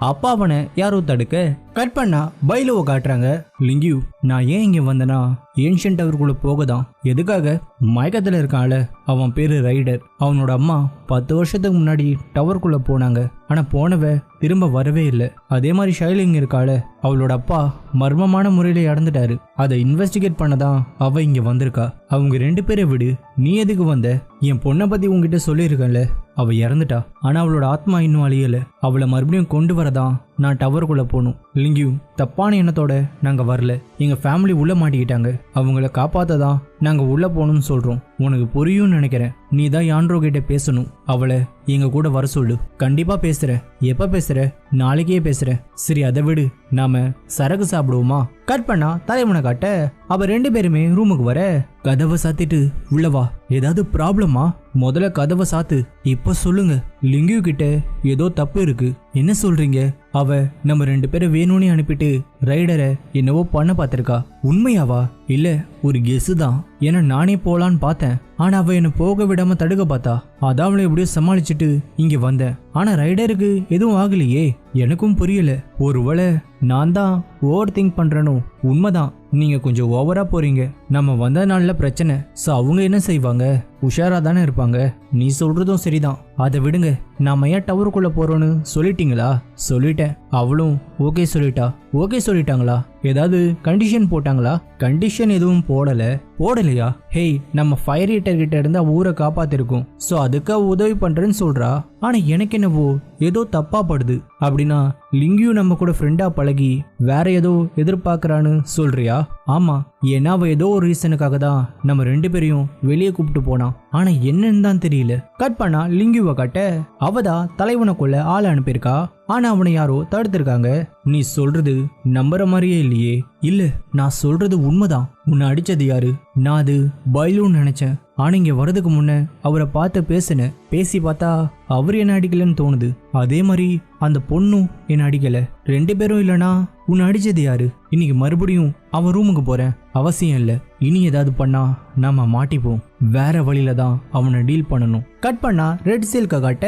அப்பாவனை யாரோ தடுக்க கட் பண்ணா பைலுவை காட்டுறாங்க. லிங்கியூ, நான் ஏன் இங்க வந்தனா ஏன்ஷியன்ட் டவருக்குள்ள போகதான். எதுக்காக? மயக்கத்துல இருக்கான்ல அவன் பேரு ரைடர். அவனோட அம்மா 10 வருஷத்துக்கு முன்னாடி டவருக்குள்ள போனாங்க. ஆனா போனவ திரும்ப வரவே இல்லை. அதே மாதிரி ஷைலிங் இருக்காள, அவளோட அப்பா மர்மமான முறையில இறந்துட்டாரு. அதை இன்வெஸ்டிகேட் பண்ணதான் அவ இங்க வந்திருக்கா. அவங்க 2 பேரை விடு. நீ எதுக்கு வந்த? என் பொண்ணை பத்தி உங்ககிட்ட சொல்லியிருக்கேன்ல, அவ இறந்துட்டா. ஆனா அவளோட ஆத்மா இன்னும் அழியல. அவளை மறுபடியும் கொண்டு வரதான் நான் டவருக்குள்ள போகணும். லிங்கியூ, தப்பான எண்ணத்தோட நாங்க வரல. எங்க ஃபேமிலி உள்ள மாட்டிக்கிட்டாங்க. அவங்கள காப்பாத்ததான் நாங்க உள்ள போகணும்னு சொல்றோம். உனக்கு புரியும்னு நினைக்கிறேன். நீ தான் யான்ரோ கிட்ட பேசணும். அவளை எங்க கூட வர சொல்லு. கண்டிப்பா பேசுற. எப்ப பேசுற? நாளைக்கே பேசுற. சரி, அதை விடு. நாம சரக்கு சாப்பிடுவோமா? கட் பண்ணா தலைவனை காட்ட அவ 2 பேருமே ரூமுக்கு வர கதவை சாத்திட்டு உள்ளவா. ஏதாவது ப்ராப்ளமா? முதல்ல கதவை சாத்து. இப்ப சொல்லுங்க. லிங்கியூ கிட்ட ஏதோ தப்பு இருக்கு. என்ன சொல்றீங்க? அவ நம்ம 2 பேரை வேணும்னே அனுப்பிட்டு ரைடரை என்னவோ பண்ண பார்த்திருக்கா. உண்மையாவா? இல்ல, ஒரு கெஸ் தான். ஏன்னா நானே போலான்னு பார்த்தேன். ஆனா அவ என்ன போக விடாம தடுக்க பார்த்தா. அதான் அவளை எப்படியோ சமாளிச்சுட்டு இங்க வந்தேன். ஆனா ரைடருக்கு எதுவும் ஆகலையே. எனக்கும் புரியல. ஒருவேளை நான் தான் ஓவர் திங்க் பண்றேனோ? உண்மைதான், நீங்க கொஞ்சம் ஓவரா போறீங்க. நம்ம வந்த நாள்ல பிரச்சனை. சோ அவங்க என்ன செய்வாங்க? உஷாரா தானே இருப்பாங்க. நீ சொல்றதும் சரிதான். அதை விடுங்க. நாம ஏன் டவருக்குள்ள போறோம்னு சொல்லிட்டீங்களா? சொல்லிட்டேன். அவளும் ஓகே சொல்லிட்டா. ஓகே சொல்லிட்டாங்களா? ஏதாவது கண்டிஷன் போட்டாங்களா? கண்டிஷன் எதுவும் போடலையா? ஹேய், நம்ம ஃபயர் ஹீட்டர் கிட்ட இருந்து ஊரை காப்பாத்திருக்கோம். சோ அதுக்கு உதவி பண்றேன்னு சொல்றா. ஆனா எனக்கு என்னவோ ஏதோ தப்பா படுது. அப்படின்னா லிங்கியும் நம்ம கூட ஃப்ரெண்டா பழகி வேற ஏதோ எதிர்பார்க்கறான்னு சொல்றியா? ஆமா, ஏன்னா அவ ஏதோ ஒரு ரீசனுக்காக தான் நம்ம 2 பேரையும் வெளியே கூப்பிட்டு போனான். ஆனா என்னன்னு தான் தெரியல. கட் பண்ணா லிங்குவை காட்ட அவதான் தலைவனை கொள்ள ஆளை அனுப்பியிருக்கா. ஆனா அவனை யாரோ தடுத்திருக்காங்க. நீ சொல்றது நம்புற மாதிரியே இல்லையே. இல்ல, நான் சொல்றது உண்மைதான். உன்னை அடிச்சது யாரு? நான் அது பைலூன்னு நினைச்சேன். ஆனா இங்க வரதுக்கு முன்ன அவரை பார்த்து பேசினேன். பேசி பார்த்தா அவர் என்ன அடிக்கலன்னு தோணுது. அதே மாதிரி அந்த பொண்ணும் என்ன அடிக்கல. 2 பேரும் இல்லனா உன்னை அடிச்சது யாரு? இன்னைக்கு மறுபடியும் அவன் ரூமுக்கு போறேன். அவசியம் இல்ல. இனி ஏதாவது பண்ணா நாம மாட்டிப்போம். வேற வழியில தான் அவனை டீல் பண்ணணும். கட் பண்ணா ரெட் சில்க காட்ட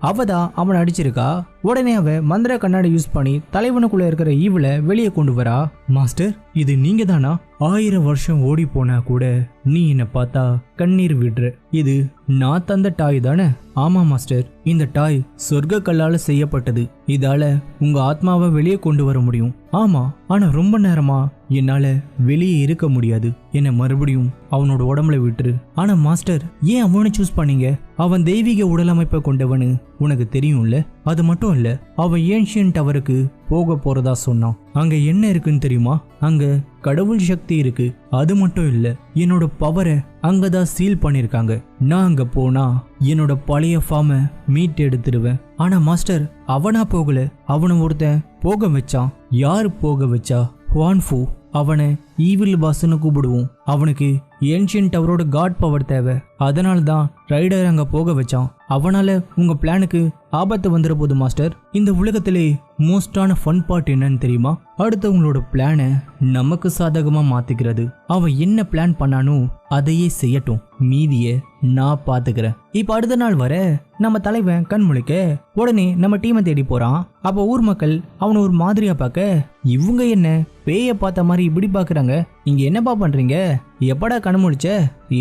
அவதான் அவனை அடிச்சிருக்கா. உடனே அவ மந்திர கண்ணாடி யூஸ் பண்ணி தலைவனுக்குள்ள இருக்கிற ஈவில வெளியே கொண்டு வரா. மாஸ்டர், இது நீங்க தானா? 1000 வருஷம் ஓடி போனா கூட நீ என்ன பார்த்தா கண்ணீர் விடுற. இது நான் தந்த டாய் தானே? ஆமா மாஸ்டர், இந்த டாய் சொர்க்க கல்லால செய்யப்பட்டது. இதால உங்க ஆத்மாவை வெளியே கொண்டு வர முடியும். ஆமா, ஆனா ரொம்ப நேரமா என்னால வெளியே இருக்க முடியாது. என்ன மறுபடியும் அவனோட உடம்புல விட்டுரு. ஆனா மாஸ்டர், ஏன் அவனை சூஸ் பண்ணீங்க? அவன் தெய்வீக உடல் அமைப்பை கொண்டவனு உனக்கு தெரியும்ல. அது மட்டும் இல்ல, அவன் ஏன்ஷியன் டவருக்கு போக போறதா சொன்னான். அங்க என்ன இருக்குன்னு தெரியுமா? அங்க கடவுள் சக்தி இருக்கு. அது மட்டும் இல்ல, என்னோட பவரை அங்கதான் சீல் பண்ணிருக்காங்க. நான் அங்க போனா என்னோட பழைய ஃபார்மை மீட் எடுத்துடுவேன். ஆனா மாஸ்டர், அவனா போகல. அவனை ஒருத்தன் போக வச்சான். யாரு போக வச்சா? ஹுவான்ஃபு. அவனை ஈவில் பாஸ்ன்னு கூப்பிடுவோம். அவனுக்கு ஏன்ஷியன் டவரோட காட் பவர் தேவை. அதனால தான் ரைடர் அங்க போக வச்சான். அவனால உங்க பிளானுக்கு ஆபத்து வந்துட போது மாஸ்டர். இந்த உலகத்திலே மோஸ்டான ஃபன் பார்ட் என்னன்னு தெரியுமா? அடுத்தவங்களோட பிளானை நமக்கு சாதகமா மாத்திக்கிறது. அவன் என்ன பிளான் பண்ணானோ அதையே செய்யட்டும். மீதிய நான் பாத்துக்கிறேன். இப்ப அடுத்த நாள் வர நம்ம தலைவன் கண் முழிக்க உடனே நம்ம டீமை தேடி போறான். அப்ப ஊர் மக்கள் அவனை ஒரு மாதிரியா பார்க்க, இவங்க என்ன பேய பார்த்த மாதிரி இப்படி பாக்குறாங்க? இங்க என்னப்பா பண்றீங்க? எப்படா கண் முழிச்ச?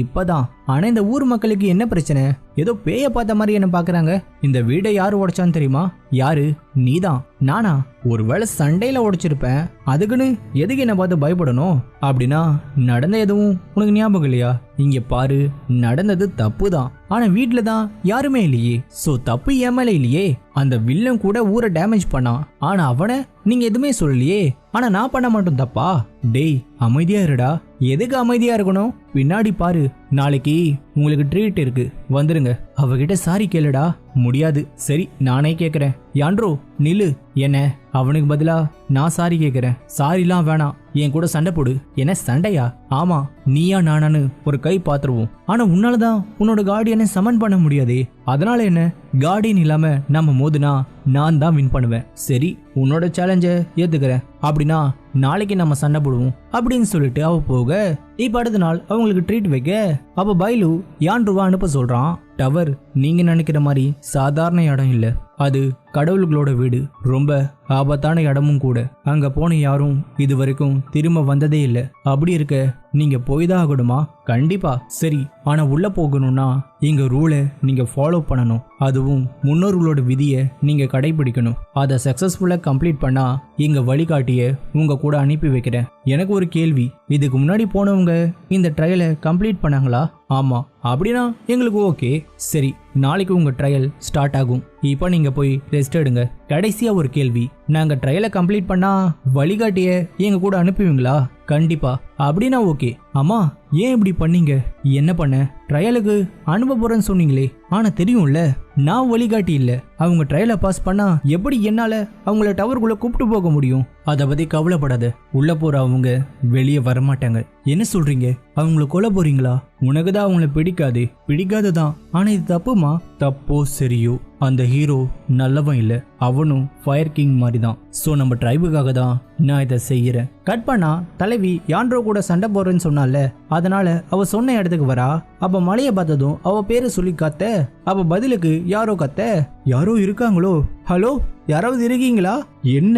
இப்பதான். ஆனா இந்த ஊர் மக்களுக்கு என்ன பிரச்சனை? ஏதோ பேய பார்த்த மாதிரி என்ன பாக்குறாங்க. இந்த வீடை யாரு உடைச்சான்னு தெரியுமா? யாரு? நீதான். நானா? ஒருவேளை சண்டையில உடைச்சிருப்பேன். அதுக்குன்னு எதுக்கு என்ன பார்த்து பயப்படணும்? அப்படின்னா நடந்த எதுவும் உனக்கு ஞாபகம் இல்லையா? இங்க பாரு, நடந்தது தப்பு தான். ஆனா வீட்டுல தான் யாருமே இல்லையே. சோ தப்பு என் மேல இல்லையே. அந்த வில்லன் கூட ஊரை டேமேஜ் பண்ணான். ஆனா அவனை நீங்க எதுவுமே சொல்லலையே. ஆனா நான் பண்ண மாட்டோம் தப்பா? டேய், அமைதியா இருடா. எதுக்கு அமைதியா இருக்கணும்? பின்னாடி பாரு, நாளைக்கு உங்களுக்கு ட்ரீட் இருக்கு, வந்துருங்க. அவகிட்ட சாரி கேளுடா. முடியாது. சரி, நானே கேக்குறேன். யான்ட்ரோ நில்லு. என்ன? அவனுக்கு பதிலா நான் சாரி கேக்குறேன். சாரிலாம் வேணாம், என் கூட சண்டை போடு. என்ன சண்டையா? ஆமா, நீயா நானான்னு ஒரு கை பாத்துருவோம். ஆனா உன்னாலதான் உன்னோட கார்டியனை சமன் பண்ண முடியாதே. அதனால என்ன? கார்டியன் இல்லாம நம்ம மோதுனா நான் தான் வின் பண்ணுவேன். சரி, உன்னோட சேலஞ்ச ஏத்துக்கிறேன். அப்படின்னா நாளைக்கு நம்ம சண்டை போடுவோம் அப்படின்னு சொல்லிட்டு அவ போக, இப்ப அடுத்த நாள் அவங்களுக்கு ட்ரீட் வைக்க அப்ப பைலு யான்ட்ருவா அனுப்ப சொல்றான். டவர் நீங்க நினைக்கிற மாதிரி சாதாரண இடம் இல்ல. அது கடவுள்களோட வீடு. ரொம்ப ஆபத்தான இடமும் கூட. அங்க போன யாரும் இது வரைக்கும் திரும்ப வந்ததே இல்ல. அப்படி இருக்க நீங்க போய்தான் ஆகணுமா? கண்டிப்பா. சரி, ஆனா உள்ள போகணும்னா எங்க ரூலை நீங்க ஃபாலோ பண்ணணும். அதுவும் முன்னோர்களோட விதியை நீங்க கடைபிடிக்கணும். அதை சக்சஸ்ஃபுல்லா கம்ப்ளீட் பண்ணா எங்க வழிகாட்டிய உங்க கூட அனுப்பி வைக்கிறேன். எனக்கு ஒரு கேள்வி, இதுக்கு முன்னாடி போனவங்க இந்த ட்ரையலை கம்ப்ளீட் பண்ணாங்களா? ஆமா. அப்படின்னா எங்களுக்கு ஓகே. சரி, நாளைக்கு உங்க ட்ரையல் ஸ்டார்ட் ஆகும். இப்ப நீங்க போய் ரெஸ்ட் எடுங்க. கடைசியா ஒரு கேள்வி, நாங்க ட்ரையலை கம்ப்ளீட் பண்ணா வழிகாட்டிய எங்க கூட அனுப்புவீங்களா? கண்டிப்பா. அப்படின்னா ஓகே. ஆமா, ஏன் இப்படி பண்ணீங்க? என்ன பண்ண? ட்ரையலுக்கு அனுப்ப போறேன்னு சொன்னீங்களே. ஆனா தெரியும்ல, நான் வழிகாட்டி இல்ல. அவங்க ட்ரையலை பாஸ் பண்ணா எப்படி என்னால அவங்கள டவருக்குள்ள கூப்பிட்டு போக முடியும்? அதை பத்தி கவலைப்படாத. உள்ள போற அவங்க வெளியே வரமாட்டாங்க. என்ன சொல்றீங்க? அவங்கள கொல்ல போறீங்களா? உனக்கு தான் அவங்கள பிடிக்காதுதான். ஆனா இது தப்புமா? தப்போ சரியோ, அந்த ஹீரோ நல்லவன் இல்ல. அவனும் ஃபயர் கிங் மாதிரி தான். சோ நம்ம ட்ரைபுக்காக தான் நான் இதை செய்யறேன். கட் பண்ணா தலைவி யான்ட்ரோ கூட சண்டை போறேன்னு சொன்னால, அதனால அவ சொன்ன இடத்துக்கு வரா. அப்ப மலையை பார்த்ததும் அவ பேரு சொல்லி கத்த. அப்ப பதிலுக்கு யாரோ கத்த, யாரோ இருக்காங்களோ? ஹலோ, யாராவது இருக்கீங்களா? என்ன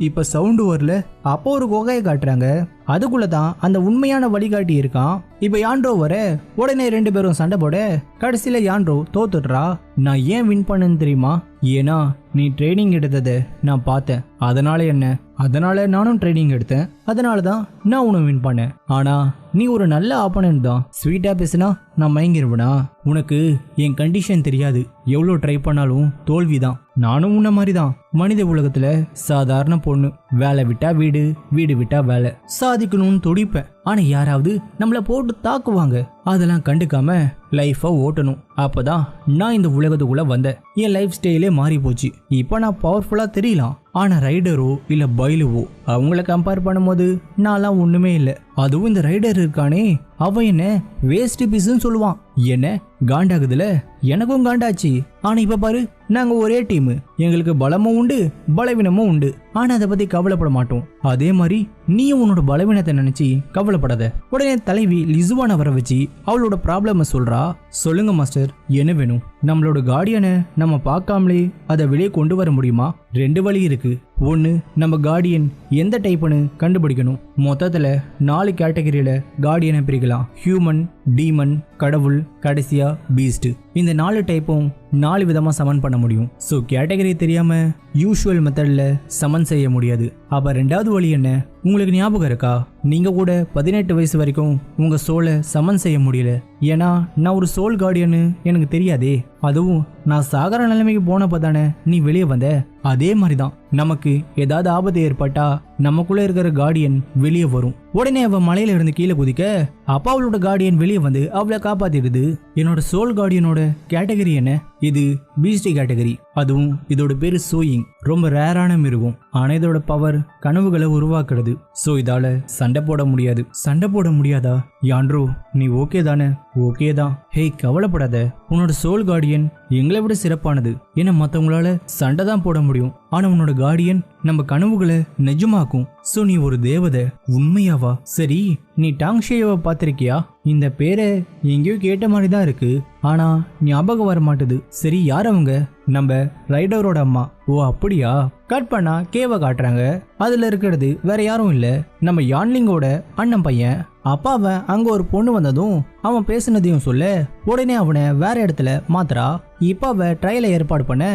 இப்ப சவுண்டு வரல? அப்போ ஒரு குகையை காட்டுறாங்க. அதுக்குள்ளதான் அந்த உண்மையான வழிகாட்டி இருக்கான். இப்ப யான்ட்ரோ வர உடனே 2 பேரும் சண்டை போட கடைசியில யான்ட்ரோ தோத்துடுறா. நான் ஏன் வின் பண்ணேன்னு தெரியுமா? ஏன்னா நீ ட்ரைனிங் எடுத்தத நான் பார்த்தேன். அதனால என்ன? அதனால நானும் ட்ரைனிங் எடுத்தேன். அதனாலதான் நான் உன்னை வின் பண்ணேன். ஆனா நீ ஒரு நல்ல ஆப்பனன்ட் தான். ஸ்வீட்டா பேசுனா நான் மயங்கிருவனா? உனக்கு என் கண்டிஷன் தெரியாது. எவ்வளவு ட்ரை பண்ணாலும் தோல்விதான். நானும் உன்ன மாதிரிதான். மனித உலகத்துல சாதாரண பொண்ணு. வேலை விட்டா வீடு, வீடு விட்டா வேலை. சாதிக்கணும்னு துடிப்பேன். ஆனா யாராவது நம்மள போட்டு தாக்குவாங்க. அதெல்லாம் கண்டுக்காம லைஃபை ஓட்டணும். அப்பதான் நான் இந்த உலகத்துக்குள்ள வந்தேன். என் லைஃப் ஸ்டைலே மாறி போச்சு. இப்ப நான் பவர்ஃபுல்லா தெரியலாம். ஆனா ரைடரோ இல்ல பைலுவோ அவங்கள கம்பேர் பண்ணும்போது நான்லாம் ஒண்ணுமே இல்லை. அதுவும் இந்த ரைடர் இருக்கானே, அவன் என்ன வேஸ்ட் பீஸ்ன்னு சொல்லுவான். என்ன காண்டாகுதுல? எனக்கும் காண்டாச்சு. ஆனா இப்ப பாரு, நாங்க ஒரே டீம். எங்களுக்கு பலமும் உண்டு, பலவீனமும் உண்டு. ஆனா அதை பத்தி கவலைப்பட மாட்டோம். அதே மாதிரி நீயும் உன்னோட பலவீனத்தை நினைச்சு கவலைப்படாத. உடனே தலைவி லிசுவான வர வச்சு அவளோட ப்ராப்ளம சொல்றா. சொல்லுங்க மாஸ்டர், என்ன வேணும்? நம்மளோட கார்டியனை நம்ம பார்க்காமலே அதை வெளியே கொண்டு வர முடியுமா? 2 வழி இருக்கு. ஒன்னு, நம்ம கார்டியன் எந்த டைப்னு கண்டுபிடிக்கணும். மொத்தத்துல 4 கேட்டகரியில கார்டியனை பிரிக்கலாம். ஹியூமன், டீமன், கடவுள், கடைசியா பீஸ்ட். இந்த 4 டைப்பும் 4 விதமா சமன் பண்ண முடியும். சோ கேட்டகரி தெரியாம யூஷுவல் மெத்தட்ல சமன் செய்ய முடியாது. அப்ப 2வது வழி என்ன? உங்களுக்கு ஞாபகம் இருக்கா? நீங்க கூட 18 வயசு வரைக்கும் உங்க சோலை சமன் செய்ய முடியல. ஏன்னா நான் ஒரு சோல் கார்டியன்னு எனக்கு தெரியாதே. அதுவும் நான் சாகர நிலைமைக்கு போனப்ப தானே நீ வெளியே வந்த. அதே மாதிரிதான் நமக்கு ஏதாவது ஆபத்து ஏற்பட்டா நமக்குள்ள இருக்கிற கார்டியன் வெளியே வரும். உடனே அவ மலையில இருந்து கீழே குதிக்க அப்பா அவளோட கார்டியன் வெளியே வந்து அவளை காப்பாத்திடுது. என்னோட சோல் கார்டியனோட கேட்டகரி என்ன? இது பீஸ்ட் கேட்டகரி. அதுவும் இதோட பேரு சோயிங். ரொம்ப ரேரான மிருகம். ஆனா இதோட பவர் கனவுகளை உருவாக்குறது. சோ இதால சண்டை போட முடியாது. சண்டை போட முடியாதா? யான்ட்ரோ நீ ஓகே தானே? ஓகே தான். ஹே கவலைப்படாத. உன்னோட சோல் கார்டியன் எங்களை விட சிறப்பானது. ஏன்னா மத்தவங்களால சண்டை தான் போட முடியும். ஆனா உன்னோட கார்டியன் நம்ம கனவுகளை நிஜமாக்கும். சோ நீ ஒரு தேவதை. உண்மையாவா? சரி, நீ டாங்ஷேவை பார்த்திருக்கியா? இந்த பேரை எங்கேயோ கேட்ட மாதிரி தான் இருக்கு. ஆனா ஞாபகம் வர மாட்டுது. சரி, யார் அவங்க? நம்ம ரைடரோட அம்மா. ஓ அப்படியா? கட் பண்ணா கேவை காட்டுறாங்க. அதுல இருக்கிறது வேற யாரும் இல்ல, நம்ம யான்லிங்கோட அண்ணன் பையன். அப்பாவை அங்க ஒரு பொண்ணு வந்ததும் அவன் பேசினதையும் சொல்ல உடனே அவனை வேற இடத்துல மாத்துறா. இப்ப அவ ட்ரையலை ஏற்பாடு பண்ண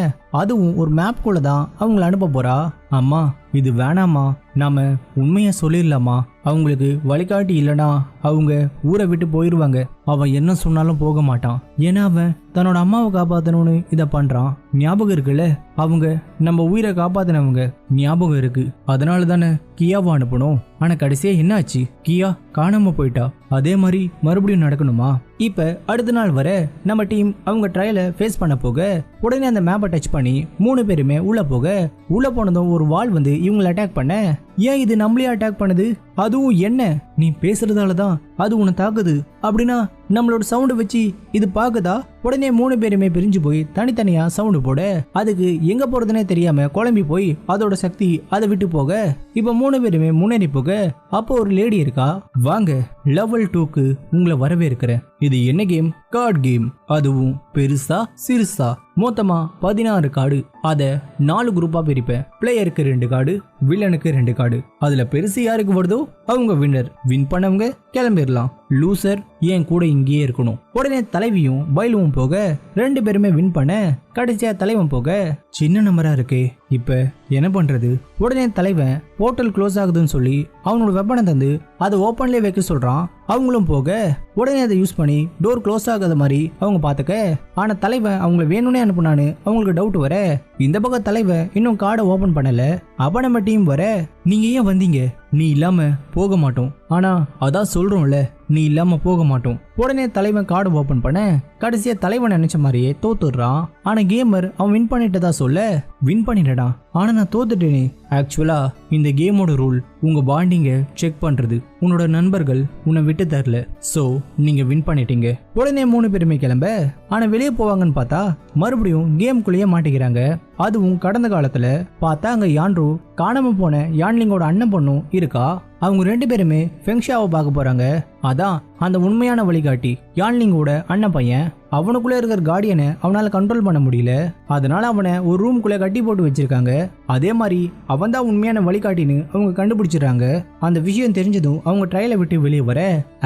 அதுவும் ஒரு மேப்குள்ள தான் அவங்கள அனுப்ப போறா. அம்மா இது வேணாமா, நாம உண்மைய சொல்லிடலாமா? அவங்களுக்கு வழிகாட்டி இல்லனா அவங்க ஊரை விட்டு போயிருவாங்க. அவன் என்ன சொன்னாலும் போக மாட்டான். ஏன்னா அவன் தன்னோட அம்மாவை காப்பாத்தணும்னு இத பண்றான். ஞாபகம் இருக்குல்ல, அவங்க நம்ம உயிரை காப்பாத்தினவங்க. ஞாபகம் இருக்கு. அதனால தானே கியாவை அனுப்பணும். ஆனா கடைசியா என்ன ஆச்சு? கியா காணாம போயிட்டா. அதே மாதிரி மறுபடியும் நடக்கணுமா? இப்ப அடுத்த நாள் வர நம்ம டீம் அவங்க ட்ரையல ஃபேஸ் பண்ண போக உடனே அந்த மேப்பை டச் பண்ணி 3 பேருமே உள்ள போக உள்ள போனதும் ஒரு வால் வந்து இவங்களை அட்டாக் பண்ண. ஏன் இது நம்மளே அட்டாக் பண்ணுது? அதுவும் என்ன நீ பேசுறதால தான் அது உன்னை தாக்குது அப்படின்னா நம்மளோட சவுண்ட் வச்சு இது பாக்குதா? உடனே 3 பேருமே பிரிஞ்சு போய் தனித்தனியா சவுண்ட் போட அதுக்கு எங்க போறதுன்னே தெரியாம குழம்பி போய் அதோட சக்தி அதை விட்டு போக இப்ப 3 பேருமே முன்னேறி போக அப்போ ஒரு லேடி இருக்கா. வாங்க, லெவல் 2க்கு உங்களை வரவேற்கிறேன். இது என்ன கேம்? Card game. அதுவும் பெருசா சிறுசா மொத்தமா 16 கார்டு. அத 4 குரூப்பா பிரிப்பேன். பிளேயருக்கு 2 கார்டு, வில்லனுக்கு 2 கார்டு. அதுல பெருசு யாருக்கு வருதோ அவங்க வின்னர். வின் பண்ணவங்க கிளம்பிடலாம். லூசர் என் கூட இங்கேயே இருக்கணும். உடனே தலைவியும் பைலுவும் போக 2 பேருமே வின் பண்ண கடைசியா தலைவன் போக சின்ன நம்பரா இருக்கே, இப்ப என்ன பண்றது? உடனே தலைவன் போர்ட்டல் க்ளோஸ் ஆகுதுன்னு சொல்லி அவனோட வெப்பனை தந்து அதை ஓப்பன்லேயே வைக்க சொல்றான். அவங்களும் போக உடனே அதை யூஸ் பண்ணி டோர் க்ளோஸ் ஆகாத மாதிரி அவங்க பாத்துக்க. ஆனா தலைவன் அவங்க வேணும்னே அனுப்புனான்னு அவங்களுக்கு டவுட் வர இந்த பக்கம் தலைவன் இன்னும் கார்டை ஓபன் பண்ணல. அப்ப நம்ம டீம் வர நீங்க ஏன் வந்தீங்க? நீ இல்லாம போக மாட்டோம். ஆனா அதான் சொல்றோம்ல, நீ இல்லாம போக மாட்டோம். உடனே தலைவன் கார்டு ஓபன் பண்ண கடைசியா தலைவன் நினைச்ச மாதிரியே தோத்துடுறான். ஆனா கேமர் அவன் வின் பண்ணிட்டதா சொல்ல வின் பண்ணிடா, ஆனா நான் தோத்துட்டேனே. ஆக்சுவலா இந்த கேமோட ரூல் உங்க பாண்டிங்க செக் பண்றது. உன்னோட நண்பர்கள் உன்னை விட்டு தரல, சோ நீங்க வின் பண்ணிட்டீங்க. உடனே 3 பேருமே கிளம்ப ஆனா வெளியே போவாங்கன்னு பார்த்தா மறுபடியும் கேம்குள்ளேயே மாட்டிக்கிறாங்க. அதுவும் கடந்த காலத்துல பார்த்தா அங்க யான்ட்ரோ காணாம போன யான்லிங்கோட அண்ணன் பொண்ணும் இருக்கா. அவங்க 2 பேருமே ஃபெங்ஷாவை பார்க்க போறாங்க. அதான் அந்த உண்மையான வழிகாட்டி யான்லிங்கோட அண்ணன் பையன். அவனுக்குள்ள இருக்கிற கார்டியனை அவனால கண்ட்ரோல் பண்ண முடியல. அதனால அவனை ஒரு ரூம்குள்ள கட்டி போட்டு வச்சிருக்காங்க. அதே மாதிரி அவன் தான் உண்மையான வழிகாட்டின்னு அவங்க கண்டுபிடிச்சிடறாங்க. அந்த விஷயம் தெரிஞ்சதும் அவங்க ட்ரையலை விட்டு வெளியே வர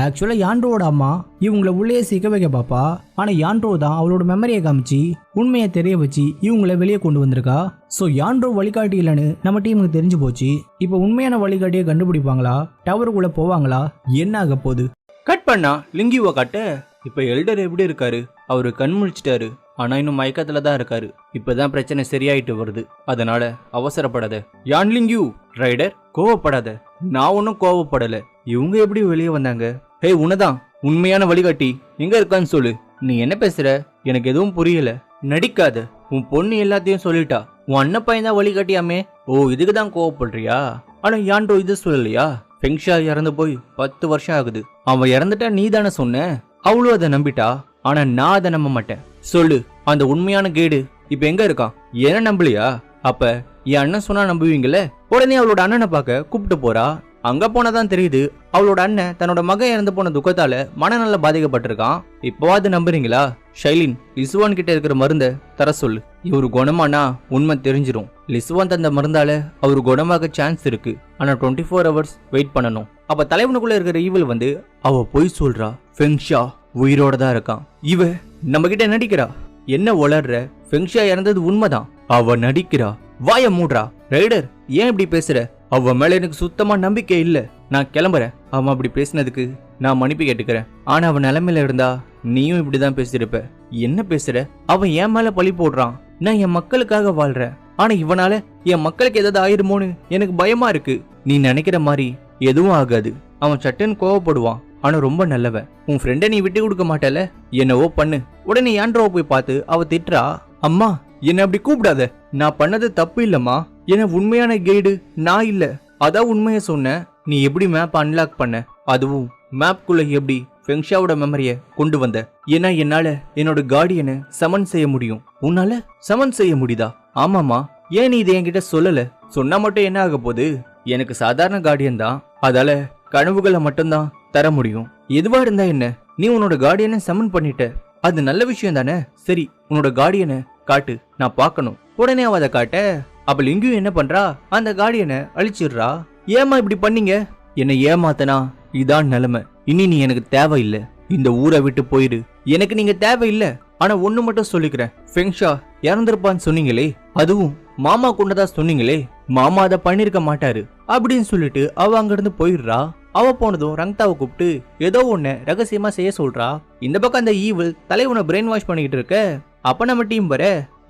ஆக்சுவலா யாண்ட்ரோட அம்மா இவங்களை உள்ளே சிக்க வைக்க பாப்பா. ஆனா யாண்ட்ரோ தான் அவளோட மெமரியை காமிச்சு உண்மையை தெரிய வச்சு இவங்களை வெளியே கொண்டு வந்திருக்கா. சோ யாண்ட்ரோ வழிகாட்டி இல்லைன்னு நம்ம டீமுக்கு தெரிஞ்சு போச்சு. இப்ப உண்மையான வழிகாட்டியை கண்டுபிடிப்பாங்களா, டவருக்குள்ள போவாங்களா, என்ன ஆக போகுது? கட் பண்ணா லிங்கியூவை காட்ட. இப்ப எல்டர் எப்படி இருக்காரு? அவரு கண் முழிச்சிட்டாரு, ஆனா இன்னும் மயக்கத்துல தான் இருக்காரு. இப்பதான் பிரச்சனை சரியாயிட்டு வருது, அதனால அவசரப்படாத. யான் லிங்கியூ. ரைடர் கோவப்படாத. நான் ஒன்னும் கோவப்படல. இவங்க எப்படி வெளியே வந்தாங்க? ஹே உனதான் உண்மையான வழிகாட்டி எங்க இருக்கான்னு சொல்லு. நீ என்ன பேசுற? எனக்கு எதுவும் புரியல. நடிக்காத. உன் பொண்ணு எல்லாத்தையும் சொல்லிட்டா. உன் அண்ணன் பையன் தான் வழிகாட்டியாமே. ஓ இதுக்குதான் கோவப்படுறியா? ஆனா யான்ட்ரோ இது சொல்லலையா? ஃபெங்ஷா இறந்து போய் 10 வருஷம் ஆகுது. அவன் இறந்துட்டா நீ தானே சொன்ன. அவளும் அதை நம்பிட்டா, ஆனா நான் அதை நம்ப மாட்டேன். சொல்லு, அந்த உண்மையான கேடு இப்ப எங்க இருக்கான்? என்ன நம்பலையா? அப்ப என் அண்ணன் சொன்னா நம்புவீங்கல்ல? உடனே அவளோட அண்ணனை பார்க்க கூப்பிட்டு போறா. அங்க போனதான் தெரியுது அவளோட அண்ணன் தன்னோட மகன் இறந்து போன துக்கத்தால மனநல பாதிக்கப்பட்டிருக்கான். இப்போவாது நம்புறீங்களா? ஷைலின், லிசுவான் கிட்ட இருக்கிற மருந்த தர சொல்லு. இவரு குணமானா உண்மை தெரிஞ்சிரும். லிசுவான் தந்த மருந்தால அவரு குணமாக சான்ஸ் இருக்கு, ஆனா 24 hours வெயிட் பண்ணணும். அப்ப தலைவனுக்குள்ள இருக்கிற ஈவில் வந்து அவ பொய் சொல்றா. ஃபெங்ஷா உயிரோட தான் இருக்கான். இவ நம்ம கிட்ட நடிக்கிறா. என்ன வளர்ற? ஃபெங்ஷா இறந்தது உண்மைதான். அவ நடிக்கிறா. வாய மூடுறா. ரைடர் ஏன் இப்படி பேசுற? அவ மேல எனக்கு சுத்தமா நம்பிக்கை இல்ல. நான் கிளம்புறேன். அவன் அப்படி பேசினதுக்கு நான் மன்னிப்பு கேட்டுக்கிறேன். ஆனா அவன் நிலைமையில இருந்தா நீயும் இப்படிதான் பேசிருப்ப. என்ன பேசுற? அவன் என் மேல பழி போடுறான். நான் என் மக்களுக்காக வாழ்றேன், ஆனா இவனால என் மக்களுக்கு ஏதாவது ஆயிருமோன்னு எனக்கு பயமா இருக்கு. நீ நினைக்கிற மாதிரி எதுவும் ஆகாது. அவன் சட்டுன்னு கோவப்படுவான், ஆனா ரொம்ப நல்லவன். உன் ஃப்ரெண்டை நீ விட்டு கொடுக்க மாட்டல. என்னவோ பண்ணு. உடனே யாண்ட்ரோவை போய் பார்த்து அவ திட்டுறா. அம்மா என்ன அப்படி கூப்பிடாத. நான் பண்ணது தப்பு இல்லம்மா. என்ன உண்மையான கைடு நான் இல்ல. அதான் உண்மையை சொன்ன. நீ எப்படி மேப் அன்லாக் பண்ண? அதுவும் மேப்குள்ள எப்படி ஃபெங்ஷாவோட மெமரிய கொண்டு வந்த? ஏன்னா என்னால என்னோட கார்டியனை சமன் செய்ய முடியும். உன்னால சமன் செய்ய முடியுதா? ஆமாமா. ஏன் நீ இதை என்கிட்ட சொல்லல? சொன்னா மட்டும் என்ன ஆக போகுது? எனக்கு சாதாரண கார்டியன் தான், அதால கனவுகளை மட்டும்தான் தர முடியும். எதுவா இருந்தா என்ன? நீ உன்னோட கார்டியனை சமன் பண்ணிட்ட, அது நல்ல விஷயம் தானே. சரி, உன்னோட கார்டியனை காட்டு, நான் பார்க்கணும். உடனே அவ அதை காட்ட. அப்ப லிங்கியும் என்ன பண்றா? அந்த கார்டியனை அழிச்சிடுறா. ஏமா இப்படி பண்ணீங்க? என்னை ஏமாத்தனா இதான் நிலைமை. இனி நீ எனக்கு தேவையில்லை. இந்த ஊரை விட்டு போயிரு. எனக்கு நீங்க தேவையில்லை. ஆனா ஒண்ணு மட்டும் சொல்லிக்கிறேன். ஃபெங்ஷா இறந்திருப்பான்னு சொன்னீங்களே, அதுவும் மாமா கொண்டதா சொன்னீங்களே. மாமா அதை பண்ணிருக்க மாட்டாரு அப்படின்னு சொல்லிட்டு அவ அங்க இருந்து போயிடுறா. அவ போனதும் ரங்தாவை கூப்பிட்டு ஏதோ ஒண்ணு ரகசியமா செய்ய சொல்றா. இந்த பக்கம் அந்த ஈவில் தலைவனை பிரெயின் வாஷ் பண்ணிக்கிட்டு இருக்க. அப்ப நம்ம டீம் வர.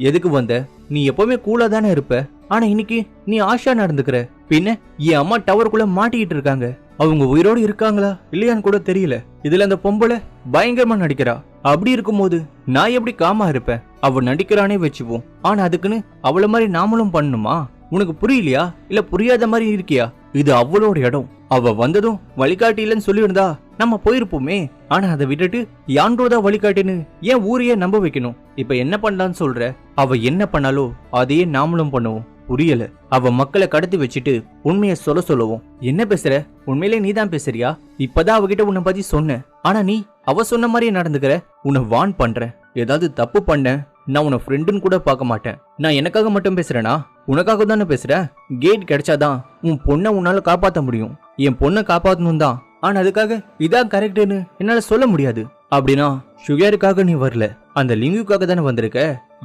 எதுக்கு வந்த? நீ எப்பவுமே கூலா தானே இருப்ப, ஆனா இன்னைக்கு நீ ஆஷா நடந்துக்கிற. பின்ன என் அம்மா டவருக்குள்ள மாட்டிக்கிட்டு இருக்காங்க. அவங்க உயிரோடு இருக்காங்களா இல்லையான்னு கூட தெரியல. இதுல அந்த பொம்பளை பயங்கரமா நடிக்கிறா. அப்படி இருக்கும்போது நான் எப்படி காமா இருப்பேன்? அவ நடிக்கிறானே வச்சுப்போம், ஆனா அதுக்குன்னு அவளை மாதிரி நாமளும் பண்ணணுமா? உனக்கு புரியலையா? இல்ல புரியாத மாதிரி இருக்கியா? இது அவளோட இடம். அவ வந்ததும் வழிகாட்டி இல்லைன்னு சொல்லியிருந்தா நம்ம போயிருப்போமே. ஆனா அதை விட்டுட்டு யாண்ட்ரோதான் வழிகாட்டின்னு ஏன் ஊரையே நம்ப வைக்கணும்? இப்ப என்ன பண்ணலான்னு சொல்ற? அவ என்ன பண்ணாலோ அதையே நாமளும் பண்ணுவோம். புரியல? அவ மக்களை கடத்தி வச்சுட்டு உண்மையை சொல்லுவோம். என்ன பேசுற? உண்மையிலே நீ தான் பேசுறியா? இப்பதான் அவகிட்ட உன்னை பத்தி சொன்ன, ஆனா நீ அவ சொன்ன மாதிரியே நடந்துக்கிற. உன்னை வான் பண்றேன். ஏதாவது தப்பு பண்ண நான் உன்னை ஃப்ரெண்டுன்னு கூட பார்க்க மாட்டேன். நான் எனக்காக மட்டும் பேசுறேனா? உனக்காக தானே பேசுற. கேட் கிடைச்சாதான் உன் பொண்ணை உன்னால காப்பாற்ற முடியும். என் பொண்ணை காப்பாற்றணும் தான், ஆனா அதுக்காக இதான் கரெக்ட்னு என்னால சொல்ல முடியாது. அப்படின்னா சுகருக்காக நீ வரல, அந்த லிங்குக்காக தானே வந்திருக்க.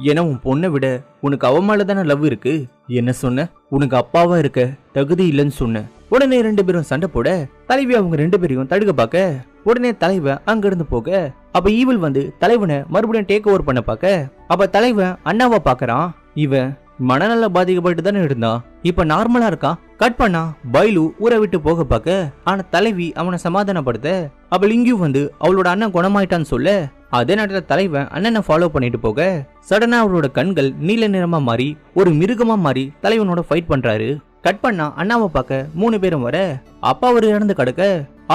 ஏன்னா உன் பொண்ணை விட உனக்கு அவ மேல தானே லவ் இருக்கு. என்ன சொன்ன? உனக்கு அப்பாவா இருக்க தகுதி இல்லைன்னு சொன்ன. உடனே 2 பேரும் சண்டை போட தலைவி அவங்க 2 பேரையும் தடுக்க பார்க்க. உடனே தலைவன் அங்க இருந்து போக அப்ப ஈவில் வந்து தலைவனை மறுபடியும் டேக் ஓவர் பண்ண பார்க்க. அப்ப தலைவன் அண்ணாவை பாக்குறான். இவன் மனநல பாதிக்கப்பட்டு தானே இருந்தான், இப்ப நார்மலா இருக்கான். கட் பண்ணா பைலு ஊரை விட்டு போக பார்க்க. ஆனா தலைவி அவனை சமாதானப்படுத்த. அப்ப லிங்கியூ வந்து அவளோட அண்ணன் குணமாயிட்டான்னு சொல்ல. அதே நேரத்துல தலைவன் அண்ணனை ஃபாலோ பண்ணிட்டு போக சடனா அவளோட கண்கள் நீல நிறமா மாறி ஒரு மிருகமா மாறி தலைவனோட ஃபைட் பண்றாரு. கட் பண்ணா அண்ணாவை பார்க்க 3 பேரும் வர. அப்பா அவரு இறந்து கிடக்க.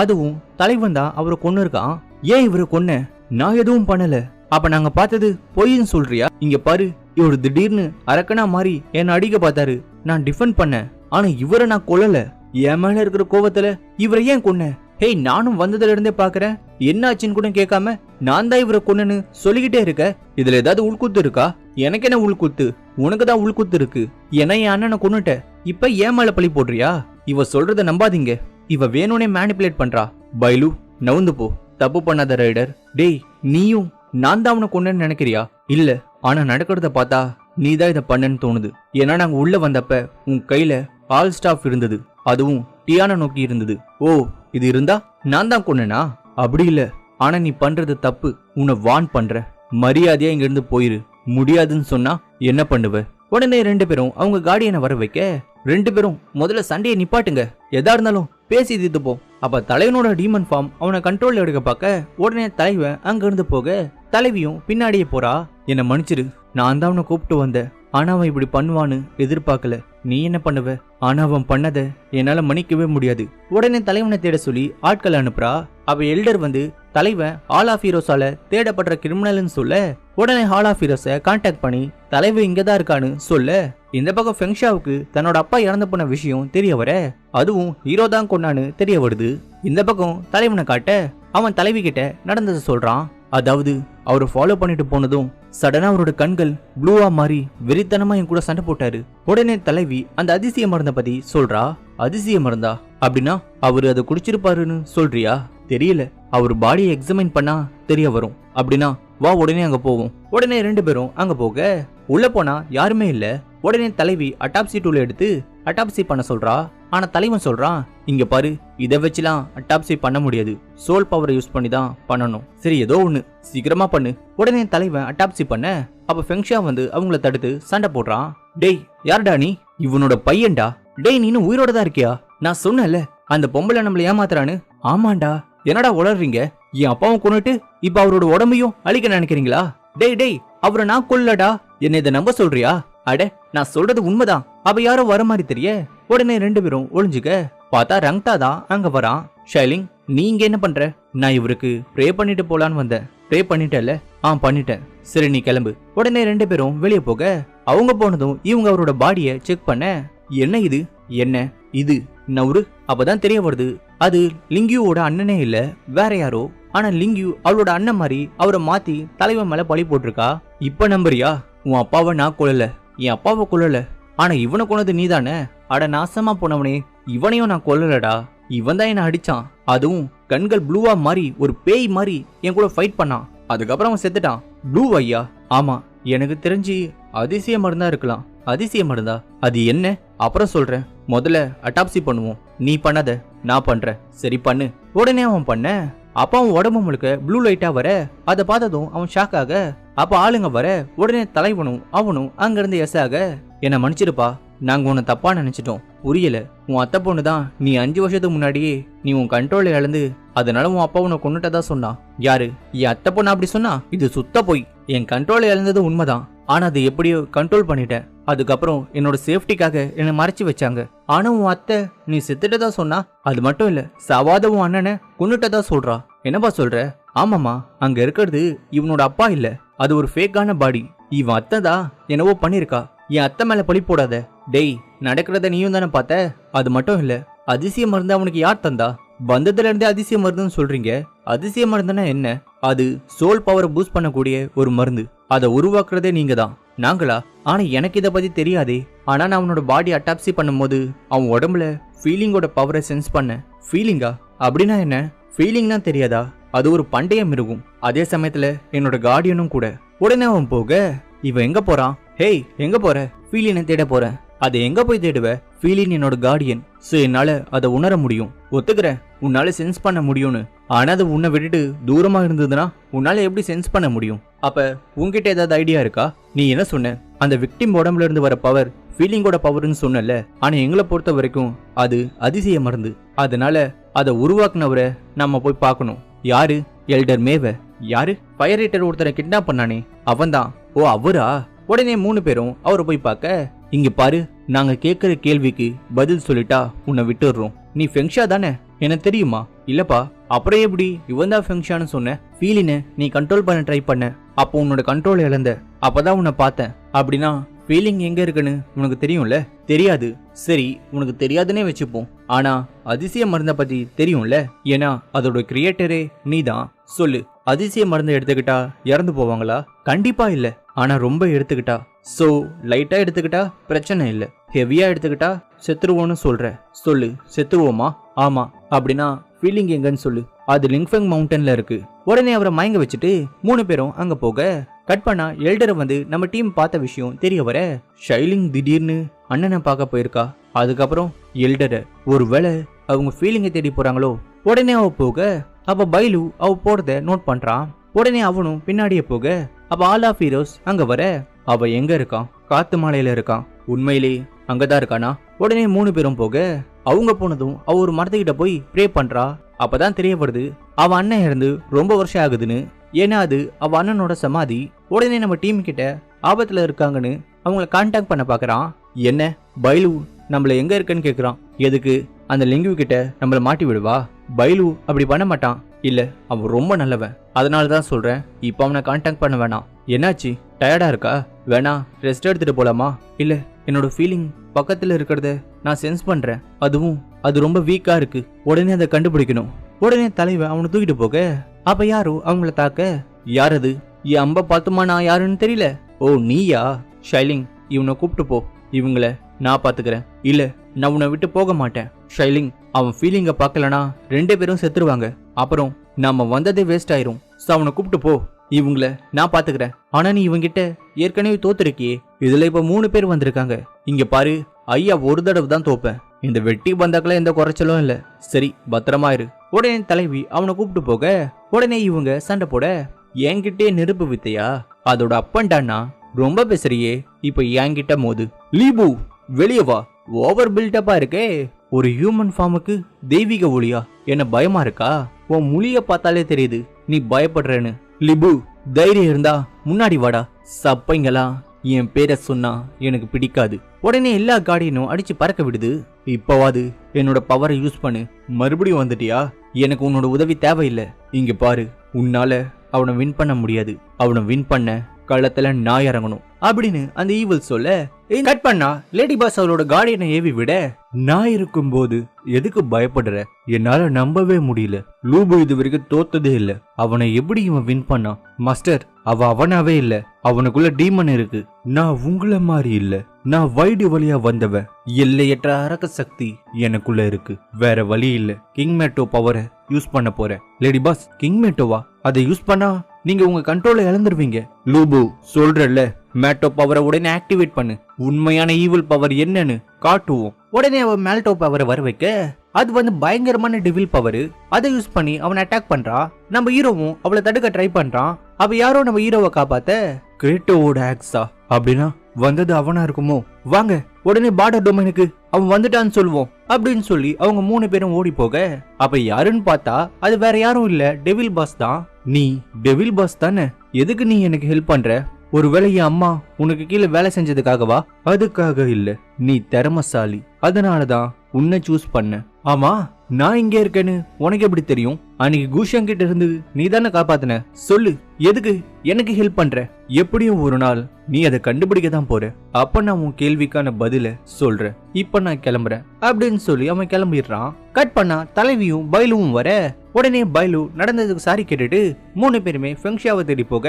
அதுவும் தலைவன் தான் அவரை கொன்னு இருக்கான். ஏன் இவரை கொன்ன? நான் எதுவும் பண்ணல. அப்ப நாங்க பார்த்தது பொய்ன்னு சொல்றியா? இங்க பாரு, இவரு திடீர்னு அரக்கனா மாறி என்ன அடிக்க பார்த்தாரு. நான் டிஃபெண்ட் பண்ண, ஆனா இவரை நான் கொல்லல. என் மேல இருக்கிற கோவத்துல இவரை ஏன் கொன்ன? ஹே, நானும் வந்ததுல இருந்தே பாக்குறேன். என்ன ஆச்சுன்னு கூட கேட்காம நான் தான் இவரை கொன்னேன்னு சொல்லிக்கிட்டே இருக்க. இதுல ஏதாவது உள்குத்து இருக்கா? எனக்கு என்ன உள்குத்து? உனக்கு தான் உள்குத்து இருக்கு. ஏன்னா என் அண்ணனை கொன்னுட்ட, இப்ப ஏன் மேல பழி போடுறியா? இவ சொல்றத நம்பாதீங்க, இவ வேணும்னே மேனிபுலேட் பண்றா. பைலு நவுந்து போ, தப்பு பண்ணாத ரைடர். டேய் நீயும் நான் தான் அவனை கொன்னேன்னு நினைக்கிறியா? இல்ல, ஆனா நடக்கிறத பார்த்தா நீ தான் இதை பண்ணன்னு தோணுது. ஏன்னா நாங்க உள்ள வந்தப்ப உன் கையில ஆல் ஸ்டாஃப் இருந்தது, அதுவும் டியானா நோக்கி இருந்தது. ஓ, இது இருந்தா நான் தான் கொன்னேனா? அப்படி இல்ல, ஆனா நீ பண்றது தப்பு. உன்னை வான் பண்ற, மரியாதையா இங்க இருந்து போயிரு. முடியாதுன்னு சொன்னா என்ன பண்ணுவ? உடனே 2 பேரும் அவங்க கார்டியனை வர வைக்க, 2 பேரும் முதல்ல சண்டையை நிப்பாட்டுங்க, எதா இருந்தாலும் பேசி தீர்த்துப்போம். அப்ப தலைவனோட டீமன் ஃபார்ம் அவனை கண்ட்ரோல்ல எடுக்க பார்க்க, உடனே தலைவன் அங்க இருந்து போக தலைவியும் பின்னாடியே போறா. என்ன மன்னிச்சிரு, நான் தான் அவனை கூப்பிட்டு வந்தேன், ஆனா அவன் இப்படி பண்ணுவான்னு எதிர்பார்க்கல. நீ என்ன பண்ணுவ? ஆனா அவன் பண்ணத என்னால மன்னிக்கவே முடியாது. உடனே தலைவனை தேட சொல்லி ஆட்களை அனுப்புறா. அவ எல்டர் வந்து தலைவன் ஹால் ஆஃப் ஹீரோஸால தேடப்படுற கிரிமினல்னு சொல்ல, உடனே ஹால் ஆஃப் ஹீரோஸை கான்டாக்ட் பண்ணி தலைவன் இங்கதான் இருக்கான்னு சொல்ல, இந்த பக்கம் ஃபெங்ஷாவுக்கு தன்னோட அப்பா இறந்து போன விஷயம் தெரிய வர, அதுவும் ஹீரோ தான் கொண்டான்னு தெரிய வருது. இந்த பக்கம் தலைவனை காட்ட அவன் தலைவி கிட்ட நடந்ததை சொல்றான். அதாவது அவரை ஃபாலோ பண்ணிட்டு போனதும் சடனா அவரோட கண்கள் ப்ளூவா மாறி வெறித்தனமா என் கூட சண்டை போட்டாரு. உடனே தலைவி அந்த அதிசய மருந்த பத்தி சொல்றா. அதிசய மருந்தா? அப்படின்னா அவரு அதை குடிச்சிருப்பாருன்னு சொல்றியா? தெரியல, அவர் பாடியை எக்ஸாமின் பண்ணா தெரிய வரும். அப்படின்னா வா, உடனே அங்க போவோம். உடனே 2 பேரும் அங்க போக, உள்ள போனா யாருமே இல்ல. உடனே தலைவி அட்டாப்சி டூல எடுத்து அட்டாப்சி பண்ண சொல்றா. ஆனா தலைவன் சொல்றான், இங்க பாரு, இதை வச்சுலாம் அட்டாப்சி பண்ண முடியாது, சோல் பவரை யூஸ் பண்ணி தான் பண்ணணும். சரி, ஏதோ ஒண்ணு சீக்கிரமா பண்ணு. உடனே தலைவன் அட்டாப்சி பண்ண, அப்ப ஃபெங்ஷா வந்து அவங்கள தடுத்து சண்டை போடுறான். டேய் யார்டா நீ? இவனோட பையன்டா. டேய் நீ இன்னும் உயிரோட தான் இருக்கியா? நான் சொன்னேன்ல அந்த பொம்பளை நம்மள ஏமாத்துறான்னு. ஆமாண்டா. என்னடா உளறீங்க? என் அப்பாவும் கொன்னுட்டு இப்ப அவரோட உடம்பையும் அழிக்க நினைக்கிறீங்களா? டேய் டேய், அவரை நான் கொல்லடா. என்ன இதை நம்ப சொல்றியா? அட, நான் சொல்றது உண்மைதான். அவ யாரோ வர மாதிரி தெரிய. உடனே 2 பேரும் ஒளிஞ்சுக்க பார்த்தா ரங்தா தான் அங்க வரான். ஷைலிங், நீ இங்க என்ன பண்ற? நான் இவருக்கு ப்ரே பண்ணிட்டு போலான்னு வந்தேன். ப்ரே பண்ணிட்டல? பண்ணிட்டேன். சரி நீ கிளம்பு. உடனே 2 பேரும் வெளியே போக, அவங்க போனதும் இவங்க அவரோட பாடியை செக் பண்ண, என்ன இது? என்ன இது? நவுரு. அப்பதான் தெரிய வருது, அது லிங்கியோட அண்ணனே இல்ல, வேற யாரோ. ஆனா லிங்கியூ அவளோட அண்ணன் மாதிரி அவரை மாத்தி தலைவன் மேல பழி போட்டிருக்கா. இப்ப நம்புறியா? உன் அப்பாவை நான் கொல்லல, என் அப்பாவை கொல்லல, ஆனா இவனை கொன்னது நீதானே? அட நாசமா போனவனே, இவனையும் நான் கொல்லலடா. இவன் தான் என்ன அடிச்சான், அதுவும் கண்கள் ப்ளூவா மாறி ஒரு பேய் மாதிரி என் கூட ஃபைட் பண்ணான். அதுக்கப்புறம் அவன் செத்துட்டான். ப்ளூ ஐயா? ஆமா, எனக்கு தெரிஞ்சு அதிசய மருந்தா இருக்கலாம். அதிசய மருந்தா? அது என்ன? அப்புறம் சொல்றேன், முதல்ல அட்டாப்சி பண்ணுவோம். நீ பண்ணாத, நான் பண்றேன். சரி பண்ணு. உடனே அவன் பண்ண, அப்ப அவன் உடம்பு முழுக்க ப்ளூ லைட்டா வர, அதை பார்த்ததும் அவன் ஷாக் ஆக, அப்ப ஆளுங்க வர, உடனே தலைவனும் அவனும் அங்கிருந்து எஸ் ஆக, என்ன மன்னிச்சிருப்பா, நாங்க உன்னை தப்பா நினைச்சிட்டோம், புரியல. உன் அத்தை பொண்ணு தான் நீ 5 வருஷத்துக்கு முன்னாடியே நீ உன் கண்ட்ரோல இழந்து, அதனால உன் அப்பா உன்னை கொண்டுட்டதா சொன்னான். யாரு? என் அத்தை பொண்ணு அப்படி சொன்னா? இது சுத்த போய். என் கண்ட்ரோல இழந்தது உண்மைதான், ஆனா அது எப்படியோ கண்ட்ரோல் பண்ணிட்டேன். அதுக்கப்புறம் என்னோட சேஃப்டிக்காக என்னை மறைச்சு வச்சாங்க. ஆனா உன் அத்தை நீ செத்துட்டதா சொன்னா? அது மட்டும் இல்ல, சவாத உன் அண்ணனை கொன்னுட்டதா சொல்றா. என்னப்பா சொல்ற? ஆமாமா, அங்க இருக்கிறது இவனோட அப்பா இல்ல, அது ஒரு ஃபேக்கான பாடி. இவன் அத்தை தான் என்னவோ பண்ணிருக்கா. என் அத்தை மேல பழி போடாத. டேய், நடக்கிறத நீயும் தானே பார்த்த? அது மட்டும் இல்ல, அதிசய மருந்து அவனுக்கு யார் தந்தா? வந்ததுல இருந்தே அதிசய மருந்துன்னு சொல்றீங்க. அதிசய மருந்துன்னா என்ன? அது சோல் பவரை பூஸ்ட் பண்ணக்கூடிய ஒரு மருந்து. அதை உருவாக்குறதே நீங்க தான். நாங்களா? ஆனா எனக்கு இதை பத்தி தெரியாதே. ஆனா நான் அவனோட பாடி அட்டாப்சி பண்ணும்போது அவன் உடம்புல ஃபீலிங்கோட பவரை சென்ஸ் பண்ண. ஃபீலிங்கா? அப்படின்னா என்ன? ஃபீலிங்னா தெரியாதா? அது ஒரு பண்டைய மிருகம், அதே சமயத்துல என்னோட கார்டியனும் கூட. உடனே அவன் போக, இவன் எங்க போறான்? ஹேய், எங்க போற? ஃபீலினை தேட போறேன். அதை எங்க போய் தேடுவ? ஃபீலின் என்னோட கார்டியன், சோ என்னால அதை உணர முடியும். ஒத்துக்கிறேன், உன்னால சென்ஸ் பண்ண முடியும்னு. ஆனா அது உன்னை விட்டுட்டு தூரமா இருந்ததுன்னா உன்னால எப்படி சென்ஸ் பண்ண முடியும்? அப்ப உன்கிட்ட ஏதாவது ஐடியா இருக்கா? நீ என்ன சொன்ன? அந்த விக்டிம் உடம்புல இருந்து வர பவர் ஃபீலிங்கோட பவர்னு சொன்னல. ஆனா எங்களை பொறுத்த வரைக்கும் அது அதிசய மருந்து. அதனால அதை உருவாக்குனவரை நம்ம போய் பார்க்கணும். யாரு? எல்டர் மேவ. யாரு? ஃபயர் ரைட்டர் ஒருத்தரை கிட்னாப் பண்ணானே, அவன்தான். ஓ, அவரா? உடனே 3 பேரும் அவரை போய் பார்க்க, இங்க பாரு, நாங்க கேட்கிற கேள்விக்கு பதில் சொல்லிட்டா உன்னை விட்டுடுறோம். நீ ஃபெங்ஷா தானே? எனக்கு தெரியுமா? இல்லப்பா. அப்புறம் எப்படி இவன் தான் ஃபெங்ஷான்னு சொன்ன? ஃபீலினை நீ கண்ட்ரோல் பண்ண ட்ரை பண்ண, அப்போ உன்னோட கண்ட்ரோல் இழந்த, அப்பதான் உன்னை பார்த்தேன். அப்படின்னா ஃபீலிங் எங்க இருக்குன்னு உனக்கு தெரியும்ல? தெரியாது. சரி, உனக்கு தெரியாதுன்னே வச்சுப்போம். ஆனா அதிசய மருந்த பத்தி தெரியும்ல? ஏன்னா அதோட கிரியேட்டரே நீ தான். சொல்லு, அதிசய மருந்து எடுத்துக்கிட்டா இறந்து போவாங்களா? கண்டிப்பா இல்ல. ஆனா ரொம்ப எடுத்துக்கிட்டா, சோ லைட்டா எடுத்துக்கிட்டா பிரச்சனை இல்ல, ஹெவியா எடுத்துக்கிட்டா செத்துருவோன்னு சொல்ற. சொல்லு, செத்துருவோமா? ஆமா. அப்படின்னா ஃபீலிங் எங்கன்னு சொல்லு. அது லிங்ஃபெங் மவுண்டன்ல இருக்கு. உடனே அவரை மயங்க வச்சுட்டு 3 பேரும் அங்க போக கட் பண்ணா எல்டரை வந்து நம்ம டீம் பார்த்த விஷயம் தெரிய வர ஷைலிங் திடீர்னு அண்ணனை பார்க்க போயிருக்கா. அதுக்கப்புறம் எல்டரை ஒருவேளை அவங்க ஃபீலிங்கை தேடி போறாங்களோ. உடனே அவ போக அப்ப பைலு அவ போறத நோட் பண்றான். உடனே அவனும் பின்னாடியே போக அப்ப ஆல் ஆஃப் ஹீரோஸ் அங்க வர அவ எங்க இருக்கான்? காத்து மாலையில இருக்கான். உண்மையிலே அங்கதான் இருக்கானா? உடனே 3 பேரும் போக அவங்க போனதும் அவ ஒரு மரத்துக்கிட்ட போய் ப்ரே பண்றா. அப்பதான் தெரிய வருது அவ அண்ணன் இறந்து ரொம்ப வருஷம் ஆகுதுன்னு. ஏன்னா அது அவ அண்ணனோட சமாதி. உடனே நம்ம டீம் கிட்ட ஆபத்துல இருக்காங்கன்னு அவங்கள கான்டாக்ட் பண்ண பாக்குறான். என்ன பைலு நம்மள எங்க இருக்குன்னு கேக்குறான். எதுக்கு? அந்த லிங்கு கிட்ட நம்மள மாட்டி விடுவா? பைலு அப்படி பண்ண மாட்டான். இல்ல, அவன் ரொம்ப நல்லவன். அதனாலதான் சொல்றேன், இப்ப அவனை கான்டாக்ட் பண்ண வேணாம். என்னாச்சு? டயர்டா இருக்கா? வேணா ரெஸ்ட் எடுத்துட்டு போலாமா? இல்ல, என்னோட ஃபீலிங் பக்கத்துல இருக்கிறத நான் சென்ஸ் பண்றேன். அதுவும் அது ரொம்ப வீக்கா இருக்கு. உடனே அதை கண்டுபிடிக்கணும். உடனே தலைவன் அவனை தூக்கிட்டு போக அப்ப யாரோ அவங்கள தாக்க. யாரது? என் அம்ப பார்த்துமா நான் யாருன்னு தெரியல. ஓ நீயா? ஷைலிங், இவனை கூப்பிட்டு போ. இவங்கள நான் பாத்துக்கிறேன். இல்ல, நான் உன்னை விட்டு போக மாட்டேன். ஷைலிங், அவன் ஃபீலிங்க பார்க்கலனா 2 பேரும் செத்துருவாங்க. அப்புறம் நாம வந்ததே வேஸ்ட் ஆயிரும். அவனை கூப்பிட்டு போ. இவங்கள நான் பாத்துக்கிறேன். ஆனா நீ இவங்கிட்ட ஏற்கனவே தோத்துருக்கியே. இதுல இப்ப 3 பேர் வந்திருக்காங்க. இங்க பாரு, ஐயா ஒரு தடவை தான் தோப்பேன். இந்த வெட்டி பந்தாக்கெல்லாம் எந்த குறைச்சலும் இல்ல. சரி, பத்திரமா இரு. உடனே தலைவி அவனை கூப்பிட்டு போக உடனே இவங்க சண்டை போட. என்கிட்டே நெருப்பு வித்தையா? அதோட அப்பன்டானா? ரொம்ப பேசுறியே, இப்ப என்கிட்ட மோது. லீபு வெளியே வா. ஓவர் பில்டப்பா இருக்கே. ஒரு ஹியூமன் ஃபார்முக்கு தெய்வீக ஒளியா? என்ன பயமா இருக்கா? உன் மொழிய பார்த்தாலே தெரியுது நீ பயப்படுறேன்னு. லிபு, தைரியம் இருந்தா முன்னாடி வாடா. சப்பைங்களா என் பேரை சொன்னா எனக்கு பிடிக்காது. உடனே எல்லா கார்டியனும் அடிச்சு பறக்க விடுது. இப்பவாது என்னோட பவரை யூஸ் பண்ணு. மறுபடியும் வந்துட்டியா? எனக்கு உன்னோட உதவி தேவையில்லை. இங்க பாரு, உன்னால அவனை வின் பண்ண முடியாது. அவனை வின் பண்ண களத்துல நான் இறங்கணும் அப்படின்னு அந்த ஈவில் சொல்ல கட் பண்ணா லேடி பாஸ் அவளோட கார்டியனை ஏவி விட, நான் இருக்கும் போது எதுக்கு பயப்படுற? என்னால நம்பவே முடியல. லூபு இது வரைக்கும் தோத்ததே இல்ல. அவனை எப்படி இவன் வின் பண்ணான்? மாஸ்டர், அவனாவே இல்ல. அவனுக்குள்ள டீமன் இருக்கு. நான் உங்களை மாதிரி இல்ல. நான் வைடு வழியா வந்தவன். எல்லையற்ற அரக்க சக்தி எனக்குள்ள இருக்கு. வேற வழி இல்ல. கிங் மேட்டோ பவரை யூஸ் பண்ண போறேன். லேடி பாஸ், கிங் மேட்டோவா? அதை யூஸ் பண்ணா நீங்க உங்க கண்ட்ரோலை இழந்துருவீங்க. லூபு சொல்றல்ல, மேட்டோ பவரை உடனே ஆக்டிவேட் பண்ணு. உண்மையான ஈவில் பவர் என்னன்னு காட்டுவோம். உடனே அவன் மேல்டோ பவரை வர வைக்க அது பயங்கரமான டிவில் பவர். அதை யூஸ் பண்ணி அவனை அட்டாக் பண்றா. நம்ம ஹீரோவும் அவளை தடுக்க ட்ரை பண்றான். அப்ப யாரோ நம்ம ஹீரோவை காப்பாத்த கிரேட்டோவோட ஆக்ஸா? அப்படின்னா வந்தது அவனா இருக்குமோ? வாங்க உடனே பார்டர் டொமைனுக்கு அவன் வந்துட்டான்னு சொல்லுவோம் அப்படின்னு சொல்லி அவங்க 3 பேரும் ஓடி போக அப்ப யாருன்னு பார்த்தா அது வேற யாரும் இல்ல, டெவில் பாஸ் தான். நீ டெவில் பாஸ் தானே? எதுக்கு நீ எனக்கு ஹெல்ப் பண்ற? ஒருவேளை என் அம்மா உனக்கு கீழே வேலை செஞ்சதுக்காகவா? அதுக்காக இல்ல, நீ திறமசாலி, அதனாலதான் உன்னை சூஸ் பண்ண. ஆமா, நான் இங்க இருக்கேன்னு உனக்கு எப்படி தெரியும்? அன்னைக்கு கூஷன் கிட்ட இருந்து நீ தானே காப்பாத்தின. சொல்லு, எதுக்கு எனக்கு ஹெல்ப் பண்ற? எப்படியும் ஒரு நாள் நீ அதை கண்டுபிடிக்க தான் போற. அப்ப நான் உன் கேள்விக்கான பதில சொல்றேன். இப்ப நான் கிளம்புறேன் அப்படின்னு சொல்லி அவன் கிளம்பிடுறான். கட் பண்ணா தலைவியும் பைலுவும் வர உடனே பைலு நடந்ததுக்கு சாரி கேட்டுட்டு 3 பேருமே ஃபெங்ஷாவை தேடி போக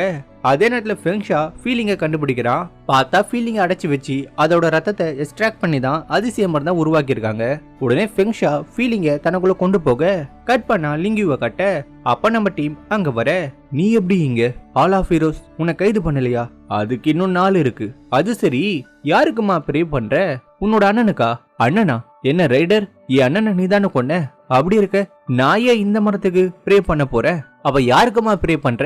அதே நேரத்துல ஃபெங்ஷா ஃபீலிங்கை கண்டுபிடிக்கிறான். பார்த்தா ஃபீலிங்கை அடைச்சு வச்சு அதோட ரத்தத்தை எக்ஸ்ட்ராக்ட் பண்ணி தான் அதிசய மருந்தை உருவாக்கி இருக்காங்க. உடனே ஃபெங்ஷா ஃபீலிங்கை தனக்குள்ள கொண்டு போக கட் பண்ணா லிங்கியூவை கட்ட அப்ப நம்ம டீம் அங்க வர. நீ எப்படி இங்க? ஆல் ஆஃப் ஹீரோஸ் உன்னை கைது பண்ணலையா? அதுக்கு இன்னும் 4 இருக்கு. அது சரி, யாருக்குமா ப்ரே பண்ற? உன்னோட அண்ணனுக்கா? அண்ணனா? என்ன ரைடர், என் அண்ணனை நீதானே கொன்ன? அப்படி இருக்க நான் ஏன் இந்த மரத்துக்கு ப்ரே பண்ண போற? அவ யாருக்குமா ப்ரே பண்ற?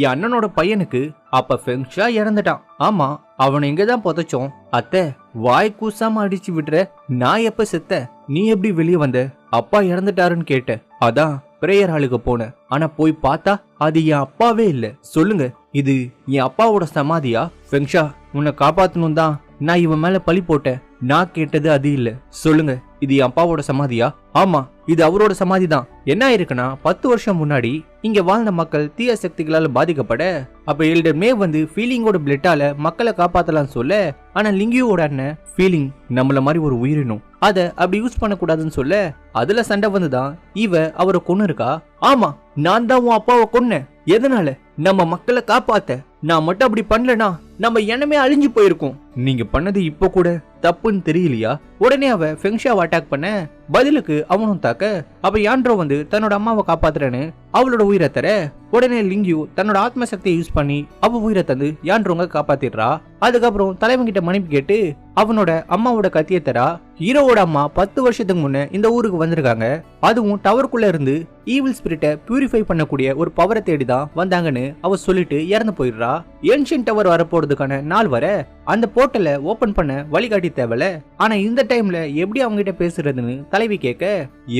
என் அண்ணனோட பையனுக்கு. அப்ப ஃபெங்ஷா இறந்துட்டான். ஆமா, அவனை இங்கதான் புதைச்சோம். அத்தை, வாய் கூசாம அடிச்சு விடுற. நான் எப்ப செத்த? நீ எப்படி வெளியே வந்த? அப்பா இறந்துட்டாருன்னு கேட்ட. அதான் பிரேயர் ஹாலுக்கு போன. ஆனா போய் பார்த்தா அது என் அப்பாவே இல்ல. சொல்லுங்க, இது என் அப்பாவோட சமாதியா? ஃபெங்ஷா, உன்னை காப்பாத்தணும் தான் நான் இவன் மேல பழி போட்டேன். நான் கேட்டது அது இல்ல. சொல்லுங்க, இது என் அப்பாவோட சமாதியா? ஆமா, இது அவரோட சமாதி தான். என்ன ஆயிருக்குன்னா 10 வருஷம் முன்னாடி இங்க வாழ்ந்த மக்கள் தீய சக்திகளால பாதிக்கப்பட அப்ப எல்டர் மே ஃபீலிங்கோட பிளட்டால மக்களை காப்பாத்தலாம் சொல்ல, ஆனா லிங்கியோட அண்ணன் ஃபீலிங் நம்மள மாதிரி ஒரு உயிரினம். அத அப்படி யூஸ் பண்ணக்கூடாதுன்னு சொல்ல அதுல சண்டை வந்துதான் இவ அவரை கொன்னு இருக்கா. ஆமா, நான் தான் உன் அப்பாவை கொன்னேன். எதனால? நம்ம மக்களை காப்பாத்த. நான் மட்டும் அப்படி பண்ணலனா நம்ம எண்ணமே அழிஞ்சு போயிருக்கும். நீங்க பண்ணது இப்ப கூட தப்புன்னு தெரியலையா? உடனே அவ ஃபெங்ஷாவை அட்டாக் பண்ண பதிலுக்கு அவனும் தாக்க. அப்ப யான்ட்ரோ வந்து தன்னோட அம்மாவை காப்பாத்துறேன்னு அவளோட உயிரை தர உடனே லிங்யூ தன்னோட ஆத்ம சக்தியை யூஸ் பண்ணி அவ உயிரை தந்து யான்ட்ரோங்க காப்பாத்திடுறா. அதுக்கப்புறம் தலைவன் கிட்ட மன்னிப்பு கேட்டு அவனோட அம்மாவோட கத்தியை தரா. ஹீரோவோட அம்மா 10 வருஷத்துக்கு முன்ன இந்த ஊருக்கு வந்திருக்காங்க. அதுவும் டவருக்குள்ள இருந்து ஈவில் ஸ்பிரிட்டை பியூரிஃபை பண்ணக்கூடிய ஒரு பவரை தேடி தான் வந்தாங்கன்னு அவ சொல்லிட்டு இறந்து போயிடுறா. ஏன்ஷியன் டவர் வரப்போறதுக்கான நாள் வர அந்த போர்ட்டலை ஓபன் பண்ண வழிகாட்டி தேவல. ஆனா இந்த டைம்ல எப்படி அவங்க கிட்ட பேசுறதுன்னு தலைவி கேட்க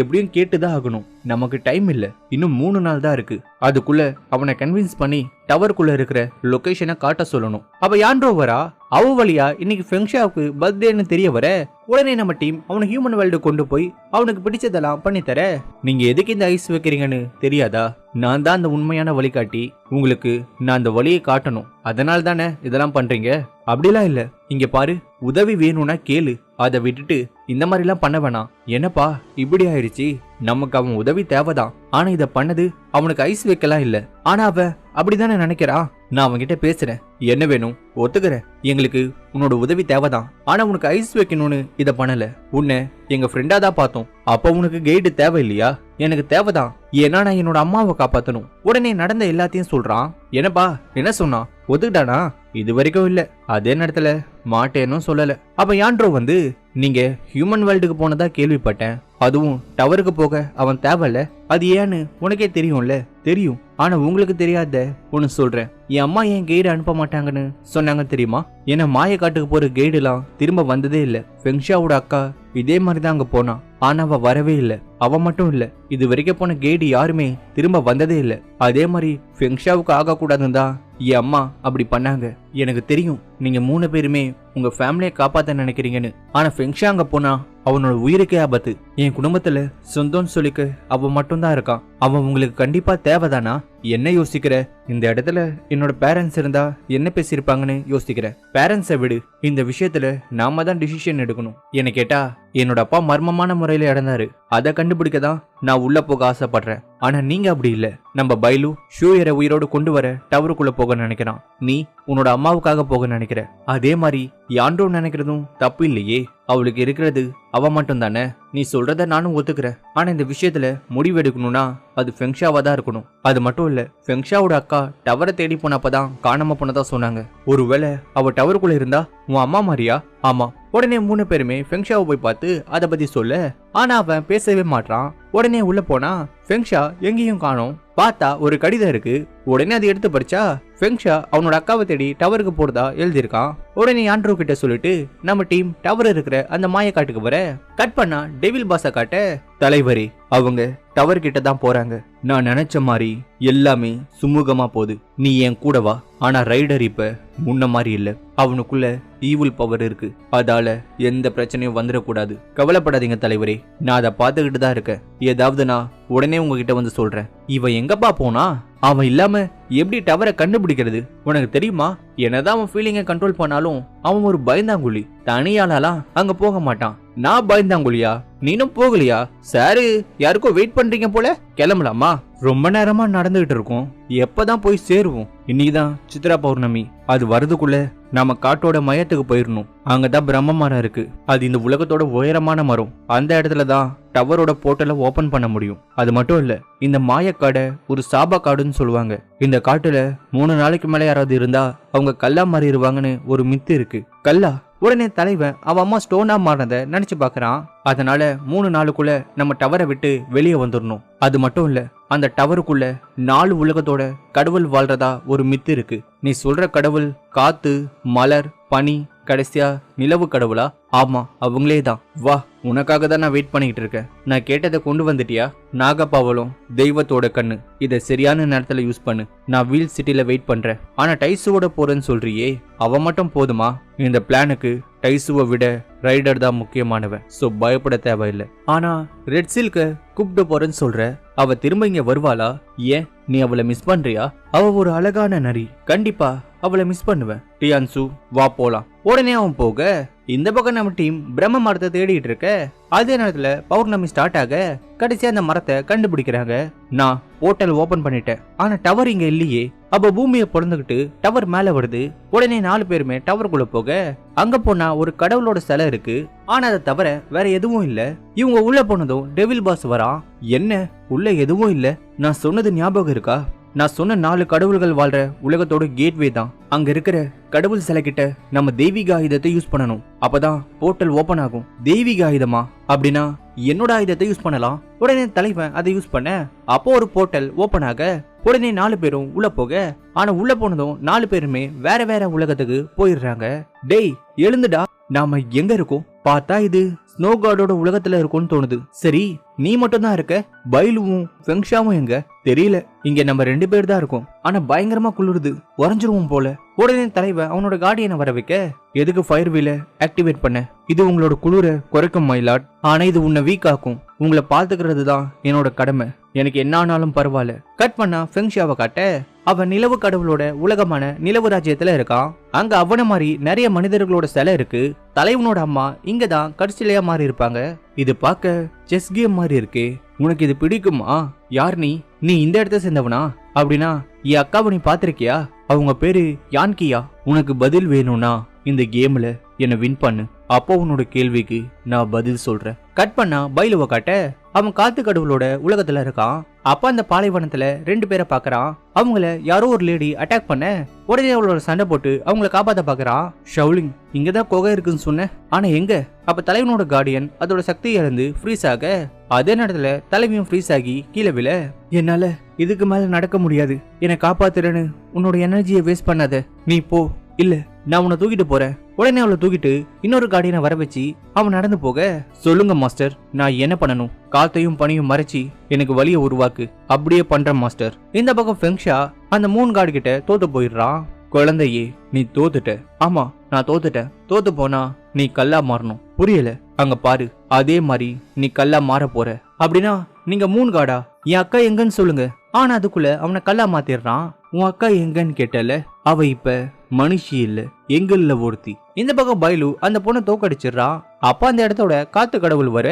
எப்படியும் கேட்டுதான் ஆகணும். நமக்கு டைம் இல்ல, இன்னும் 3 நாள் தான் இருக்கு. அதுக்குள்ள அவனை கன்வின்ஸ் பண்ணி டவருக்குள்ள இருக்கிற லொகேஷனை காட்ட சொல்லணும். அப்ப யான்ட்ரோ வரா. அவ வழியா இன்னைக்கு ஃபெங்ஷாவுக்கு பர்த்டேன்னு தெரிய வர உடனே நம்ம டீம் அவனை ஹியூமன் வேர்ல்டு கொண்டு போய் அவனுக்கு பிடிச்சதெல்லாம் பண்ணித்தர. நீங்க எதுக்கு இந்த ஐஸ் வைக்கிறீங்கன்னு தெரியாதா? நான் தான் அந்த உண்மையான வழிகாட்டி. உங்களுக்கு நான் அந்த வழியை காட்டணும். அதனால தானே இதெல்லாம் பண்றீங்க. அப்படிலாம் இல்ல, இங்க பாரு, உதவி வேணும்னா கேளு. அதை விட்டுட்டு இந்த மாதிரி எல்லாம் பண்ண வேணாம். என்னப்பா இப்படி ஆயிடுச்சு? நமக்கு அவன் உதவி தேவைதான். ஆனா இத பண்ணது அவனுக்கு ஐஸ் வைக்கலாம் இல்ல. ஆனா அவ அப்படிதானே நினைக்கிறான். நான் அவன்கிட்ட பேசுறேன். என்ன வேணும்? ஒத்துக்கிறேன், எங்களுக்கு உன்னோட உதவி தேவைதான். ஆனா உனக்கு ஐஸ் வைக்கணும்னு இத பண்ணல. உன்னை எங்க ஃப்ரெண்டா தான் பார்த்தோம். அப்ப உனக்கு கைடு தேவை இல்லையா? எனக்கு தேவைதான். ஏன்னா நான் என்னோட அம்மாவை காப்பாத்தணும். உடனே நடந்த எல்லாத்தையும் சொல்றான். என்னப்பா என்ன சொன்னா? ஒத்துக்கிட்டானா? இது வரைக்கும் இல்ல. அதே நேரத்துல மாட்டேன்னு சொல்லல. அப்ப யான்ட்ரோ வந்து நீங்க ஹியூமன் வேர்ல்டுக்கு போனதா கேள்விப்பட்டேன். அதுவும் டவருக்கு போக அவன் தேவையில்ல. அது ஏன்னு உனக்கே தெரியும்ல? தெரியும். ஆனா உங்களுக்கு தெரியாத ஒன்னு சொல்றேன். என் அம்மா என் கைடு அனுப்ப மாட்டாங்கன்னு சொன்னாங்க தெரியுமா? ஏன்னா மாய காட்டுக்கு போற கைடு எல்லாம் திரும்ப வந்ததே இல்ல. ஃபெங்ஷாவோட அக்கா இதே மாதிரிதான் அங்க போனா. ஆனா அவ வரவே இல்ல. அவ மட்டும் இல்ல, இது வரைக்கும் போன கைடு யாருமே திரும்ப வந்ததே இல்ல. அதே மாதிரி ஃபெங்ஷாவுக்கு ஆக கூடாதுன்னு தான் என் அம்மா அப்படி பண்ணாங்க. எனக்கு தெரியும் நீங்க 3 பேருமே உங்க ஃபேமிலியை காப்பாத்த நினைக்கிறீங்கன்னு. ஆனா ஃபெங்ஷா அங்க போனா அவனோட உயிருக்கே ஆபத்து. என் குடும்பத்துல சொந்தம்னு சொல்லிக்க அவ மட்டும் தான் இருக்கான். அவன் உங்களுக்கு கண்டிப்பா தேவைதானா? என்ன யோசிக்கிற? இந்த இடத்துல என்னோட பேரண்ட்ஸ் இருந்தா என்ன பேசியிருப்பாங்கன்னு யோசிக்கிற. பேரண்ட்ஸை விடு, இந்த விஷயத்துல நாம தான் டிசிஷன் எடுக்கணும். என்ன கேட்டா என்னோட அப்பா மர்மமான முறையில இறந்தாரு. அதை கண்டுபிடிக்க தான் நான் உள்ள போக ஆசைப்படுறேன். ஆனா நீங்க அப்படி இல்ல. நம்ம பைலு ஷூயரை உயிரோடு கொண்டு வர டவருக்குள்ள போக நினைக்கிறான். நீ உன்னோட அம்மாவுக்காக போக நினைக்கிற. அதே மாதிரி யான்ட்ரோ நினைக்கிறதும் தப்பு இல்லையே. அவளுக்கு இருக்கிறது அவ மட்டும் தானே. நீ சொல்றத நானும் ஒத்துக்கிறேன். ஆனா இந்த விஷயத்துல முடிவு எடுக்கணும்னா அது ஃபெங்ஷாவா தான் இருக்கணும். அது மட்டும் இல்ல, ஃபெங்ஷாவோட அக்கா டவரை தேடி போனப்பதான் காணாம போனதா சொன்னாங்க. ஒருவேளை அவ டவருக்குள்ள இருந்தா உன் அம்மா மாதிரியா? ஆமா. உடனே 3 பேருமே ஃபெங்ஷாவை போய் பார்த்து அதை பத்தி சொல்ல. ஆனா அவன் பேசவே மாட்டான். உடனே உள்ள போனா ஃபெங்ஷா எங்கேயும் காணோம். பார்த்தா ஒரு கடிதம் இருக்கு. உடனே அதை எடுத்து படிச்சா ஃபெங்ஷா அவனோட அக்காவை தேடி டவருக்கு போறதா எழுதியிருக்கான். உடனே யான்ட்ரோ கிட்ட சொல்லிட்டு நம்ம டீம் டவர் இருக்கிற அந்த மாய காட்டுக்கு வர கட் பண்ணா டெவில் பாஸ காட்ட தலைவரே அவங்க டவர் கிட்ட தான் போறாங்க. நான் நினைச்ச மாதிரி எல்லாமே சுமூகமா போகுது. நீ என் கூட வா. ஆனா ரைடர் இப்ப முன்ன மாதிரி இல்ல. அவனுக்குள்ள ஈவில் பவர் இருக்கு. அதால எந்த பிரச்சனையும் வந்துடக்கூடாது. கவலைப்படாதீங்க தலைவரே, நான் அதை பார்த்துக்கிட்டு தான் இருக்கேன். ஏதாவது நான் உடனே உங்ககிட்ட வந்து சொல்றேன். இவன் எங்கப்பா போனா? அவன் இல்லாம எப்படி டவரை கண்டுபிடிக்கிறது? உனக்கு தெரியுமா? என்னதான் அவன் ஃபீலிங்கை கண்ட்ரோல் பண்ணாலும் அவன் ஒரு பயந்தாங்குழி. தனியாலாம் அங்க போக மாட்டான். நான் பயந்தாங்குழியா? நீனும் போகலையா? சாரு யாருக்கோ வெயிட் பண்றீங்க போல. கிளம்பலாமா? ரொம்ப நேரமா நடந்துகிட்டு இருக்கோம். எப்பதான் போய் சேருவோம்? இன்னைக்குதான் சித்ரா பௌர்ணமி. அது வரதுக்குள்ள நாம காட்டோட மையத்துக்கு போயிடணும். அங்கதான் பிரம்ம மரம் இருக்கு. அது இந்த உலகத்தோட உயரமான மரம். அந்த இடத்துலதான் டவரோட போர்ட்டலை ஓபன் பண்ண முடியும். அது மட்டும் இல்ல, இந்த மாயக்காடை ஒரு சாப காடுன்னு சொல்லுவாங்க. இந்த காட்டுல 3 நாளைக்கு மேல யாராவது இருந்தா அவங்க கல்லா மாறிடுவாங்கன்னு ஒரு மித்து இருக்கு. கல்லா? உடனே தலைவன் அவன் அம்மா ஸ்டோனா மாறினதை நினைச்சு பாக்குறான். அதனால 3 நாளுக்குள்ள நம்ம டவரை விட்டு வெளியே வந்துடணும். அது மட்டும் இல்ல, அந்த டவருக்குள்ள 4 உலகத்தோட கடவுள் வாழ்றதா ஒரு மித்து இருக்கு. நீ சொல்ற கடவுள் காத்து, மலர், பனி, கடைசியா நிலவு கடவுளா? ஆமா, அவங்களே தான். வா, உனக்காக தான் நான் வெயிட் பண்ணிட்டு இருக்கேன். நான் கேட்டதை கொண்டு வந்துட்டியா? நாகப்பாவலும் தெய்வத்தோட கண்ணு. இதை சரியான நேரத்துல யூஸ் பண்ணு. நான் வீல் சிட்டில வெயிட் பண்றேன். ஆனா டைசுவோட போறேன்னு சொல்றியே, அவ மட்டும் போதுமா? இந்த பிளானுக்கு டைசுவை விட ரைடர் தான் முக்கியமானவன். சோ பயப்பட தேவையில்லை. ஆனா ரெட் சில்க கூப்பிட்டு போறேன்னு சொல்ற, அவ திரும்ப இங்க வருவாளா? ஏன் நீ அவளை மிஸ் பண்றியா? அவ ஒரு அழகான நரி. கண்டிப்பா அவளை மிஸ் பண்ணுவேன். டியான்சு வா போலாம். உடனே அவன் போக இந்த பக்கம் நம்ம டீம் பிரம்ம மரத்தை தேடிட்டு இருக்க அதே நேரத்துல பௌர்ணமி ஸ்டார்ட் ஆக கடைசியா அந்த மரத்தை கண்டுபிடிக்கிறாங்க. நான் போர்ட்டல் ஓபன் பண்ணிட்டேன், ஆனா டவர் இங்க இல்லையே. அப்ப பூமியை பொழந்துகிட்டு டவர் மேல வருது. உடனே 4 பேருமே டவருக்குள்ள போக அங்க போனா ஒரு கடவுளோட சிலை இருக்கு, ஆனா அதை தவிர வேற எதுவும் இல்ல. இவங்க உள்ள போனதும் டெவில் பாஸ் வரான். என்ன உள்ள எதுவும் இல்ல, நான் சொன்னது ஞாபகம் இருக்கா? நான் சொன்ன 4 கடவுள்கள் வாழ்ற உலகத்தோட கேட்வே தான். அங்க இருக்கிற கடவுள் சிலை கிட்ட நம்ம தெய்வீக ஆயுதத்தை யூஸ் பண்ணணும், அப்பதான் போர்ட்டல் ஓபன் ஆகும். தெய்வீக ஆயுதமா? அப்படின்னா என்னோட ஆயுதத்தை யூஸ் பண்ணலாம். உடனே தலைவன் அதை யூஸ் பண்ண அப்போ ஒரு போர்ட்டல் ஓபன் ஆக உடனே 4 பேரும் உள்ள போக, ஆனா உள்ள போனதும் 4 பேருமே வேற வேற உலகத்துக்கு போயிடுறாங்க. டேய் எழுந்துடா, நாம எங்க இருக்கோம்? பார்த்தா இது ஸ்னோ கார்டோட உலகத்துல இருக்கும்னு தோணுது. சரி நீ மட்டும் தான் இருக்க, பைலுவும் ஃபெங்ஷாவும் எங்க? தெரியல, இங்க நம்ம 2 பேர் தான் இருக்கோம், ஆனா பயங்கரமா குளிருது, உறைஞ்சிருவோம் போல. உடனே தலைவன் அவனோட கார்டியனை வர வைக்க, எதுக்கு ஃபயர் வீல ஆக்டிவேட் பண்ண? இது உங்களோட குளிர குறைக்கும் மைலாட், ஆனா இது உன்னை வீக் ஆக்கும். உங்களை பாத்துக்கிறது தான் என்னோட கடமை, எனக்கு என்ன ஆனாலும் பரவாயில்ல. கட் பண்ணா ஃபெங்ஷாவை காட்ட அவன் நிலவு கடவுளோட உலகமான நிலவு ராஜ்யத்துல இருக்கான். அங்க அவன மாதிரி நிறைய மனிதர்களோட சிலை இருக்கு. தலைவனோட அம்மா இங்கதான் கடைசிலையா மாறி இருப்பாங்க. இது பார்க்க செஸ் கேம் மாதிரி இருக்கே, உனக்கு இது பிடிக்குமா? யார் நீ? நீ இந்த இடத்த சேர்ந்தவனா? அப்படின்னா என் அக்காவை நீ பாத்திருக்கியா? அவங்க பேரு யான்கியா. உனக்கு பதில் வேணும்னா இந்த கேம்ல என்ன வின் பண்ணு, அப்போ உன்னோட கேள்விக்கு நான் பதில் சொல்றேன். கட் பண்ணா பைலுவ காட்ட அவன் காத்து கடவுளோட உலகத்துல இருக்கான். அப்ப அந்த பாலைவனத்துல 2 பேரை பாக்குறான். அவங்கள யாரோ ஒரு லேடி அட்டாக் பண்ண உடனே அவளோட சண்டை போட்டு அவங்கள காப்பாத்த பாக்குறான். ஷவுலிங் இங்கதான் குகை இருக்குன்னு சொன்ன, ஆனா எங்க? அப்ப தலைவனோட கார்டியன் அதோட சக்தி இழந்து ஃப்ரீஸ் ஆக அதே நேரத்துல தலைவியும் ஃப்ரீஸ் ஆகி கீழே விழ, என்னால இதுக்கு மேல நடக்க முடியாது, என்னை காப்பாத்துறேன்னு உன்னோட எனர்ஜியை வேஸ்ட் பண்ணாத, நீ போ. இல்ல நான் உன்னை தூக்கிட்டு போறேன். உடனே அவளை தூக்கிட்டு இன்னொரு கார்டியனை வர வச்சு அவன் நடந்து போக, சொல்லுங்க மாஸ்டர், நான் என்ன பண்ணணும்? காத்தையும் பனியும் மறைச்சி எனக்கு வழியை உருவாக்கு. அப்படியே பண்றேன் மாஸ்டர். இந்த பக்கம் ஃபெங்ஷா அந்த 3 கார்டு கிட்ட தோத்து போயிடுறான். குழந்தையே நீ தோத்துட்ட. ஆமா நான் தோத்துட்டேன். தோத்து போனா நீ கல்லா மாறணும். புரியல? அங்க பாரு, அதே மாதிரி நீ கல்லா மாற போற. அப்படின்னா நீங்க 3 கார்டா? என் அக்கா எங்கன்னு சொல்லுங்க. ஆனா அதுக்குள்ள அவனை கல்லா மாத்திடுறான். உன் அக்கா எங்கன்னு கேட்டல, அவ இப்ப மனுஷி இல்ல, எங்கல்ல ஒருத்தி. இந்த பக்கம் பைலு அந்த பொண்ணை தோக்கடிச்சிடுறான். அப்ப அந்த இடத்தோட காத்து கடவுள் வர,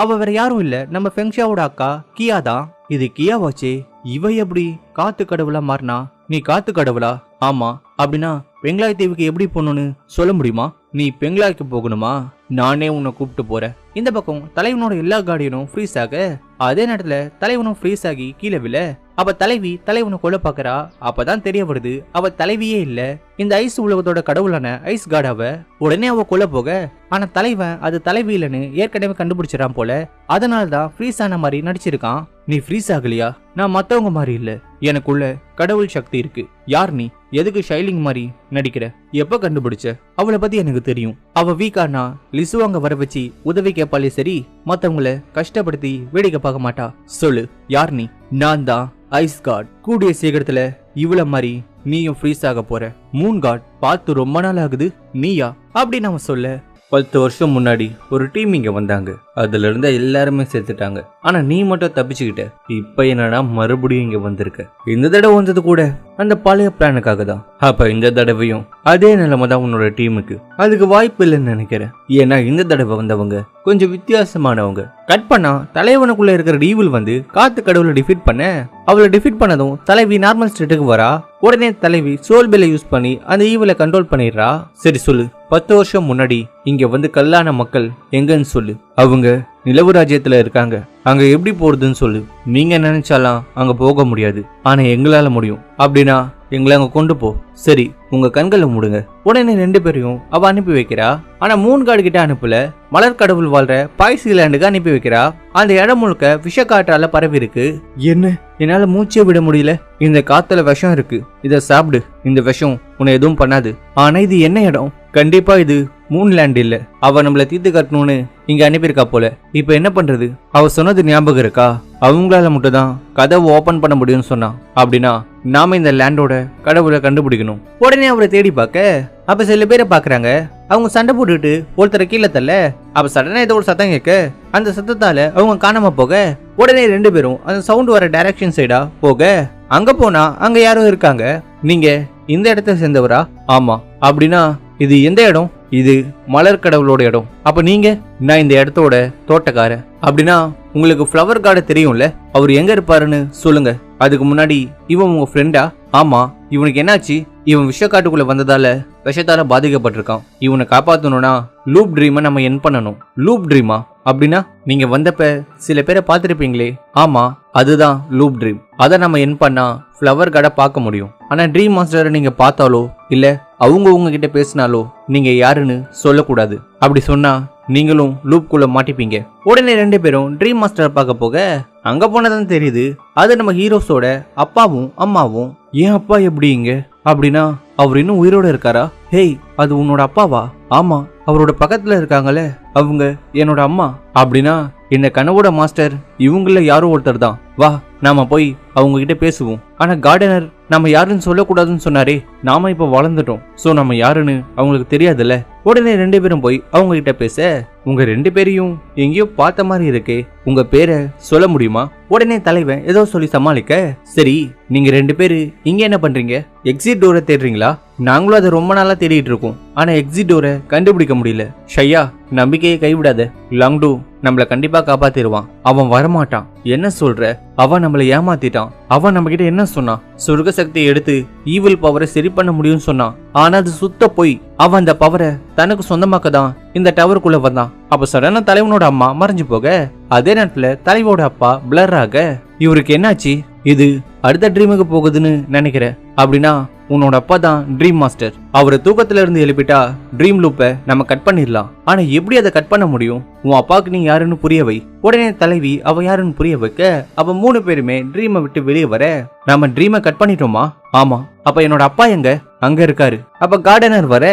அவ வேற யாரும் இல்ல, நம்ம ஃபெங்ஷாவோட அக்கா கியா தான். இது கியா வாச்சே, இவ எப்படி காத்து கடவுளா மாறினா? நீ காத்து கடவுளா? ஆமா. அப்படின்னா பெங்கலாய் தீவுக்கு எப்படி போகணும்னு சொல்ல முடியுமா? நீ பெங்கலாய்க்கு போகணுமா? நானே உன்னை கூப்பிட்டு போறேன். இந்த பக்கம் தலைவனோட எல்லா கார்டியனும் ஃப்ரீஸ் ஆக அதே நேரத்துல தலைவனும் ஃப்ரீஸ் ஆகி கீழே விழ, அப்ப தலைவி தலைவனை கொல்ல பாக்குறா. அப்பதான் தெரிய வருது அவ தலைவியே இல்ல, இந்த ஐஸ் உலகத்தோட கடவுளான ஐஸ் காடாவ. உடனே அவ கொல்ல போக, ஆனா தலைவன் அது தலைவி இல்லன்னு ஏற்கனவே கண்டுபிடிச்சிடான் போல. அதனாலதான் ஃப்ரீஸ் ஆன மாதிரி நடிச்சிருக்கான். நீ ஃப்ரீஸ் ஆகலையா? நான் மத்தவங்க மாதிரி இல்ல, எனக்குள்ள கடவுள் சக்தி இருக்கு. யார் நீ? எதுக்கு ஷைலிங் மாதிரி நடிக்கிற? எப்ப கண்டுபிடிச்ச? அவளை பத்தி எனக்கு தெரியும். அவ வீக்கானா லிசு அங்க வர வச்சு உதவி கேட்பாலே சரி, மத்தவங்கள கஷ்டப்படுத்தி வேடிக்கை பார்க்க மாட்டா. சொல்லு, யார் நீ? நான் தான் ஐஸ் காட். கூடிய சீக்கிரத்துல இவ்வளவு மாதிரி நீயும் ஃப்ரீஸ் ஆக போற. 3 காட் பார்த்து ரொம்ப நாள் ஆகுது, நீயா? அப்படி நாம சொல்ல 10 வருஷம் முன்னாடி ஒரு டீம் இங்க வந்தாங்க, அதுல இருந்த எல்லாருமே சேர்த்துட்டாங்க, ஆனா நீ மட்டும் தப்பிச்சுக்கிட்ட. இப்ப என்னடா மறுபடியும் இங்க வந்திருக்க? இந்த தடவை வந்தது கூட அந்த பழைய பிளானுக்காக தான். அப்ப இந்த தடவையும் அதே நிலைமை தான் உன்னோட டீமுக்கு. அதுக்கு வாய்ப்பு இல்லைன்னு நினைக்கிறேன், ஏன்னா இந்த தடவை வந்தவங்க கொஞ்சம் வித்தியாசமானவங்க. கட் பண்ணா தலைவனுக்குள்ள இருக்கிற ஈவில் வந்து காத்து கடவுளை டிஃபீட் பண்ண, அவளை டிஃபீட் பண்ணதும் தலைவி நார்மல் ஸ்டேட்டுக்கு வரா. உடனே தலைவி சோல் பெல்லை யூஸ் பண்ணி அந்த ஈவில கண்ட்ரோல் பண்ணிடுறா. சரி சொல்லு, 10 வருஷம் முன்னாடி இங்க வந்து கல்லான மக்கள் எங்கன்னு சொல்லு. அவங்க நிலவு ராஜ்யத்துல இருக்காங்க, அங்க எப்படி போறதுன்னு சொல்லு. நீங்க நினைச்சாலாம் அங்க போக முடியாது, ஆனா எங்களால முடியும். அப்படின்னா எங்களை அங்க கொண்டு போ. சரி, உங்க கண்களை மூடுங்க. உடனே 2 பேரையும் அவ அனுப்பி வைக்கிறா. ஆனா 3 காடு கிட்ட அனுப்பல, மலர் கடவுள் வாழ்ற பாய்ஸ்லாண்டுக்கு அனுப்பி வைக்கிறா. அந்த இடம் முழுக்க விஷ காற்றால பரவி இருக்கு. என்ன, என்னால மூச்சே விட முடியல. இந்த காத்துல விஷம் இருக்கு, இத சாப்பிடு. இந்த விஷம் உன்னை எதுவும் பண்ணாது. ஆனா இது என்ன இடம்? கண்டிப்பா இது மூன்லேண்ட் இல்ல. அவ நம்மள தீர்த்து கட்டணும்னு இங்க அனுப்பியிருக்கா போல. இப்ப என்ன பண்றது? அவ சொன்னது ஞாபகம் இருக்கா? அவங்களால மட்டும் தான் கதவை ஓபன் பண்ண முடியும்னு சொன்னா. அப்படின்னா நாம இந்த லேண்டோட கடவுளை கண்டுபிடிக்கணும். உடனே அவரை தேடி பார்க்க அப்ப சில பேரை பாக்குறாங்க. அவங்க சண்டை போட்டுட்டு ஒருத்தரை கீழே தள்ள, அப்ப சடனா ஏதோ ஒரு சத்தம் கேட்க, அந்த சத்தத்தால அவங்க காணாம போக, உடனே 2 பேரும் அந்த சவுண்ட் வர டைரக்ஷன் சைடா போக, அங்க போனா அங்க யாரோ இருக்காங்க. நீங்க இந்த இடத்த சேர்ந்தவரா? ஆமா. அப்படின்னா இது எந்த இடம்? இது மலர் கடவுளோட இடம். அப்ப நீங்க? நான் இந்த இடத்தோட தோட்டக்காரன். அப்படின்னா உங்களுக்கு ஃப்ளவர் கார்டு தெரியும்ல, அவர் எங்க இருப்பாருன்னு சொல்லுங்க. அதுக்கு முன்னாடி இவன் உங்க ஃப்ரெண்டா? ஆமா. இவனுக்கு என்னாச்சு? இவன் விஷக்காட்டுக்குள்ள வந்ததால விஷத்தால பாதிக்கப்பட்டிருக்கான். இவனை காப்பாத்தணும்னா லூப் ட்ரீமை நம்ம என் பண்ணணும். லூப் ட்ரீமா? அப்படின்னா நீங்க வந்தப்ப சில பேரை பார்த்திருப்பீங்களே? ஆமா, அதுதான் லூப் ட்ரீம். அதை நம்ம என் பண்ணா ஃப்ளவர் கார்டை பார்க்க முடியும். ஆனா ட்ரீம் மாஸ்டரை நீங்க பார்த்தாலோ இல்ல அவங்க உங்ககிட்ட பேசினாலோ நீங்க யாருன்னு சொல்லக்கூடாது. அப்படி சொன்னா நீங்களும் லூப்குள்ள மாட்டிப்பீங்க. உடனே 2 பேரும் ட்ரீம் மாஸ்டரை பார்க்க போக அங்க போனதான் தெரியுது அது நம்ம ஹீரோஸோட அப்பாவும் அம்மாவும். ஏன் அப்பா எப்படிங்க? அப்படின்னா அவர் இன்னும் உயிரோட இருக்காரா? ஹேய், அது உன்னோட அப்பாவா? ஆமா, அவரோட பக்கத்துல இருக்காங்களே அவங்க என்னோட அம்மா. அப்படின்னா இந்த கனவோட மாஸ்டர் இவங்கள யாரோ ஒருத்தர் தான். வா நாம போய் அவங்க கிட்ட பேசுவோம். ஆனா கார்டனர் நம்ம யாருன்னு சொல்லக்கூடாதுன்னு சொன்னாரே. நாம இப்ப வளர்ந்துட்டோம், சோ நம்ம யாருன்னு அவங்களுக்கு தெரியாதுல்ல. உடனே 2 பேரும் போய் அவங்க கிட்ட பேச, உங்க 2 பேரையும் எங்கேயோ பார்த்த மாதிரி இருக்கே, உங்க பேரை சொல்ல முடியுமா? உடனே தலைவன் ஏதோ சொல்லி சமாளிக்க, சரி நீங்க 2 பேரு இங்க என்ன பண்றீங்க? எக்ஸிட் டோரை தேடுறீங்களா? நாங்களும் அதை ரொம்ப நாளா தேடிட்டு இருக்கோம், ஆனா எக்ஸிட் டோரை கண்டுபிடிக்க முடியல. ஷையா, நம்பிக்கையை கைவிடாத. லாங்டூ நம்மள கண்டிப்பா காப்பாத்திடுவான். அவன் வரமாட்டான். என்ன சொல்ற? அவன் நம்மள ஏமாத்திட்டான். அவன் நம்ம கிட்ட என்ன சொன்னான்? சொர்க்க சக்தியை எடுத்து ஈவில் பவரை சரி பண்ண முடியும்னு சொன்னான். ஆனா அது சுத்த போய் அவன் அந்த பவரை தனக்கு சொந்தமாக்க தான் இந்த டவருக்குள்ள வந்தான். அப்ப சடனா தலைவனோட அம்மா மறைஞ்சு போக, அதே நேரத்துல தலைவோட அப்பா பிளர் ஆக, இவருக்கு என்னாச்சு? இது அடுத்த ட்ரீமுக்கு போகுதுன்னு நினைக்கிறேன். அப்படின்னா உன்னோட அப்பா தான் ட்ரீம் மாஸ்டர். அவரை தூக்கத்துல இருந்து எழுப்பிட்டா ட்ரீம் லூப்பை நம்ம கட் பண்ணிடலாம். ஆனா எப்படி அதை கட் பண்ண முடியும்? உன் அப்பாவுக்கு நீ யாருன்னு புரிய வை. உடனே தலைவி அவ யாருன்னு புரிய வைக்க, அப்ப 3 பேருமே ட்ரீமை விட்டு வெளியே வர, நம்ம ட்ரீமை கட் பண்ணிட்டோமா? ஆமா. அப்ப என்னோட அப்பா எங்க? அங்க இருக்காரு. அப்ப கார்டனர் வர,